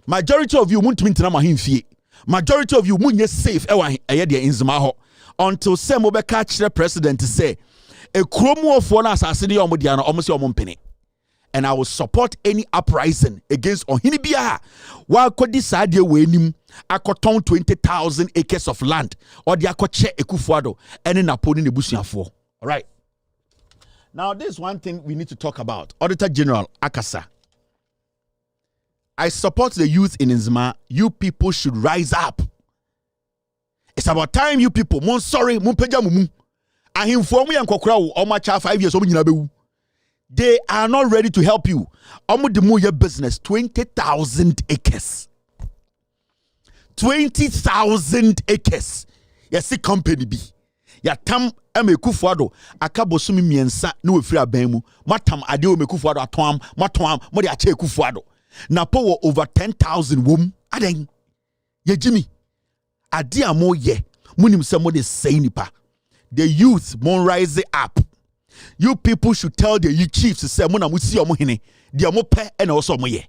S8: Majority of you won't mean to Namahim. Majority of you won't safe, Ewa, Ayadia in Zamaho. Until Samobe catch the president to say, a chromo of one assassin, Omudiana, almost your mumpany. and I will support any uprising against Ohinibia. While Kodi Sadia Wenim, Akoton 20,000 acres of land, or the Akoche Ekufuado, and in Aponi Nebusian for. All right. Now, there's one thing we need to talk about. Auditor General Akasa. I support the youth in Nzima. You people should rise up. It's about time you people. Mon sorry, mon peja mumu. I inform you and kokra o ma cha 5 years o nyina bewu. They are not ready to help you. Omo de mo your business 20,000 acres. 20,000 acres. Yes, company be. Ya tam Kufuado akabosumi miensa na wefiri aban mu. Matam ade o Kufuado atom, matom mo de ache Kufuado. Na po over 10,000 wom aden. Ye Jimmy. Ade amo ye. Munim se mo de say nipa. The youth mon rise up. You people should tell the you chiefs to say mo na mo si omo hene. De omo pe e na also mo ye.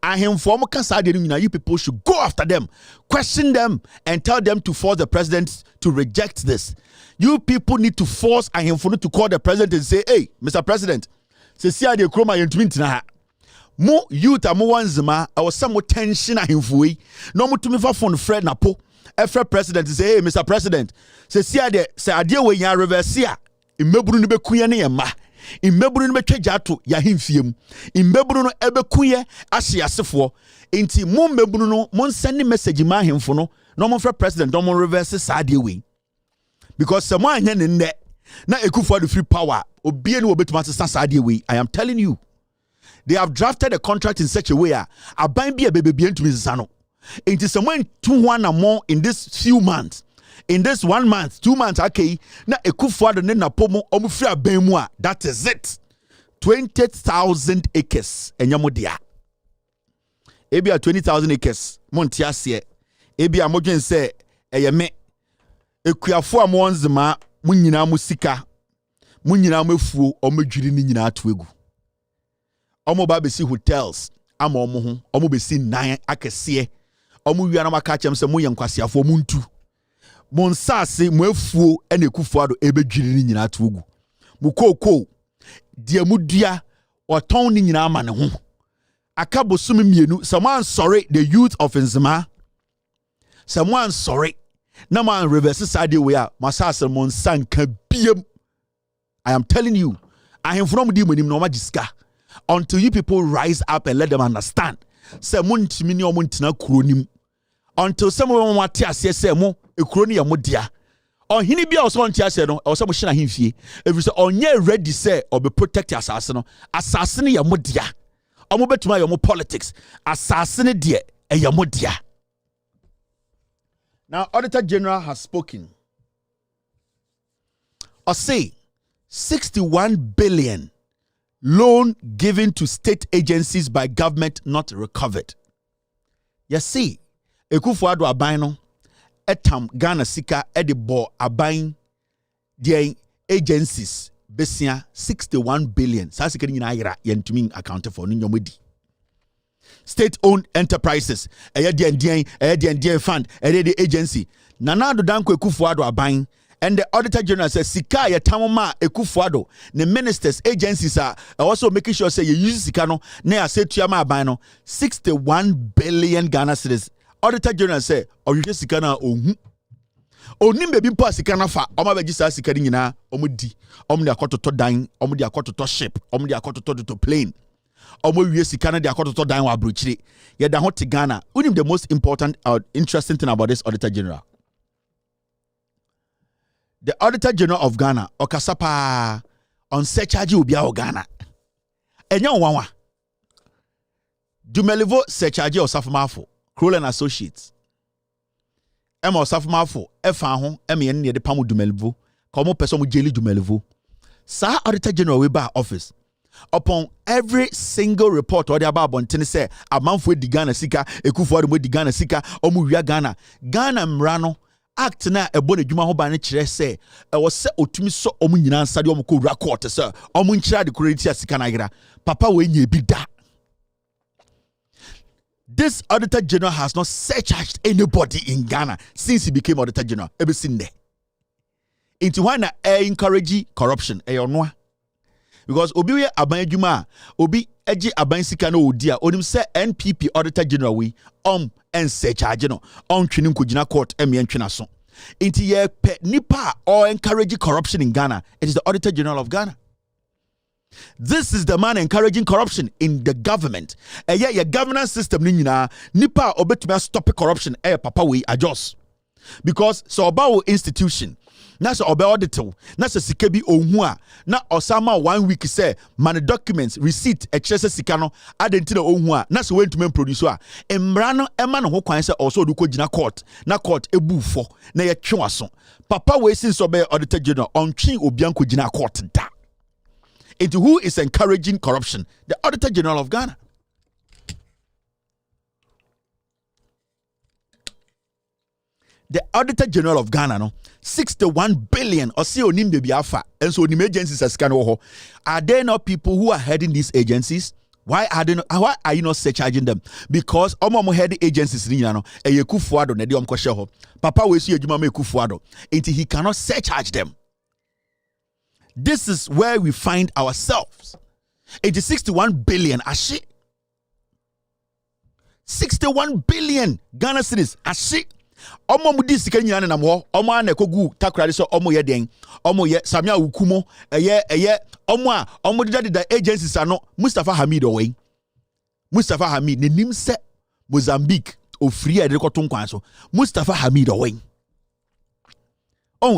S8: Ahemfo mo kasa de nyina, you people should go after them, question them and tell them to force the president to reject this. You people need to force ahemfo to call the president and say, "Hey, Mr. President, se si ade kroma yentumi ntina ha. Mo youth amo wanzima, I was some tension ahemfo yi. No mo tumi fa phone Fred Napo. Every president say, "Hey, Mr. President, se si ade we yan reverse a, imeburu ni bekuye ne yema. Immeburu no betwa to ya hemfiem. Immeburu no ebekuye ahye asefo. Enti mo mmeburu no mon send message ma hemfo no. No mo fra president no mo reverse saade we. Because someone anya ne nne na Ekufuado free power. Obie no obetuma sesa saade we. I am telling you. They have drafted a contract in such a way aban bia bebebie ntumi sesa no. Enti someone 2 more in this few months. In this 1 month, 2 months, okay, na Ekufuado ne na pomo omufri abenmu a. That is it. 20,000 acres. Enyamo dia. Ebia 20,000 acres. Monti ase. Ebia modwen se eyeme ekuafo a mo nzema munyina mu sika. Munyina mafuo omedwiri ni nyina atoegu. Omo ba besi hotels ama omo ho. Omo besi nan akese. Omo wia na maka chem se mo yenkwasiafo muntu. Monsase mwafuo ene Ekufuado ebedwiri ni nyina atogu. Mukoko die mudua oton ni nyina ama ne ho. Akabosumi mienu, someone sorry the youth of Nzima. Someone sorry. Na man reverse side we are masase monsanka biem. I am telling you, I am from the monim no magiska. Until you people rise up and let them understand. Say muntimi ni omuntina kuronim. Until someone want to say mo ekroni ya modia. Ohini bia oso ntia se no, oso mo hina himfie. Every say onye ready say or be protect asase no. Asase ne ya modia. Omo betuma ya mo politics. Asase ne de e ya modia. Now Auditor General has spoken. Or say 61 billion loan given to state agencies by government not recovered. You see, Ekufuado aban no etam Ghana sika edebo aban the agencies besia 61 billion. Sa sika nyina ayra yentumi account for no nyomedi. State owned enterprises the fund the agency nana do danko Ekufuado aban. And the Auditor General says, Sika ya tamoma Ekufuado, the ministers, agencies are also making sure say you use Sikano, ne a say tuyama abano 61 billion Ghana cedis. Auditor General say, or you just Sikana Onim baby pa Sikana fa, Oma Begisa Sikadina, Omudi, Omdi akoto to dine, Omdi akoto to ship, Omdi akoto to plane. Omo Sikana de akoto to dine wa bruchri. Yet the hot Ghana. Unim the most important or interesting thing about this Auditor General. The Auditor General of Ghana, Okasapa, on Sechaji Ubia Ghana. Enyo wanwa. Dumelivo Sechaji Osafumafo, Kroll and Associates. Emma Osafumafo, Efa Emian near the Pamu Dumelivo, Como Pesomu Jelly Dumelivo. Sa Auditor General Weba office. Upon every single report or the about Bontene say, a month with the Ghana Sika, Ekufuado with the Ghana Sika, Omuria Ghana, Ghana Mrano. Act na ebone djuma ho ba ne kire se e wo se otumi so omu nyina ansade omu ko record se omu nkira de credit asika na gira papa we nya bi da. This Auditor General has not searched anybody in Ghana since he became Auditor General. Ever seen there. Into why na encourage corruption e onwa Because obi we aban adwuma obi eji aban sika na odi a onim se NPP Auditor General we ense charge no twene nkogina court twena so. Inti ye pe nipa or encourage corruption in Ghana. It is the Auditor General of Ghana. This is the man encouraging corruption in the government. Yeah, your governance system nipa obetumi stop corruption. Papa we adjust. Because so about institution. Na so obe auditor. Na so sikebi onhu na osama 1 week say man documents receipt excess sika no adentina onhu na so wentumi produce emra no ema no ho kwan say also do ko gina court na court ebufo na ye twaso. Papa we since obe Auditor General ontwi obian ko gina court da. Into who is encouraging corruption? The Auditor General of Ghana. The Auditor General of Ghana, no, 61 billion or see onim de biafa, and so the agencies as can. Are there not people who are heading these agencies? Why are you not surcharging them? Because omo head agencies ni no e yekufuado na de omkoshe ho. Papa we su adwuma me kufuado. Until he cannot surcharge them. This is where we find ourselves. It is 61 billion ashi. 61 billion Ghana cedis ashi. Omo mudi sika nyane na mo omo ana kogu takrade so omo ye den omo ye samia wukumo eye omo dida agencies ano Mustafa Hamid owei Mustafa Hamid ne nim se Mozambique ofri ade ko tonkwan so Mustafa Hamid owei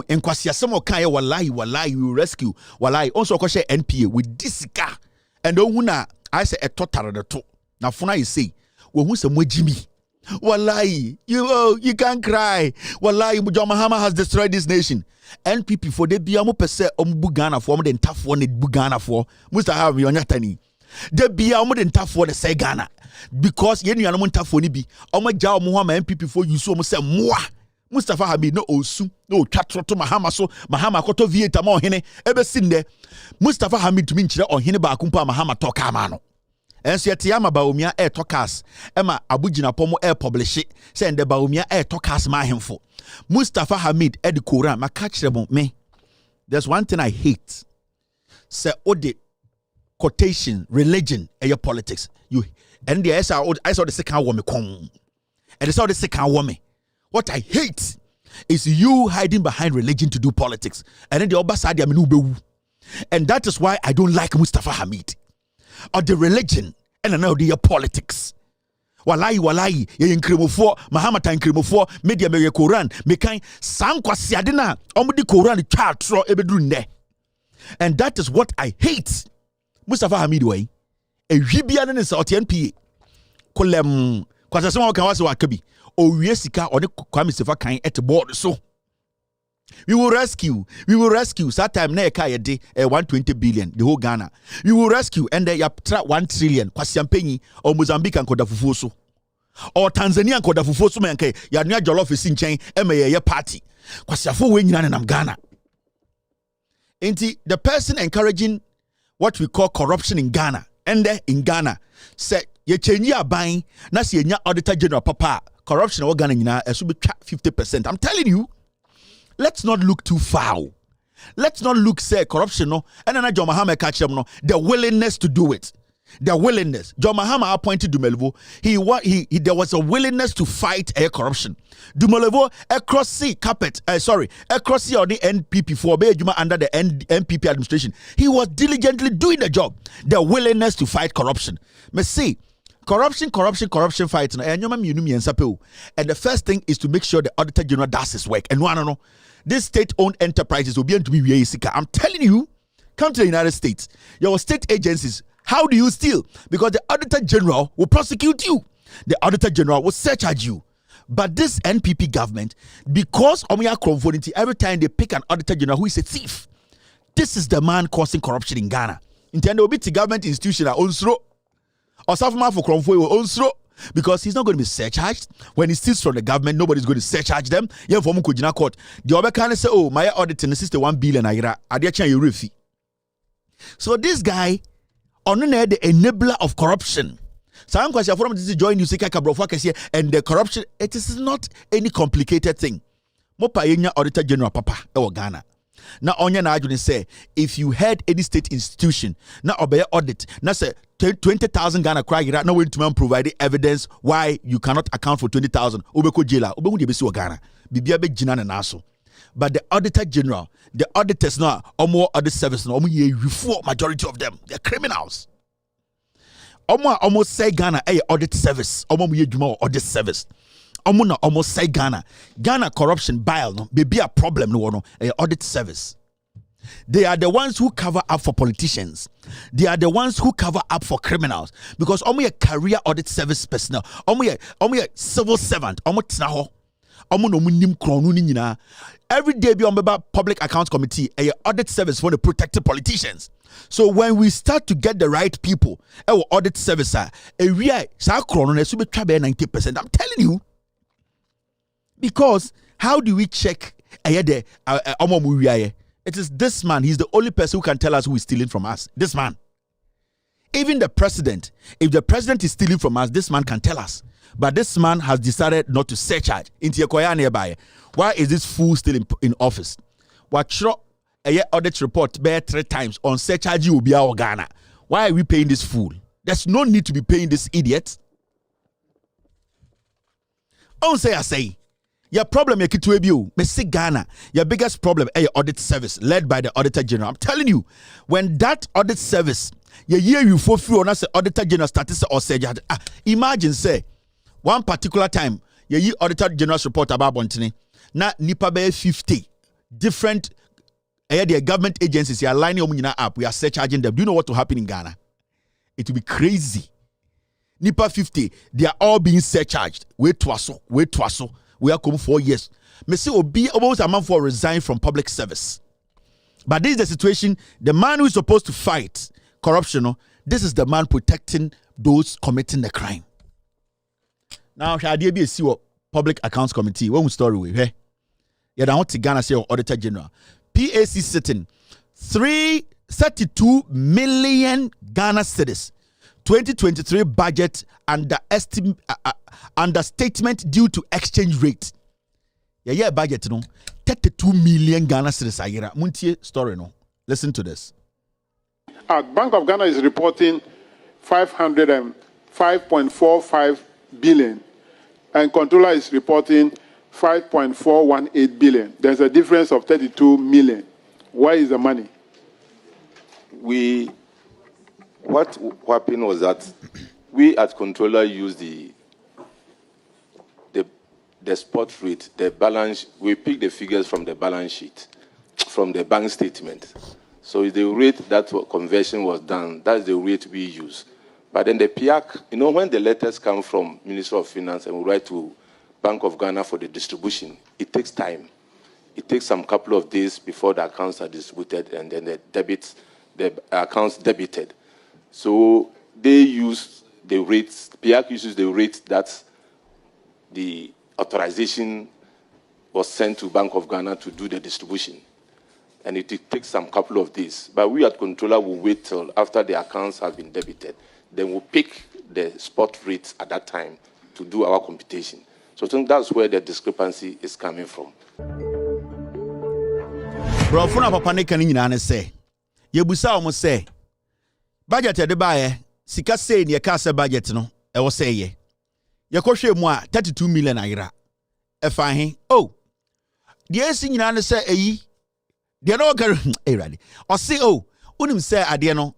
S8: enkwasi asemo kan ye wallahi we will rescue wallahi also ko share NPA with disika and ohun na I say e totare de to na funa you say wo hu se mo jimi. Wallahi, you can't cry. Wallahi, John Mahama has destroyed this nation. NPP for the biamu pese Ghana for the tough one Ghana for Mustafa Hamid. The biamu den tough one say Ghana because yenu anamu tough one bi. Omo jaw Muhammad NPP for you so mo say moi. Mustafa Hamid no osu no twatro to Mahama so Mahama koto vieta ma ohene ebe sinde. Mustafa Hamid to minchire ohene ba kumpa Mahama to kama no. Enso yete ama Bawumia talkers ema abugina pomo publish say the Bawumia talkers ma hemfo Mustafa Hamid the Quran ma catch me. There's one thing I hate. Say ode quotation religion your politics. You and the I saw the second woman come. And I saw the second woman. What I hate is you hiding behind religion to do politics. And then the other side and that is why I don't like Mustafa Hamid. Or the religion and now the politics. Wallahi, ye inkremofo, Mahama ta inkremofo, media me Quran, me kan sankwa siadena, omudi Quran twa ebedru nne. And that is what I hate. Mustafa Hamid way. E hwibia ne se NPA. Kolem kwasa se kan wase wakabi. O wie sika o ne Kwame Sefa kan et board so. We will rescue. That time na eka ye de 120 billion the whole Ghana. We will rescue and they tra 1 trillion kwasiampenyi or Mozambique and koda fufuo so. Or Tanzania and koda fufuo so menke ya nua jollof isi nchen ye party. Kwasiafo we nyina nam Ghana. Enti the person encouraging what we call corruption in Ghana and in Ghana say ye chenyi aban na se nya Auditor General papa corruption wo Ghana nyina esu be 50%. I'm telling you. Let's not look too foul. Let's not look say corruption no. And then John Mahama catch them no. The willingness to do it. The willingness. John Mahama appointed Dumelevo. There was a willingness to fight corruption. Dumelevo across sea carpet. Across sea or the NPP for Bejuma under the NPP administration. He was diligently doing the job. The willingness to fight corruption. Me see. Corruption fight. And the first thing is to make sure the Auditor General does his work. And no. These state-owned enterprises will be able to be very sick. I'm telling you, come to the United States. Your state agencies, how do you steal? Because the Auditor General will prosecute you. The Auditor General will surcharge you. But this NPP government, because every time they pick an Auditor General who is a thief, this is the man causing corruption in Ghana. In the end, the government institution are also or Safman for Kromfo will also because he's not going to be surcharged. When he steals from the government, nobody's going to surcharge them. Yeah, for Mukujina court. The other can say, oh, my auditing is 1 billion. So this guy, on the enabler of corruption. So I'm question from this join you and the corruption, it is not any complicated thing. Mopa Auditor General Papa, Ghana. Now onye na adwene say if you had any state institution na obey audit na say 20,000 Ghana cry na wait to provide evidence why you cannot account for 20,000 obeko jela obehu de besi o Ghana bibia be gina na so. But the auditor general, the auditors now omo audit service no omo ye reform majority of them they're criminals. Almost say Ghana audit service omo ye dwuma audit service. Almost say Ghana corruption bile no be a problem no audit service. They are the ones who cover up for politicians. They are the ones who cover up for criminals because a career audit service personnel. A civil servant. Every day be on the public accounts committee a audit service for the protected politicians. So when we start to get the right people, our audit service a real 90%. I'm telling you. Because how do we check it is this man. He's the only person who can tell us who is stealing from us. This man. Even the president. If the president is stealing from us, this man can tell us. But this man has decided not to surcharge into your nearby. Why is this fool still in office? What a audit report bear 3 times on surcharge you will be our Ghana. Why are we paying this fool? There's no need to be paying this idiot. Don't say I say. Your problem, your kitwebu, Messi Ghana, your biggest problem, your audit service led by the Auditor General. I'm telling you, when that audit service, your year you fulfill on us, Auditor General status or say, imagine say, one particular time, your year Auditor General's report about Bontini, na nipa be 50 different the government agencies are lining up. We are surcharging them. Do you know what will happen in Ghana? It will be crazy. Nipa 50, they are all being surcharged. Wait to us. We are coming 4 years. Messi Obi almost a man for resign from public service. But this is the situation. The man who is supposed to fight corruption, this is the man protecting those committing the crime. Now, shall there be a public accounts committee? One story we hey. Yeah, I want to Ghana say Auditor General. PAC sitting 32 million Ghana cedis. 2023 budget understatement due to exchange rate. Yeah, budget no 32 million Ghana cedis ayira. Muntie story no. Listen to this.
S13: Bank of Ghana is reporting 505.45 billion, and controller is reporting 5.418 billion. There's a difference of 32 million. Where is the money?
S9: What happened was that we at controller used the spot rate, the balance. We pick the figures from the balance sheet, from the bank statement. So the rate that conversion was done, that's the rate we use. But then the PIAC, when the letters come from Minister of Finance and we write to Bank of Ghana for the distribution, it takes time. It takes some couple of days before the accounts are distributed and then the accounts debited. So they use the rates, PIAC uses the rate that the authorization was sent to Bank of Ghana to do the distribution. And it takes some couple of days. But we at controller will wait till after the accounts have been debited. Then we'll pick the spot rates at that time to do our computation. So I think that's where the discrepancy is coming from.
S8: Bro, funa papa ne kan nyina ne say. Yebusa o mo say. Budget de bae sika say ne ka say budget no e wo say ye. Ye kohwe mu a 32 million ayira. E fa he. Oh. De esi nyina ne say eyi. De no ka ready. O say oh, unim say ade no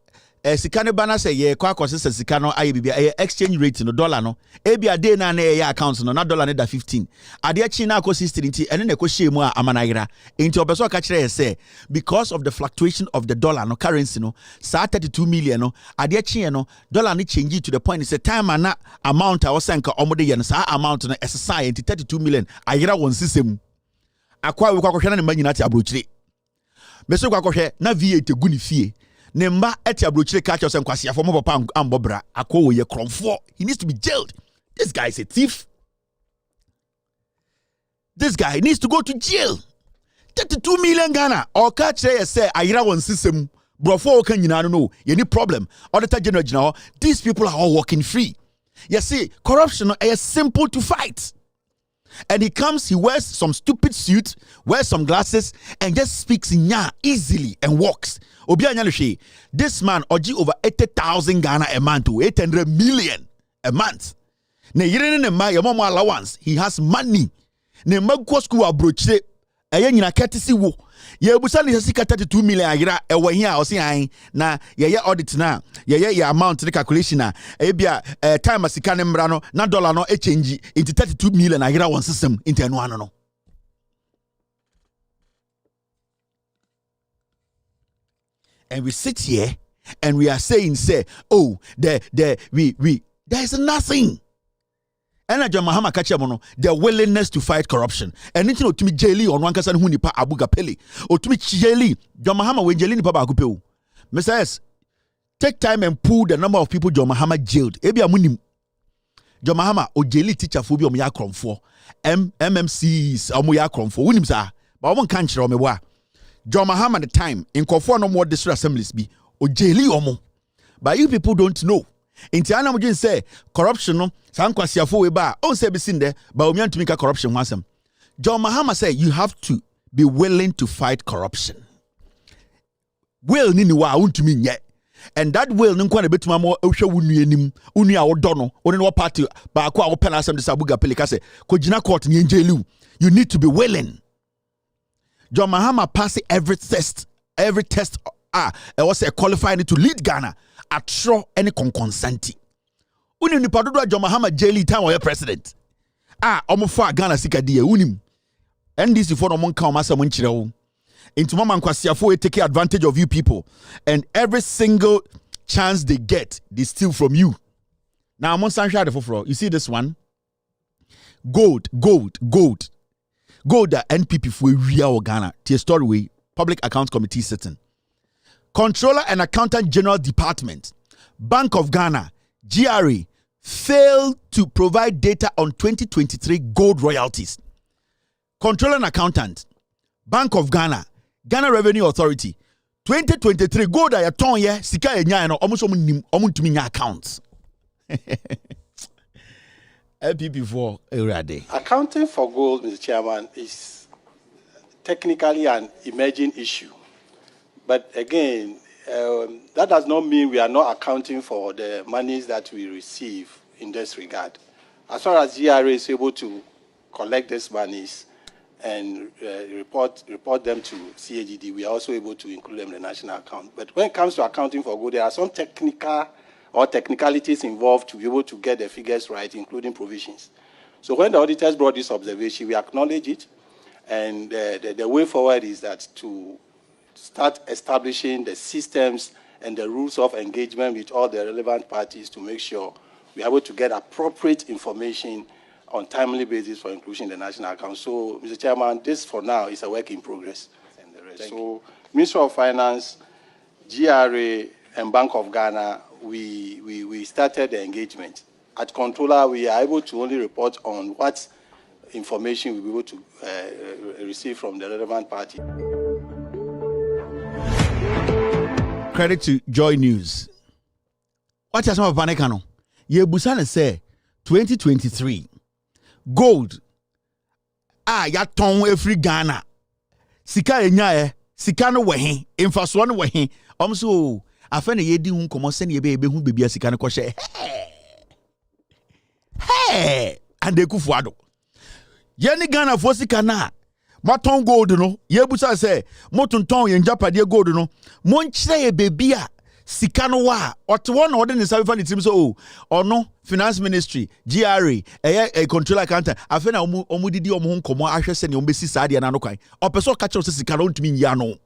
S8: sika ne bana say ye kwa kwose sika no aye bibia exchange rate no dollar no e bia day na na ye account no na dollar ne da 15 ade chi na akọ 60 nti ene na ekohye mu a amanayira nti obeso ka kire say because of the fluctuation of the dollar no currency no sa 32 million no ade chi no dollar no change to the point say time na amount a wosenka omode ye no sa amount no exercise nti 32 million ayira won sisem akwa we kwakohwe na manyina ti abrochire meso kwakohwe na VAT gu ni fie Nemba eti abrochire catch us and kwasi for mo papa ambobra akowo ye kromfo. He needs to be jailed. This guy is a thief. This guy needs to go to jail. 32 million Ghana. Or catch say ayira won system brofo o kan nyina no. Any problem. Auditor General, these people are all walking free. You see, corruption is simple to fight. And he comes, he wears some stupid suit, wears some glasses, and just speaks nya easily and walks. This man oji over 80,000 Ghana a month to 800 million a month. Ne yirene ma your mom allowance. He has money. Ne magko school abroche. Eye nyina courtesy wo. Ye busa ne sika 32 million ayira ewo hia o se an na ye audit na ye amount the calculation na e bia time sika ne mra no na dollar no e change into 32 million ayira won system into eno ano no. And we sit here and we are saying, say, oh, there is nothing. And John Mahama Kachamono, their willingness to fight corruption. And it's not to me jelly on one person who nipa abuga peli. Or to me jelly, John Mahama when jelly nipa agupeu. Messiah, take time and pull the number of people John Mahama jailed. Ebi amunim. John Mahama o jelly teacher for omo ya krom for. MMCs omo ya krom for. Unim sa. Ba omo kan kire omo wa. John Mahama at the time in Kofo no more district assemblies be o jelly omo. But you people don't know. Inti ana mujin say corruption no san kwasiafo we ba on say be sin there Bawumia ntumi ka corruption wasem. John Mahama say you have to be willing to fight corruption. Will ni wa untumi nye. And that will no kwa na betuma mo ehwe wunu anim unu a wodo no one no party ba ko a wo pena asem de sabuga pelika say ko gina court ni njelu. You need to be willing. John Mahama passed every test it was a qualified to lead Ghana at show any consenti. Unim ni padodo John Mahama jaili time or president. Omo Ghana sika die unim. NDC for no mon ka omasa mon kire wo. Into mama nkwasiafo take advantage of you people, and every single chance they get they steal from you. Now I'm on Sanshad for you see this one? Gold that NPP for real Ghana. Tia story way Public Accounts Committee sitting. Controller and Accountant General Department, Bank of Ghana, GRA, failed to provide data on 2023 gold royalties. Controller and Accountant, Bank of Ghana, Ghana Revenue Authority, 2023 gold ay ton ye sika enya no omo so ntumi nya accounts. LPP4 Erade.
S14: Accounting for gold, Mr. Chairman, is technically an emerging issue. But again, that does not mean we are not accounting for the monies that we receive in this regard. As far as GRA is able to collect these monies and report them to CAGD, we are also able to include them in the national account. But when it comes to accounting for gold, there are some technicalities involved to be able to get the figures right, including provisions. So when the auditors brought this observation, we acknowledge it, and the way forward is that to start establishing the systems and the rules of engagement with all the relevant parties to make sure we are able to get appropriate information on timely basis for inclusion in the national account. So, Mr. Chairman, this for now is a work in progress. And the rest. So, Ministry of Finance, GRA, and Bank of Ghana, we started the engagement. At Controller, we are able to only report on what information we'll be able to receive from the relevant party.
S8: Credit to Joy News. What is some of Panekano? Ye Busana say 2023 gold. Ya ton every Ghana. Sika enya sika no wehin, infraso no wehin. So afena ye di hun komo se ne ye be hu bebia sika no ko hye. Hey! And de kufuado. Ye ni Ghana fo sika na maton gold no ye busa say motonton ye njapade gold no mon kire ye bebia sika no wa otewo na ode ne sabe ni tim so ono finance ministry GRA a controller accountant afena omu didi omu nkomo ahwe se ne ombesi saade na no kwan opeso ka kire se sika no ntumi nyi ano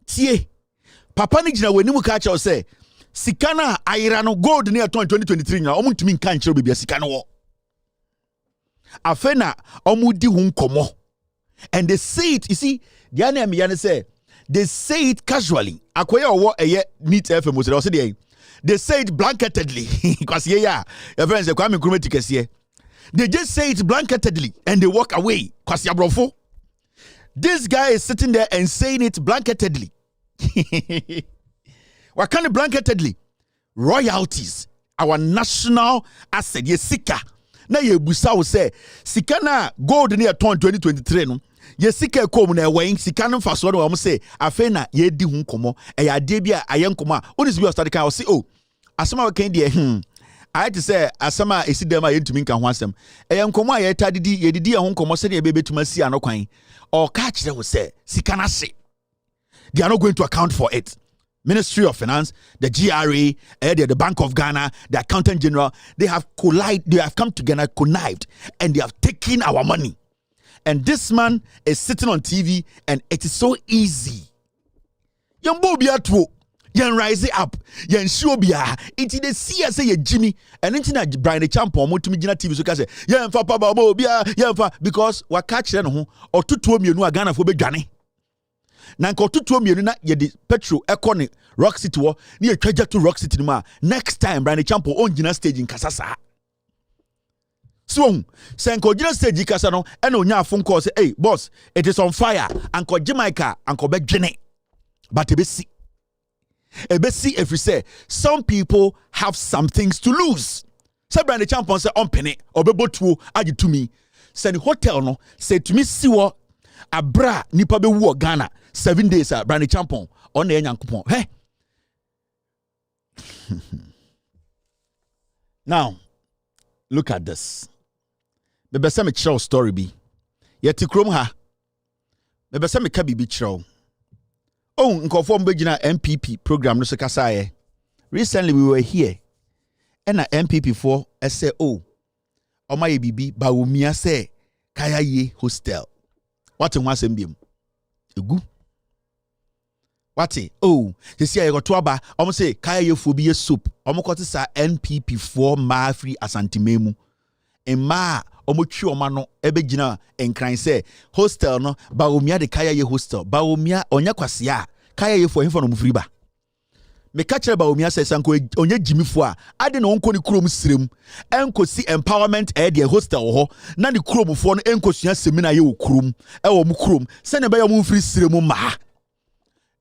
S8: tie papa ni gina wani mu ka kire se sika na ayira no gold ne aton 2023 na omu ntumi nka kire bebia sika no wo afena omudi hun komo, and they say it, you see, the anime say they say it casually. Akoya or what a neat FM was they say it blanketedly because your friends are coming here. They just say it blanketedly and they walk away because brofo. This guy is sitting there and saying it blanketedly. What kind of blanketedly? Royalties. our national asset, ye sika. Na ye busa wo say sika na gold near 2023 no. Ye sika kom na wen sika no faso no am say afa na ye di hu komo e ya de bia ayen komo a onis bi o start kan o say oh asema we kan de I to say asema esi dem a yentumi nka ho asem ayen komo a ye tadidi ye didi ho komo se ne be betuma si anokwan or ka kire wo say sika na se they are not going to account for it. Ministry of Finance, the GRA, the Bank of Ghana, the Accountant General, they have come together, connived, and they have taken our money. And this man is sitting on TV, and it is so easy. Yan bobia two, yan rise up, yan shobia. It's the see say Jimmy, and it's not Brian the Champion, Mutumijina TV, so can say, yan fa papa bobia, yan fa, because what catch them home, or 2 million Ghana for be Johnny. Na nko tutuo mienu na ye di petrol ekone Rock City wo na ye twaja to Rock City ma next time Brian Champo on gina stage in kasasa so sen ko gina stage kasa no e na onya phone call say hey boss it is on fire anko Jamaica anko be dwene but ebesi if you say some people have some things to lose say Brian Champo say on penny obebotuo agi to me say hotel no say to me siwo abra nipa be wu Ghana 7 days Brandy Champon on the Yankupon. Hey. Now, look at this. Maybe some show story be. Yet to chrome ha. Maybe some kabi be show. Oh, nkonform begina MPP program no sekasa. Recently we were here. And a MPP for SAO. Oma bibi Bawumia say kaya ye hostel. What in was mbiem? Egu. What oh, you see I got to aba. Almost say kaya ye phobia soup. Almost sa NPP for ma free asantimemu. And ma omochi omano ebe jina enkran say hostel no Bawumia de kaya ye hostel. Bawumia onya kwasia kaya ye for him for no free ba. Me catch Bawumia say sanko onye Jimmy fo a ade no onko ni krom sirem enko si empowerment e de hostel ho na ni krom fo no enko sua semina ye wo krom e wo mu krom se ne be yo mu free sirem ma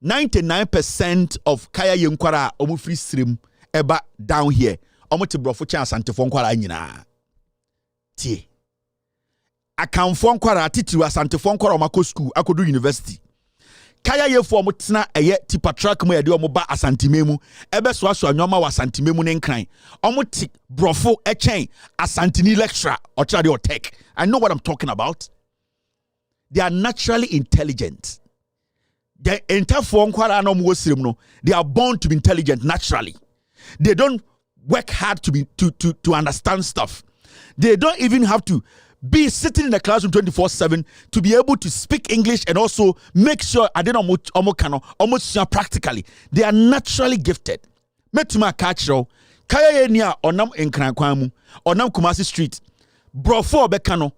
S8: 99% of kaya ye nkwara omu free sirem eba down here omu te brofo cha asantefo nkwara nyina tie akamfo nkwara titiru asantefo nkwara omako school akodu university kaya ye fo omutena eye tipa truck mu ye de omuba asantimemu ebe so aso anwoma wa asantimemu ne nkran omuti brofo echen asantini lecturer or try or tech. I know what I'm talking about. They are naturally intelligent. They are born to be intelligent naturally. They don't work hard to understand stuff. They don't even have to be sitting in the classroom 24/7 to be able to speak English and also make sure I don't almost practically. They are naturally gifted. Metuma kachro kaya nia onam enkrankwamu onam Kumasi Street brofo bekano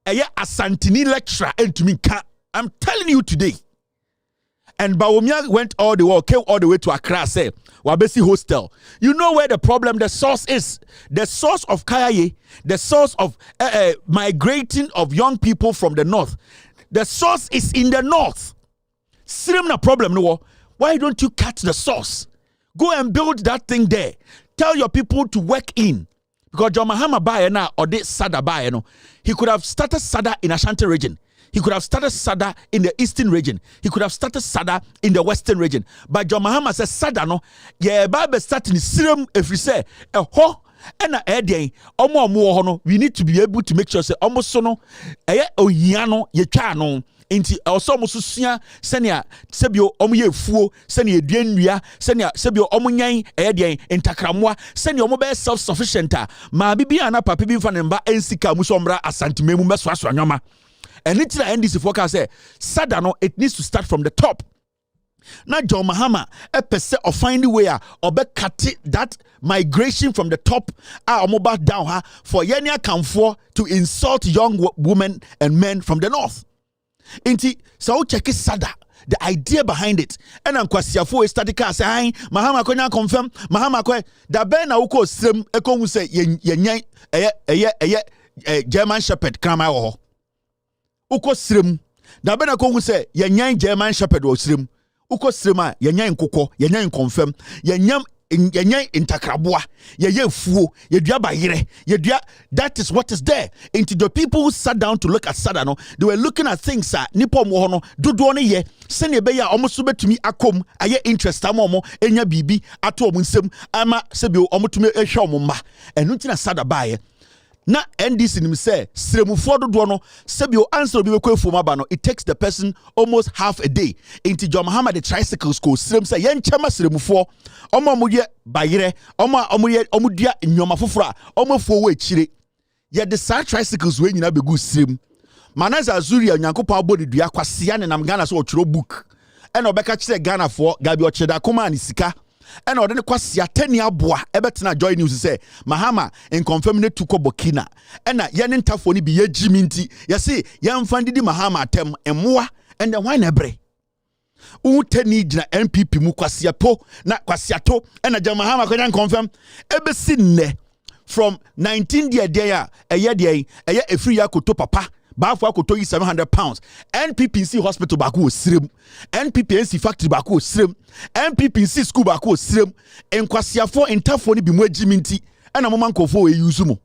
S8: eye asantini lecturer entumi ka. I'm telling you today. And Bawumia went all the way, came all the way to Accra, say, Wabesi Hostel. You know where the problem, the source is. The source of Kayaye, the source of migrating of young people from the north. The source is in the north. Same problem, no. Why don't you cut the source? Go and build that thing there. Tell your people to work in. Because John Mahama Bayana or this Sada Bayano, he could have started Sada in Ashanti region. He could have started Sada in the eastern region. He could have started Sada in the western region. But John Mahama says Sada no, yeah, Bible starting serum if we say a ho and a day omo we need to be able to make sure say almost so no ohiano ye chano inti also mususia senia sebio omoye fuo senia duanua senia sebio omonyan dey entakramwa senia omo be self sufficient ma bibia na papa bi fa ne mba ensika musomra asantimemu meso aso anwama. And it's the NDC forecast say Sadano, it needs to start from the top. Now John Mahama a percent of finding where or be cut that migration from the top mobile down for Yenya Kamfor to insult young women and men from the north. Inti so check Sada. The idea behind it. And I'm kwasiafo statica say Mahama konya confirm Mahama kwe da ben na uko srem eko hu say yenyan German shepherd krama wo. Uko srem na be na ko hu say yenyan German shepherd wo srem uko srem a yenyan kokko yenyan confirm yenyam intakraboa, ye fuo, ye dua bayire, ye dua. That is what is there. Into the people who sat down to look at Sadano, they were looking at things. Nipo mohono, do ye, send ye beya almost sube to me akom, aye interest amomo, enya bibi, ato munsem, ama sebio omotume eshomumba, and nutina sada baye. Na NDC nim say sremufo dodo no sebio answer obi bekwe fom aba no, it takes the person almost half a day. Into John Muhammad the tricycles go srem say yen chema sremufo omo ye bayire omo dia nyoma foforo a omo fo we chire ye the sa tricycles we nyina begu srem Manaza Azuri Nyankopon abodi dua kwasea ne nam Ghana so otworo book e na obeka kire Ghana fo gabi ocheda koma ni sika and or then kwasi ateni aboa ebetena joy news say Mahama in confirm ne tuko Burkina and na yen ntafo ni bi ye jiminti ye say yen fandidi Mahama atem emmoa and the wine ebre uteni gina NPP mu kwasi apo na kwasi ato and na Mahama kwanya confirm ebesi ne from 19 dia eye efri ya koto papa Bafo akoto yi £700. NPPC hospital baako o srem. NPPC factory baako o srem. NPPC school baako o srem. Enkwasiafo entafo ni bi mu agiminti. Ena moma nkofo e use mo.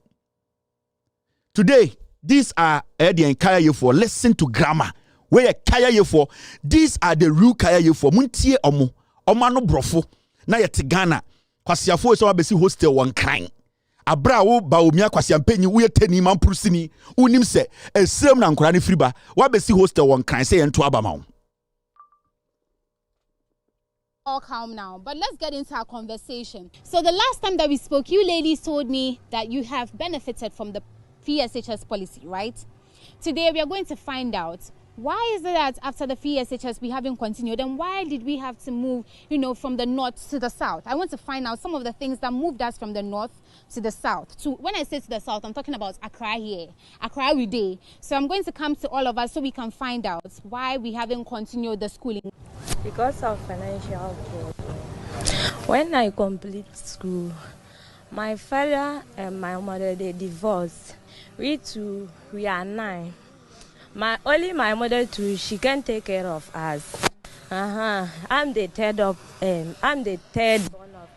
S8: Today, these are the kaya yefo. Listen to grammar. Where kaya yefo. These are the real kaya yefo. Muntie omo. Oma no brofo. Na yete Ghana. Kwasiafo so abesi hostel one crying. Abra wo Bawumia kwasiampenyi wo yetani mampurusini unim se esrem na nkora ne friba wa besi hostel won kan se yento abama wo.
S15: All calm now, but let's get into our conversation. So the last time that we spoke, you ladies told me that you have benefited from the PSHS policy, right? Today we are going to find out why is it that after the PSHS we haven't continued, and why did we have to move, from the north to the south? I want to find out some of the things that moved us from the north to the south. When I say to the south, I'm talking about Accra here, Accra we day. So I'm going to come to all of us so we can find out why we haven't continued the schooling.
S16: Because of financial problem. When I complete school, my father and my mother, they divorced. We are 9. Only my mother too, she can take care of us. I'm the third born of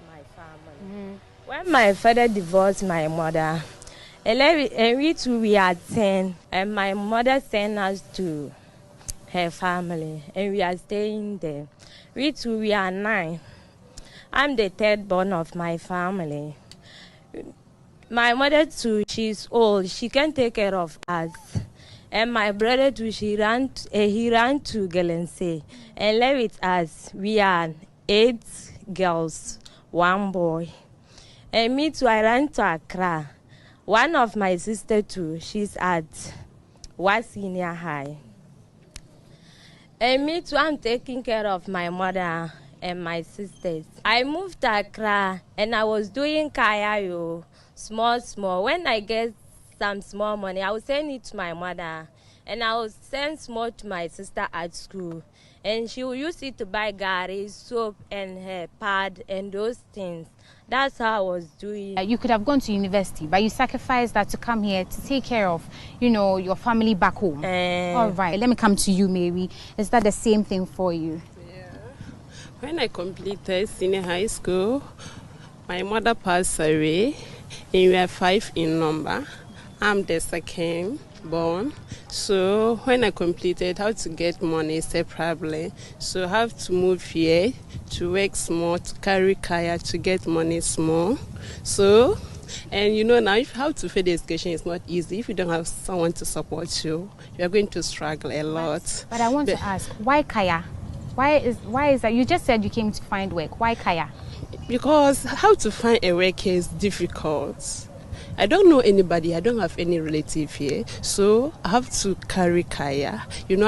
S16: my family. When my father divorced my mother, and we are 10, and my mother sent us to her family, and we are staying there. We are 9. I'm the third born of my family. My mother too, she's old. She can take care of us. And my brother too, he ran to Galense and left with us. We are 8 girls, 1 boy. And me too, I ran to Accra. One of my sister too, she's at Senior High. And me too, I'm taking care of my mother and my sisters. I moved to Accra and I was doing kaya, small. When I get some small money, I will send it to my mother, and I will send small to my sister at school, and she will use it to buy gari, soap, and her pad, and those things. That's how I was doing.
S15: You could have gone to university, but you sacrificed that to come here to take care of, your family back home. All right, let me come to you, Mary. Is that the same thing for you?
S17: Yeah. When I completed senior high school, my mother passed away, and we are 5 in number. I'm the second born, so when I completed how to get money is a problem. So I have to move here to work small, to carry kaya, to get money small. So, and now if how to feed education is not easy. If you don't have someone to support you, you are going to struggle a lot.
S15: But I want to ask, why kaya? Why is that? You just said you came to find work. Why kaya?
S17: Because how to find a work is difficult. I don't know anybody. I don't have any relative here. So I have to carry kaya.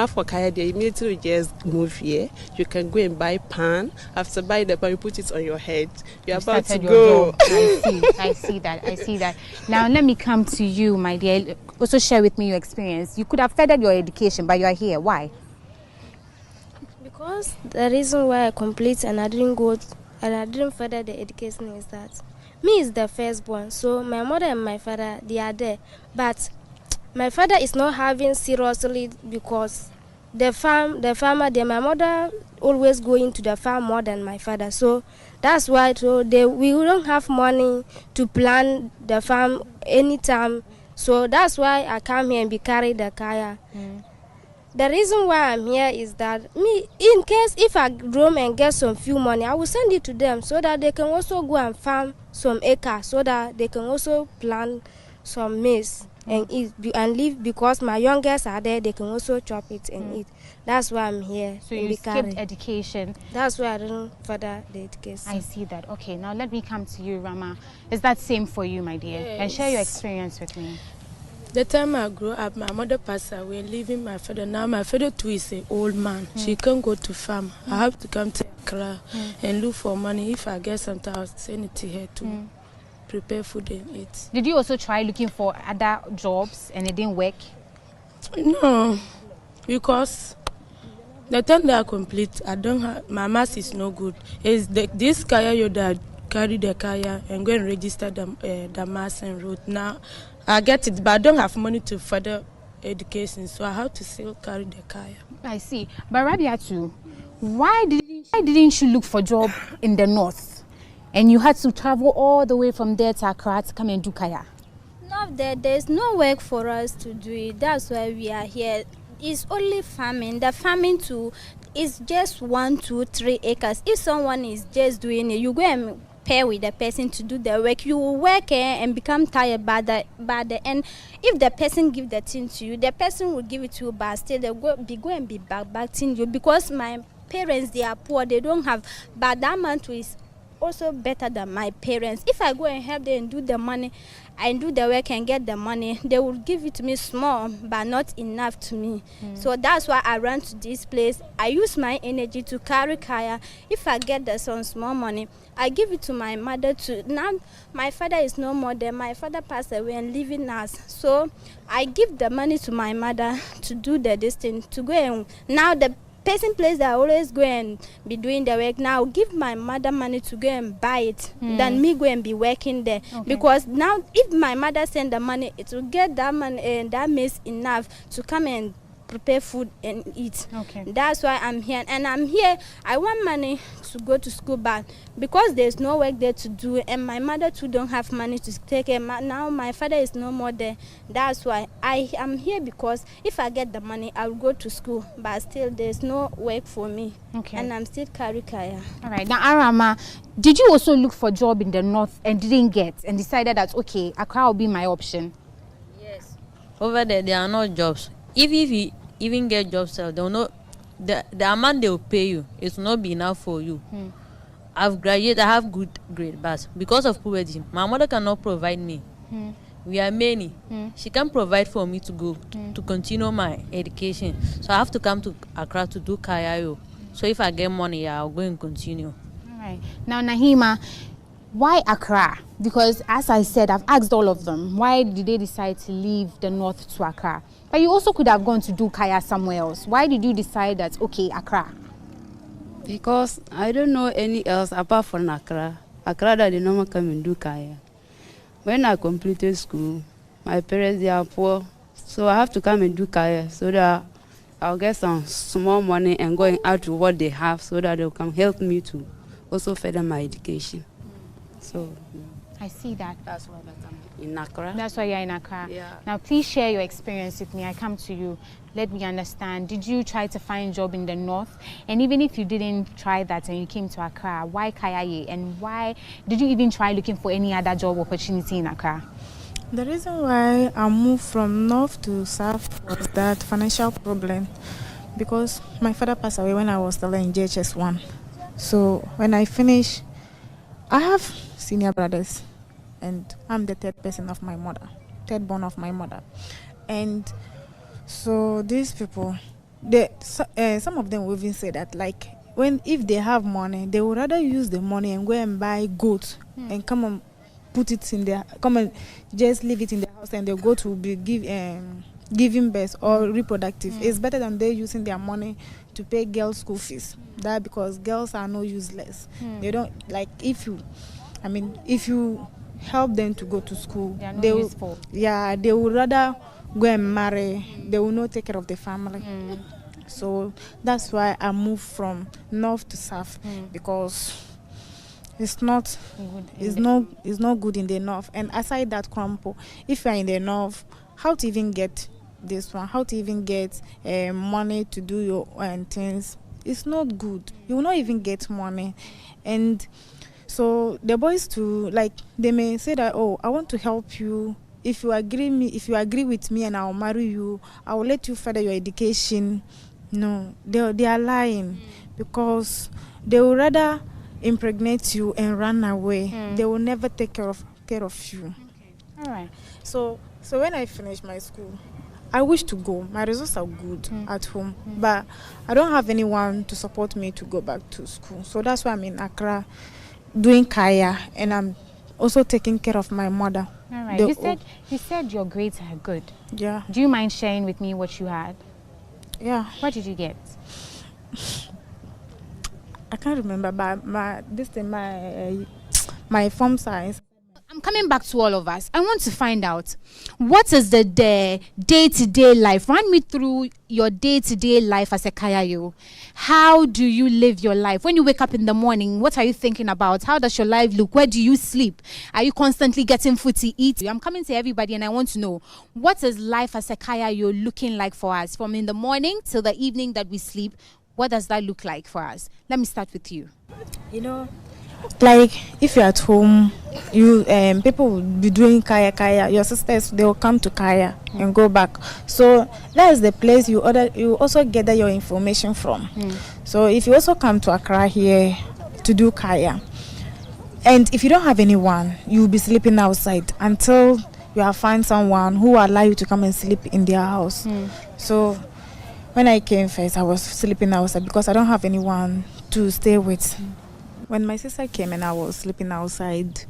S17: For kaya, they immediately just move here. You can go and buy pan. After buy the pan, you put it on your head. You're about to go.
S15: I see that. Now let me come to you, my dear. Also share with me your experience. You could have furthered your education, but you are here. Why?
S18: Because the reason why I complete and I didn't further the education is that me is the firstborn, so my mother and my father, they are there. But my father is not having seriously because the farmer there, my mother always going to the farm more than my father. So That's why we don't have money to plant the farm anytime. So that's why I come here and be carry the kaya. The reason why I'm here is that in case if I roam and get some few money, I will send it to them so that they can also go and farm some acres so that they can also plant some maize and eat and live, because my youngest are there, they can also chop it and eat. That's why I'm here.
S15: So you skipped education.
S18: That's why I didn't further the education.
S15: I see that. Okay, now let me come to you, Rama. Is that same for you, my dear?
S16: Yes.
S15: And share your experience with me.
S16: The time I grew up, my mother passed away, leaving my father. Now my father too is an old man. She can't go to farm. I have to come to Accra and look for money. If I get something, I'll send it to her to prepare food and eat.
S15: Did you also try looking for other jobs and it didn't work?
S16: No, because the time that I complete, I don't have, my maths is no good. It's this kaya you that carry the kaya and go and register the maths and road. Now I get it, but I don't have money to further education, so I have to still carry the kaya.
S15: I see. But Rabiatu, why didn't you look for a job in the north? And you had to travel all the way from there to Accra to come and do kaya?
S19: No, there's no work for us to do it. That's why we are here. It's only farming. The farming too is just 1, 2, 3 acres. If someone is just doing it, you go and pair with the person to do the work. You will work and become tired by the end. If the person give the thing to you, the person will give it to you, but still they go and be backbiting you. Because my parents, they are poor, they don't have, but that man too is also better than my parents. If I go and help them and do the money and do the work and get the money, they will give it to me small, but not enough to me. So that's why I run to this place. I use my energy to carry kaya. If I get some small money, I give it to my mother too. Now my father is no more there. My father passed away and leaving us. So I give the money to my mother to do this thing, to go and now the person place that I always go and be doing the work. Now give my mother money to go and buy it than me go and be working there. Because now if my mother send the money, it will get that money and that makes enough to come and prepare food and eat. That's why I'm here. And I'm here, I want money to go to school, but because there's no work there to do and my mother too don't have money to take care. Now my father is no more there. That's why I am here, because if I get the money, I'll go to school, but still there's no work for me. And I'm still carry kaya.
S15: All right. Now, Arama, did you also look for a job in the north and didn't get and decided that, okay, Accra will be my option?
S20: Yes. Over there are no jobs. If you even get jobs, they'll not, the amount they will pay you, it will not be enough for you. I've graduated, I have good grade, but because of poverty, my mother cannot provide me. We are many. She can't provide for me to go to continue my education. So I have to come to Accra to do kaya. So if I get money, I'll go and continue.
S15: All right. Now, Nahima, why Accra? Because as I said, I've asked all of them, why did they decide to leave the north to Accra? But you also could have gone to do kaya somewhere else. Why did you decide that, okay, Accra?
S21: Because I don't know any else apart from Accra. Accra that they normally come and do kaya. When I completed school, my parents, they are poor. So I have to come and do kaya so that I'll get some small money and go and add to what they have so that they can help me to also further my education. So
S15: I see that.
S21: That's why I'm in Accra.
S15: That's why you're in Accra.
S21: Yeah.
S15: Now, please share your experience with me. I come to you. Let me understand. Did you try to find a job in the north? And even if you didn't try that and you came to Accra, why Kayaye? And why did you even try looking for any other job opportunity in Accra?
S22: The reason why I moved from north to south was that financial problem, because my father passed away when I was still in JHS 1. So when I finished, I have senior brothers, and I'm the third person of my mother, third born of my mother. And so these people, some of them will even say that, like, if they have money, they would rather use the money and go and buy goats and come and put it in their, come and just leave it in the house, and they go to be giving birth or reproductive. It's better than they using their money to pay girls' school fees. That because girls are no useless. They don't, like, if you help them to go to school, they will, they would rather go and marry. They will not take care of the family. So that's why I moved from north to south, because it's not it's not good in the north. And aside that, Kwampo, if you're in the north, how to even get this one, how to even get money to do your things, it's not good. You will not even get money. And so the boys too, like, they may say that, oh, I want to help you. If you agree with me and I'll marry you, I will let you further your education. No, they are lying, because they will rather impregnate you and run away. They will never take care of you.
S15: All right.
S22: So when I finish my school, I wish to go. My results are good at home, but I don't have anyone to support me to go back to school. So that's why I'm in Accra doing kaya, and I'm also taking care of my mother.
S15: All right. You said your grades are good.
S22: Yeah.
S15: Do you mind sharing with me what you had?
S22: Yeah.
S15: What did you get?
S22: I can't remember, but my form size.
S15: I'm coming back to all of us. I want to find out, what is the day-to-day life? Run me through your day-to-day life as a Kayayo. How do you live your life? When you wake up in the morning, what are you thinking about? How does your life look? Where do you sleep? Are you constantly getting food to eat? I'm coming to everybody and I want to know, what is life as a Kayayo looking like for us? From in the morning till the evening that we sleep, what does that look like for us? Let me start with you.
S22: You know, like, if you're at home, you people will be doing kaya. Your sisters, they will come to kaya and go back. So that is the place you also gather your information from. So if you also come to Accra here to do kaya, and if you don't have anyone, you will be sleeping outside until you have found someone who will allow you to come and sleep in their house. So when I came first, I was sleeping outside because I don't have anyone to stay with. When my sister came and I was sleeping outside,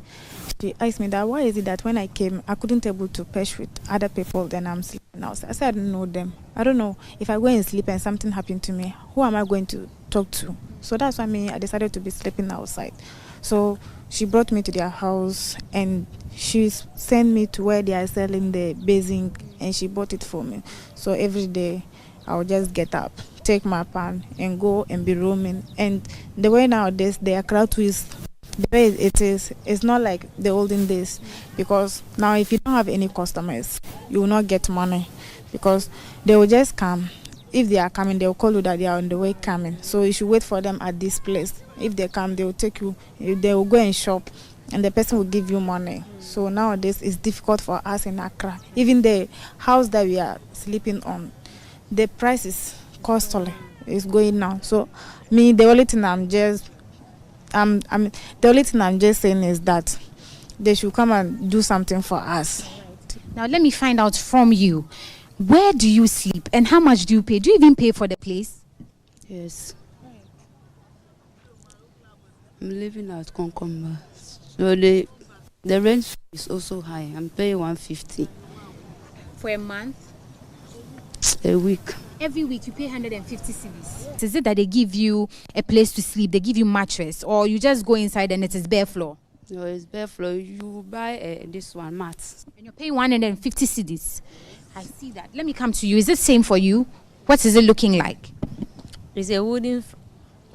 S22: she asked me that, why is it that when I came, I couldn't able to patch with other people, then I'm sleeping outside. I said, I don't know them. I don't know. If I go and sleep and something happened to me, who am I going to talk to? So that's why I decided to be sleeping outside. So she brought me to their house and she sent me to where they are selling the basin, and she bought it for me. So every day I would just get up, take my pan and go and be roaming. And the way nowadays the Accra is, the way it is, it's not like the olden days, because now if you don't have any customers, you will not get money, because they will just come. If they are coming, they will call you that they are on the way coming. So you should wait for them at this place. If they come, they will take you, they will go and shop, and the person will give you money. So nowadays it's difficult for us in Accra. Even the house that we are sleeping on, the price is costly. It's going now. So me, the only thing I'm just saying is that they should come and do something for us.
S15: Now let me find out from you, where do you sleep and how much do you pay? Do you even pay for the place?
S21: Yes. I'm living at Concomba. So the rent is also high. I'm paying 150
S15: for a month.
S21: A week.
S15: Every week you pay 150 cedis. Is it that they give you a place to sleep, they give you mattress, or you just go inside and it is bare floor?
S21: No, it's bare floor. You buy this one, mat.
S15: And you're paying 150 cedis. I see that. Let me come to you. Is it same for you? What is it looking like?
S20: It's a wooden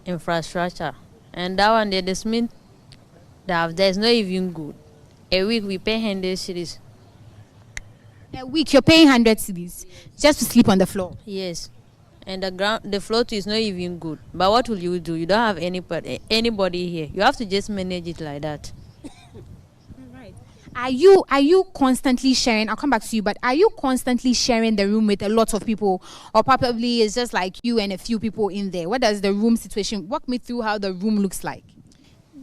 S20: infrastructure. And that one, the cement there's not even good. A week we pay 100 cedis.
S15: A week you're paying 100 cedis just to sleep on the floor?
S20: Yes. And the floor too is not even good. But what will you do? You don't have anybody here. You have to just manage it like that.
S15: Right. Are you constantly sharing? I'll come back to you, but are you constantly sharing the room with a lot of people, or probably it's just like you and a few people in there? What does the room situation? Walk me through how the room looks like.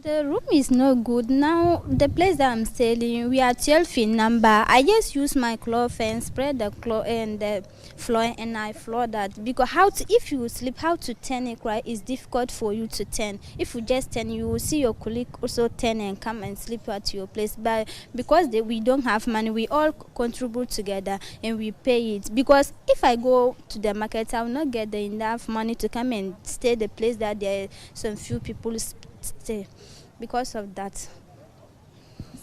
S19: The room is not good. Now, the place that I'm staying, we are 12 in number. I just use my cloth and spread the cloth and the floor, and I floor that. Because if you sleep, how to turn it right is difficult for you to turn. If you just turn, you will see your colleague also turn and come and sleep at your place. But because we don't have money, we all contribute together and we pay it. Because if I go to the market, I will not get enough money to come and stay the place that there are some few people stay. Because of that.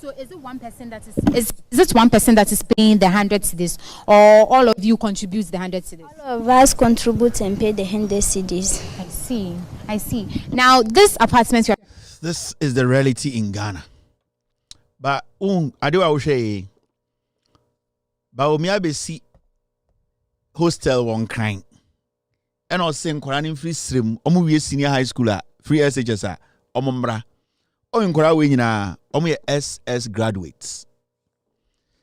S15: So is it one person that is it one person that is paying the 100 cedis, or all of you contribute the 100 cedis?
S19: All of us contribute and pay the 100 cedis.
S15: I see. Now this apartment
S8: This is the reality in Ghana. But I do say Bawumia besi hostel one crying. And also in free stream, omu senior high school free SHS omombra. O nkora we nyina omu SS graduates.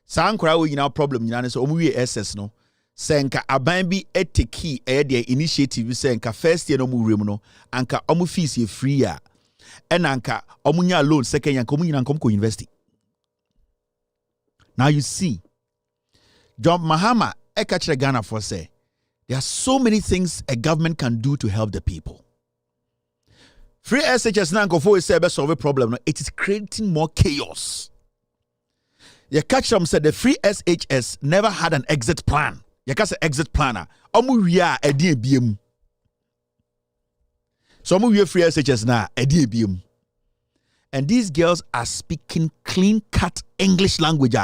S8: Sa nkora we nyina problem nyina ne so omu SS no. Senka aban bi eteki the initiative senka first year no mu rem no anka omu fees ye free ya. And anka omunya loan second year komu nyina nkom ko university. Now you see, John Mahama ekachre Ghana for say there are so many things a government can do to help the people. Free SHS now go say be solve a problem. No, it is creating more chaos. The catch them said the free SHS never had an exit plan. You can say exit planner. Omu wia edi ebiem. So omu wia free SHS na edi ebiem. And these girls are speaking clean-cut English language.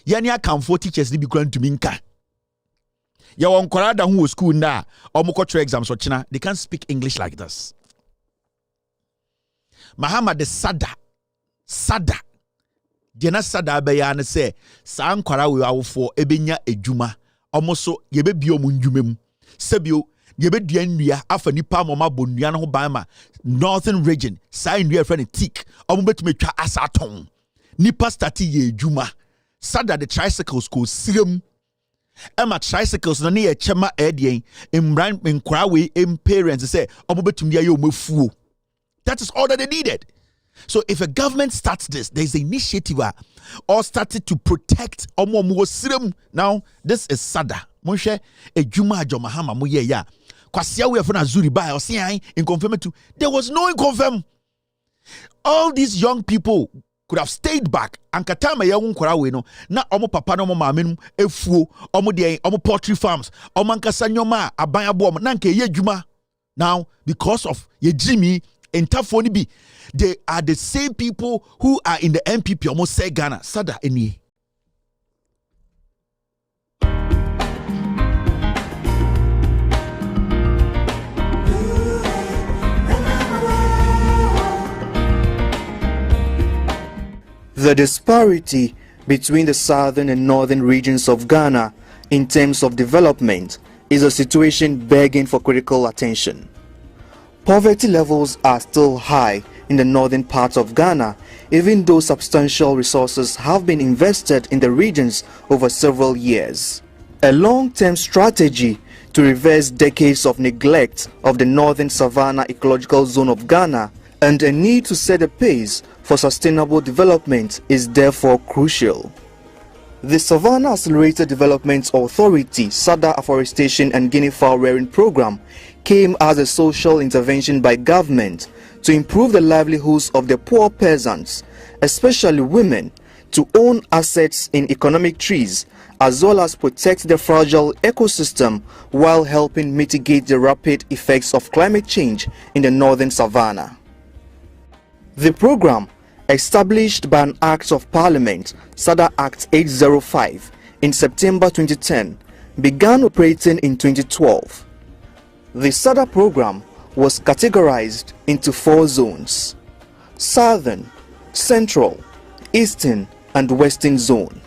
S8: Yani akamfo teachers ni bi kura ntumi nka. Ya won korada hu school na omu ko exams ochina, they can't speak English like this. Mahama the sada Jena sada beya ne se sa nkwara we awofo ebenya ejuma omoso yebebi omu ndwumem sebio yebedua nnua afa nipa moma bonua no ho ban ma northern region sa nnua friend tik omu betumetwa asaton nipa start ye ejuma sada the tricycles ko sirem ema tricycles no ne ye chema edien imran nkwara we parents say omu betumia ye omafuo. That is all that they needed. So if a government starts this, there is an initiative or started to protect Omo. Now, this is Sada. Monshe, a Juma Jomahama Muye ya. Kwasia we have Zuri by or saying in confirm to there was no confirm. All these young people could have stayed back and katama ya unkora no na omo papa no mama efuo omo de omo poultry farms omo ankasa nyoma aban abo na nke ye Juma. Now, because of ye Jimmy Intafoni bi, they are the same people who are in the MPP almost say Ghana. Sada eni.
S1: The disparity between the southern and northern regions of Ghana in terms of development is a situation begging for critical attention. Poverty levels are still high in the northern parts of Ghana, even though substantial resources have been invested in the regions over several years. A long-term strategy to reverse decades of neglect of the northern Savannah ecological zone of Ghana and a need to set a pace for sustainable development is therefore crucial. The Savannah Accelerated Development Authority SADA Afforestation and Guinea Fowl Rearing Program came as a social intervention by government to improve the livelihoods of the poor peasants, especially women, to own assets in economic trees, as well as protect the fragile ecosystem while helping mitigate the rapid effects of climate change in the northern Savannah. The program, established by an Act of Parliament, SADA Act 805, in September 2010, began operating in 2012. The SADA program was categorized into 4 zones: Southern, Central, Eastern, and Western Zone.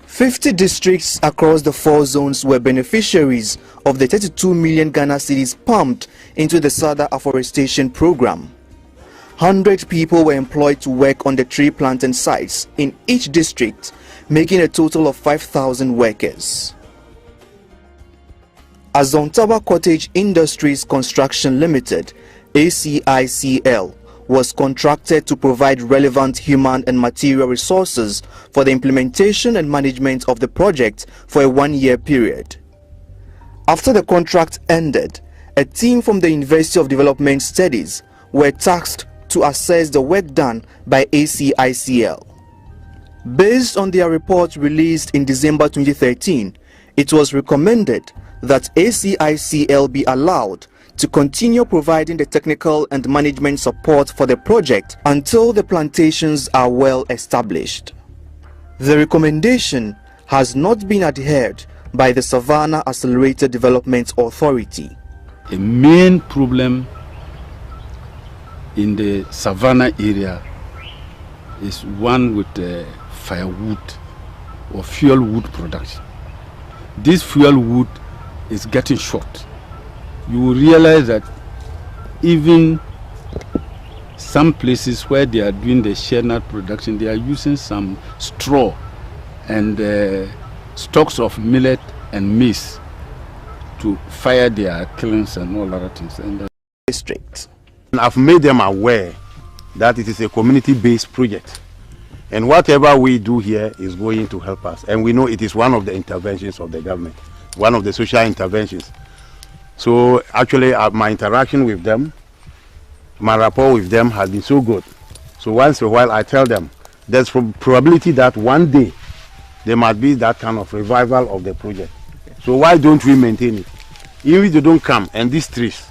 S1: 50 districts across the 4 zones were beneficiaries of the 32 million Ghana cedis pumped into the SADA afforestation program. 100 people were employed to work on the tree planting sites in each district, making a total of 5,000 workers. Azontaba Cottage Industries Construction Limited, ACICL, was contracted to provide relevant human and material resources for the implementation and management of the project for a 1-year period. After the contract ended, a team from the University of Development Studies were tasked to assess the work done by ACICL. Based on their report released in December 2013, it was recommended that ACICL be allowed to continue providing the technical and management support for the project until the plantations are well established. The recommendation has not been adhered by the Savannah Accelerated Development Authority.
S2: The main problem in the savannah area is one with firewood or fuel wood production. This fuel wood is getting short. You will realize that even some places where they are doing the share nut production, they are using some straw and stalks of millet and maize to fire their kilns and all other things. And
S1: district.
S3: I've made them aware that it is a community-based project, and whatever we do here is going to help us. And we know it is one of the interventions of the government, one of the social interventions. So actually, my interaction with them, my rapport with them has been so good. So once in a while, I tell them there's probability that one day there might be that kind of revival of the project. So why don't we maintain it? Even if they don't come, and these trees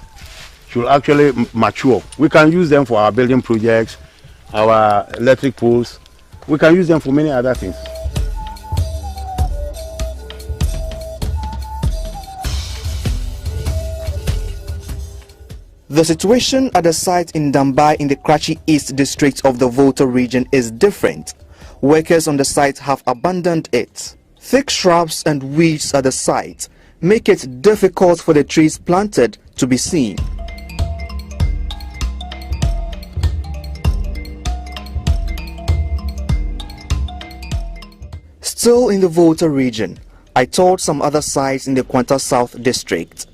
S3: should actually mature, we can use them for our building projects, our electric poles. We can use them for many other things.
S1: The situation at the site in Dambai in the Karachi East district of the Volta region is different. Workers on the site have abandoned it. Thick shrubs and weeds at the site make it difficult for the trees planted to be seen. Still in the Volta region, I toured some other sites in the Kwanta South district.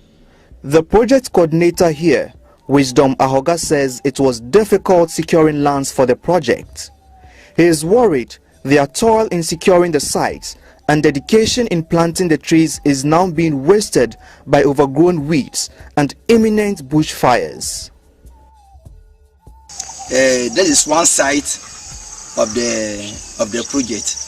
S1: The project coordinator here, Wisdom Ahoga, says it was difficult securing lands for the project. He is worried their toil in securing the sites and dedication in planting the trees is now being wasted by overgrown weeds and imminent bushfires.
S23: That is one side of the project.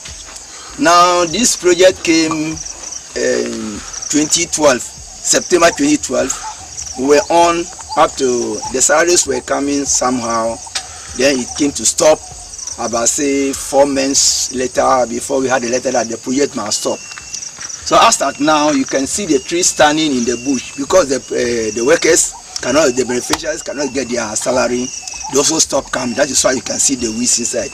S23: Now this project came in 2012, September 2012. We were on up to the salaries were coming somehow. Then it came to stop about say 4 months later before we had a letter that the project must stop. So as at now, you can see the trees standing in the bush because the workers cannot, the beneficiaries cannot get their salary. They also stop coming. That is why you can see the weeds inside.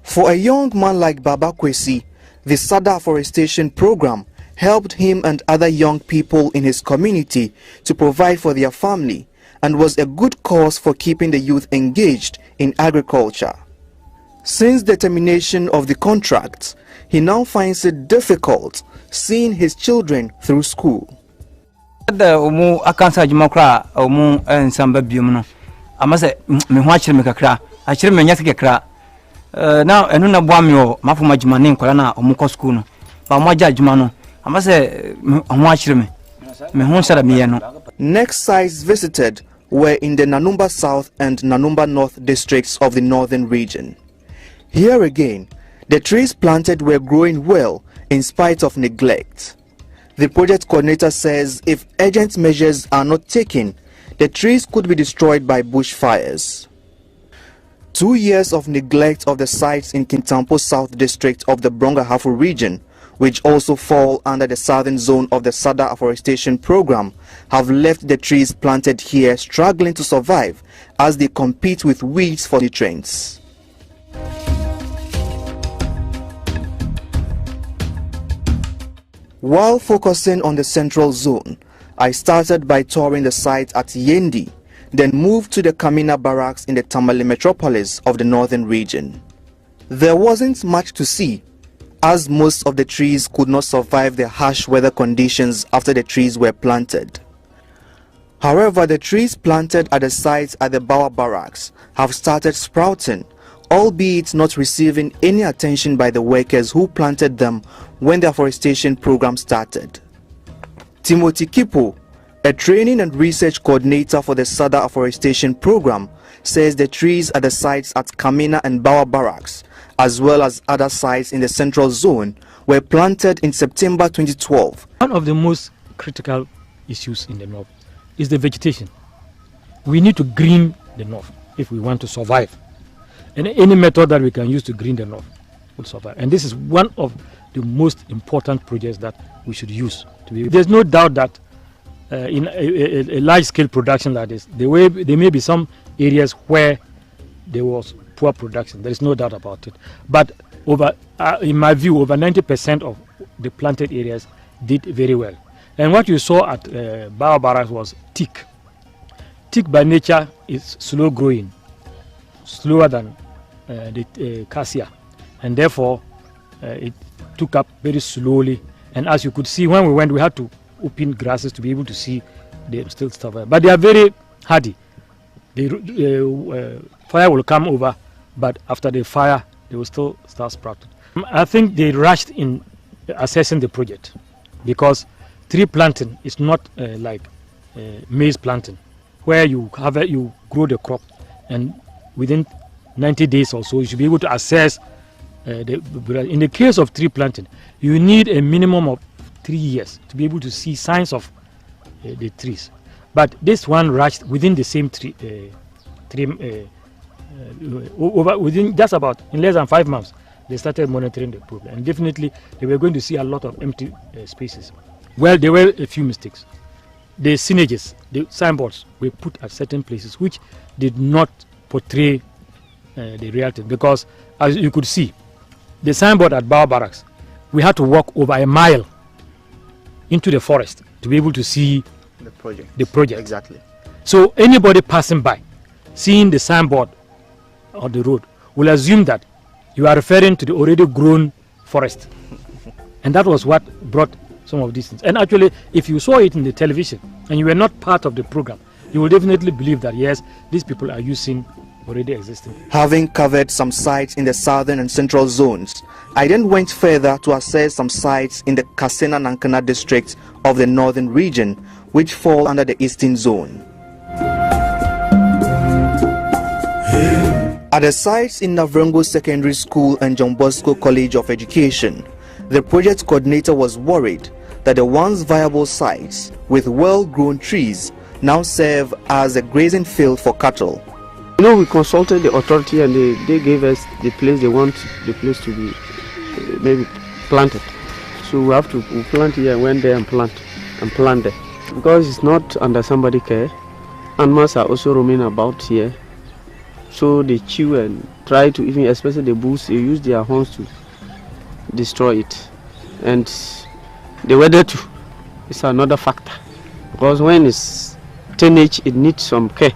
S1: For a young man like Baba Kwesi, the Sada Afforestation program helped him and other young people in his community to provide for their family and was a good cause for keeping the youth engaged in agriculture. Since the termination of the contract, he now finds it difficult seeing his children through school.
S11: Now enuna bwami o mafuma jumani nkola na omuko school no ba moja jumano amase ho achire me ho sara me no.
S1: Next sites visited were in the Nanumba South and Nanumba North districts of the northern region. Here again, the trees planted were growing well in spite of neglect. The project coordinator says if urgent measures are not taken, the trees could be destroyed by bushfires. 2 years of neglect of the sites in Kintampo South district of the Bronga-Hafu region, which also fall under the southern zone of the Sada Afforestation program, have left the trees planted here struggling to survive as they compete with weeds for nutrients. While focusing on the central zone, I started by touring the site at Yendi, then moved to the Kamina barracks in the Tamale metropolis of the northern region. There wasn't much to see, as most of the trees could not survive the harsh weather conditions after the trees were planted. However, the trees planted at the sites at the Bawa barracks have started sprouting, albeit not receiving any attention by the workers who planted them when the afforestation program started. Timothy Kipo, a training and research coordinator for the Sada Afforestation program, says the trees at the sites at Kamina and Bawa barracks, as well as other sites in the central zone, were planted in September 2012.
S11: One of the most critical issues in the north is the vegetation. We need to green the north if we want to survive. And any method that we can use to green the north will survive. And this is one of the most important projects that we should use. There's no doubt that in a large-scale production like this, there may be some areas where there was poor production. There is no doubt about it. But in my view, over 90% of the planted areas did very well. And what you saw at Bawumia was teak. Teak by nature is slow growing, slower than the cassia, and therefore it took up very slowly. And as you could see when we went, we had to open grasses to be able to see them still survive. But they are very hardy. The fire will come over, but after the fire, they will still start sprouting. I think they rushed in assessing the project because tree planting is not like maize planting, where you grow the crop, and within 90 days or so, you should be able to assess. In the case of tree planting, you need a minimum of 3 years to be able to see signs of the trees. But this one rushed within the same within just about in less than 5 months. They started monitoring the problem, and definitely they were going to see a lot of empty spaces. Well, there were a few mistakes. The signages, the signboards were put at certain places which did not portray the reality, because as you could see, the signboard at Bawumia, we had to walk over a mile into the forest to be able to see the project.
S1: Exactly.
S11: So anybody passing by, seeing the signboard on the road, will assume that you are referring to the already grown forest. And that was what brought some of these things. And actually, if you saw it in the television and you were not part of the program, you will definitely believe that, yes, these people are using already existing.
S1: Having covered some sites in the southern and central zones, I then went further to assess some sites in the Kasena-Nankana district of the northern region, which fall under the eastern zone. At the sites in Navrongo Secondary School and John Bosco College of Education, the project coordinator was worried that the once viable sites with well-grown trees now serve as a grazing field for cattle.
S4: You know, we consulted the authority and they gave us the place they want the place to be maybe planted. So we have to plant here, went there and plant there. Because it's not under somebody's care, animals are also roaming about here. So they chew and try to, even especially the bulls, they use their horns to destroy it. And the weather too is another factor. Because when it's teenage, it needs some care.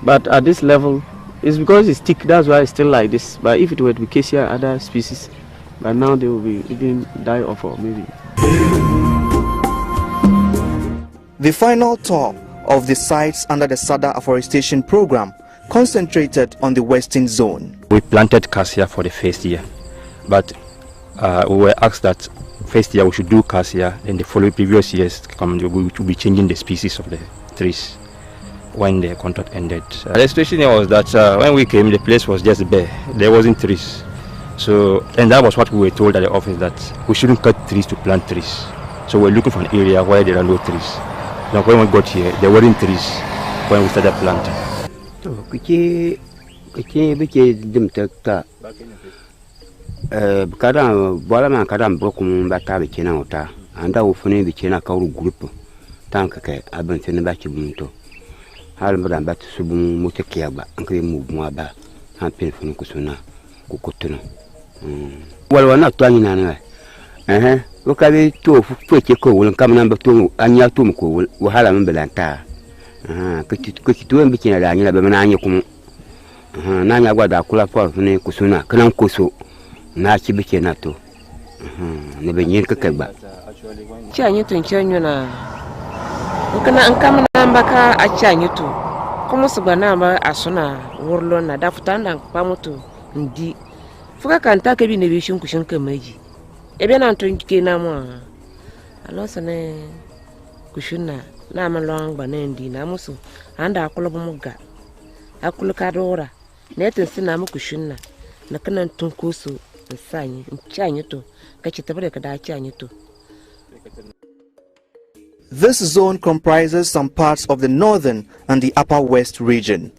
S4: But at this level, it's because it's thick, that's why it's still like this. But if it were to be cassia, other species, by now they will be even die off or maybe.
S1: The final tour of the sites under the SADA afforestation program concentrated on the western zone.
S5: We planted cassia for the first year, but we were asked that first year we should do cassia, then the following previous years we will be changing the species of the trees when the contract ended. The situation was that when we came, the place was just bare. There wasn't trees. So, and that was what we were told at the office, that we shouldn't cut trees to plant trees. So we're looking for an area where there are no trees. Now when we got here, there weren't trees when we started planting.
S4: Kadam kadam brokum bata bikena ota anda ufune bikena kauru group tanka ke abentene baki bunto hal mbadan bat subun muteke aba ankre mu ba han pelefon kusuna kukotono wala na twani nana lokabe to fuke ko wala kamna mbato anya to ko wahala mbelanta kitu mbikena la nyina be mananye kumu nanya gwada kula for ne kusuna kanan koso na chibike nato ne benyen kakaba
S7: chanyi to nchenyo na nkana nkama nambaka achanyi to komo subana ma asuna worlo na dafutanda pamoto ndi fuka kanta ke bi ne bishin kushin kamaji ebe na to nke na mo alosane kushuna na malong banendi na musu anda akolobo muga akulukadora netin sina mu kushuna na kanan tunkusu sanyi nchanyi to kachitabare kada chanyi to.
S1: This zone comprises some parts of the northern and the upper west region.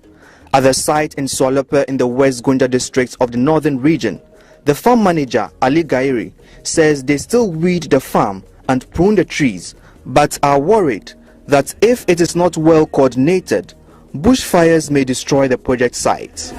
S1: At the site in Swalope in the West Gunja district of the northern region, the farm manager, Ali Gairi, says they still weed the farm and prune the trees, but are worried that if it is not well coordinated, bushfires may destroy the project site.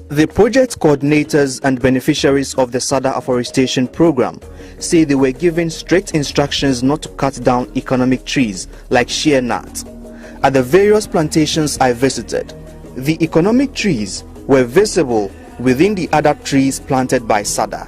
S1: The project coordinators and beneficiaries of the SADA afforestation program say they were given strict instructions not to cut down economic trees like shea nut. At the various plantations I visited, the economic trees were visible within the other trees planted by SADA.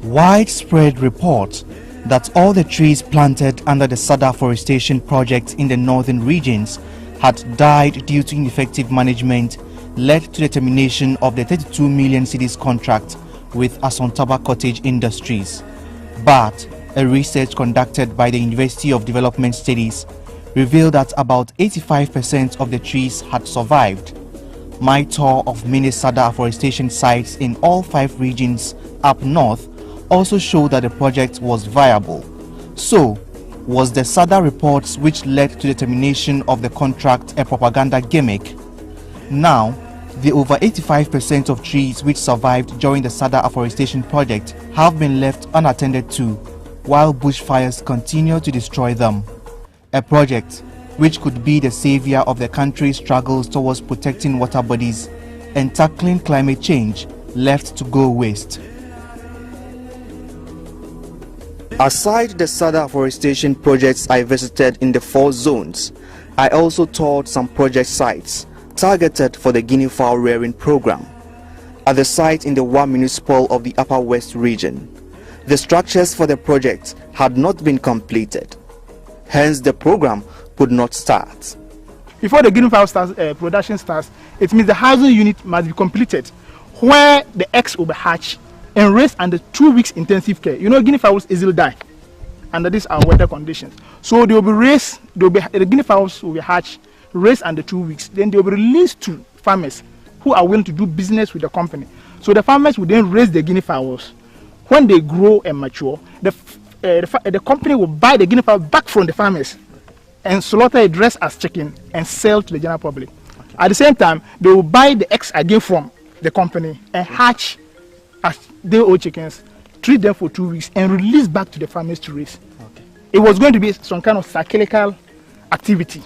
S1: Widespread reports that all the trees planted under the SADA afforestation project in the northern regions had died due to ineffective management led to the termination of the 32 million cedis contract with Asontaba Cottage Industries. But a research conducted by the University of Development Studies revealed that about 85% of the trees had survived. My tour of mini SADA afforestation sites in all 5 regions up north also showed that the project was viable. So, was the SADA reports which led to the termination of the contract a propaganda gimmick? Now, the over 85% of trees which survived during the SADA afforestation project have been left unattended to, while bushfires continue to destroy them. A project which could be the savior of the country's struggles towards protecting water bodies and tackling climate change left to go waste. Aside the SADA afforestation projects I visited in the 4 zones, I also toured some project sites targeted for the guinea fowl rearing program. At the site in the Wa municipal of the Upper West region, the structures for the project had not been completed. Hence, the program could not start.
S6: Before the guinea fowl production starts, it means the housing unit must be completed, where the eggs will be hatched and raised under 2 weeks intensive care. You know, guinea fowls easily die under these weather conditions. So they will be raised, the guinea fowls will be hatched, raised under 2 weeks. Then they will be released to farmers who are willing to do business with the company. So the farmers will then raise the guinea fowls. When they grow and mature, the company will buy the guinea fowl back from the farmers and slaughter it dressed as chicken and sell to the general public. Okay. At the same time, they will buy the eggs again from the company and hatch as day-old chickens, treat them for 2 weeks, and release back to the farmers to raise. Okay. It was going to be some kind of cyclical activity,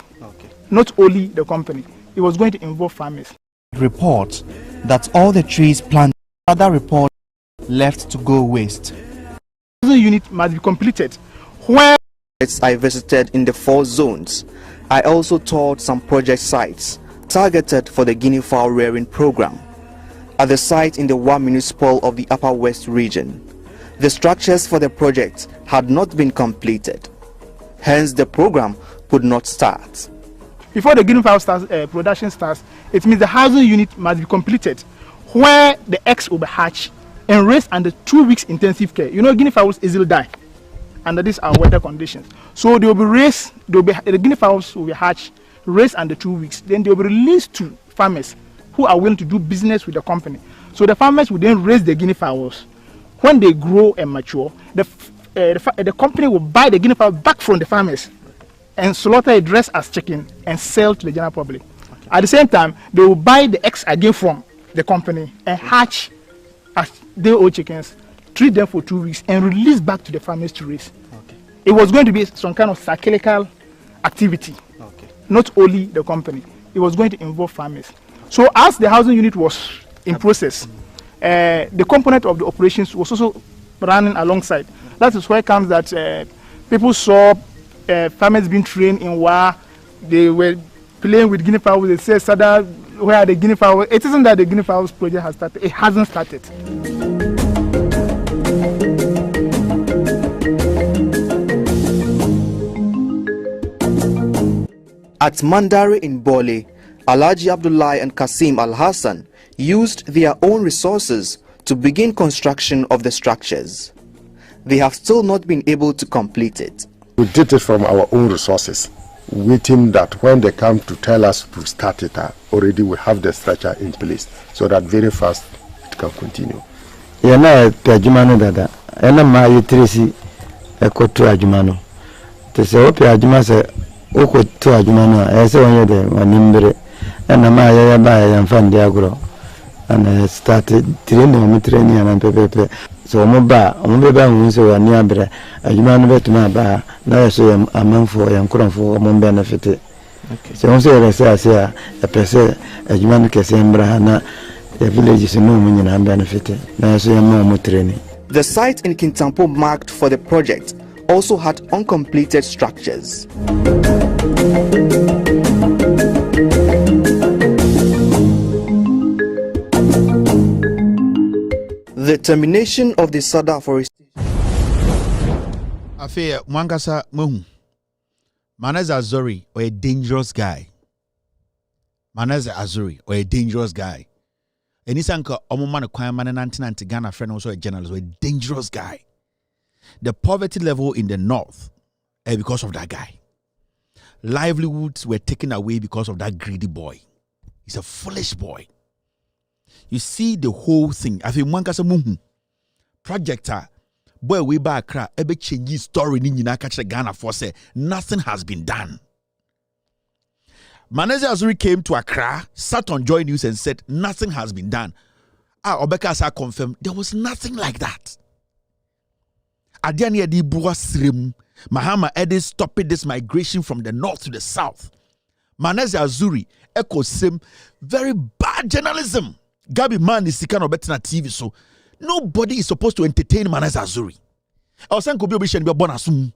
S6: not only the company. It was going to involve farmers.
S1: Reports that all the trees planted, other reports left to go waste.
S6: The unit must be completed. Where
S1: I visited in the 4 zones, I also toured some project sites targeted for the guinea fowl rearing program. At the site in the Wa municipal of the Upper West region, the structures for the project had not been completed. Hence, the program could not start.
S6: Before the guinea fowl production starts, it means the housing unit must be completed, where the eggs will be hatched and raised under 2 weeks intensive care. You know, guinea fowls easily die under these weather conditions. So they will be raised, the guinea fowls will be hatched, raised under 2 weeks. Then they will be released to farmers who are willing to do business with the company. So the farmers will then raise the guinea fowls. When they grow and mature, the company will buy the guinea fowl back from the farmers and slaughter it dressed as chicken and sell to the general public. Okay. At the same time, they will buy the eggs again from the company and hatch as day-old chickens, treat them for 2 weeks, and release back to the farmers to raise. Okay. It was going to be some kind of cyclical activity, not only the company. It was going to involve farmers. So as the housing unit was in process, the component of the operations was also running alongside. That is where it comes that people saw farmers being trained in Wa. They were playing with guinea fowls. They said, "Sada, where are the guinea fowls?" It isn't that the guinea fowls project has started. It hasn't started.
S1: At Mandari in Bole, Alhaji Abdullah and Kasim Al-Hassan used their own resources to begin construction of the structures. they have still not been able to complete it.
S10: We did it from our own resources, waiting that when they come to tell us to start it, already we have the structure in place so that very fast it can continue.
S12: Yana Pajumano Dada, Yana Mai Tracy, Equator Ajumano. To say, Ope Ajumasa, Oko to Ajumano, as one day, one nimbre, and a Maya Bay and Fandiagro. And I started training and Pepe. So Moba, Ombeba, so a near Ajumano Betuma, now I say a month for and couldn't for one benefit. So I say, a person, Ajumano Casembra. The village is no meaning and benefited. Now I say more training.
S1: The site in Kintampo marked for the project also had uncompleted structures. The termination of the Sada Forestation.
S8: Affair Mwangasa Muhu. Maneza Azuri, or a dangerous guy. Maneza Azuri, or a dangerous guy. And he's an Omoman Kwayman and Ghana friend, also a journalist, a dangerous guy. The poverty level in the north, because of that guy. Livelihoods were taken away because of that greedy boy. He's a foolish boy. You see the whole thing. I think Mwankasa Muhu projector boy we back cry ebe change story ni nyina catch Ghana for say nothing has been done. Maneze Azuri came to Accra, sat on Joy News and said nothing has been done. Obeka Asa confirmed there was nothing like that. Adiani Edi Bua Srim, Mahama Edi stopping this migration from the north to the south. Maneze Azuri echo sim very bad journalism. Gabi Man is kind of better than TV, so nobody is supposed to entertain Maneze Azuri. I was saying Kobe Obishan be born assume.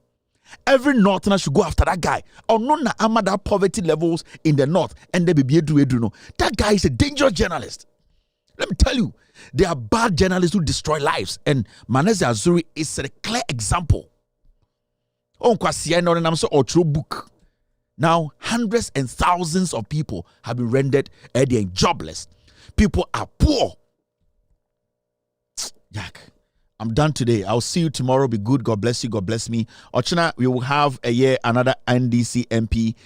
S8: Every northerner should go after that guy. Or no na amada poverty levels in the north and they be edu no. That guy is a dangerous journalist. Let me tell you, there are bad journalists who destroy lives, and Maneze Azuri is a clear example. On kwasiya no nam so otro book. Now hundreds and thousands of people have been rendered jobless. People are poor. Yak. I'm done today. I'll see you tomorrow. Be good. God bless you. God bless me. Ochina, we will have another NDC MP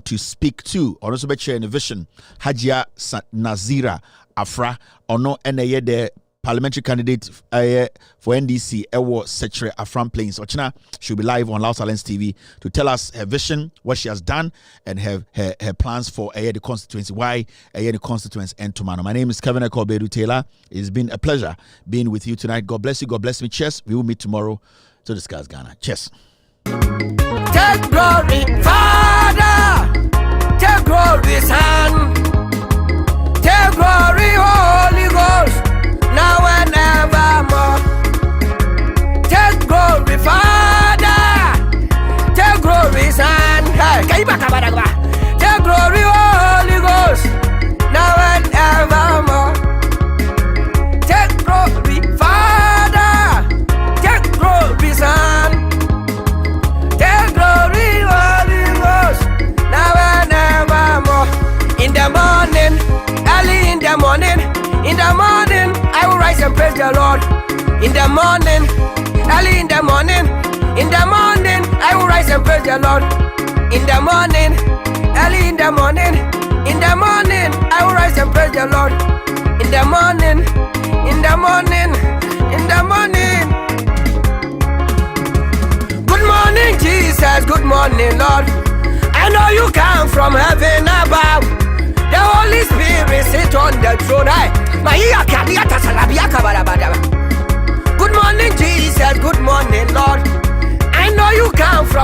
S8: to speak to. Also, be share in vision. Hajia Nazira Afra. Ono the parliamentary candidate for NDC. Ewo Secretary Afram Plains. Ochina, she'll be live on Loud Silence TV to tell us her vision, what she has done, and her plans for the constituency. Why the constituency and tomorrow. My name is Kevin Ekobedu Taylor. It's been a pleasure being with you tonight. God bless you. God bless me. Cheers. We will meet tomorrow to discuss Ghana. Cheers.
S13: Take glory, Father. Take glory, Son. Take glory, Holy Ghost. Now and evermore. Take glory, Father. Take glory, Son. Take glory, Holy Ghost. Now and evermore. Take glory, Father. Take glory, Son. Take glory, Holy Ghost. Now and evermore. In the morning, early in the morning, I will rise and praise the Lord. In the morning, early in the morning, I will rise and praise the Lord. In the morning, early in the morning, I will rise and praise the Lord. In the morning, Good morning, Jesus. Good morning, Lord. I know you come from heaven above. The Holy Spirit sit on the throne. Good morning, Jesus. Good morning, Lord. I know you come from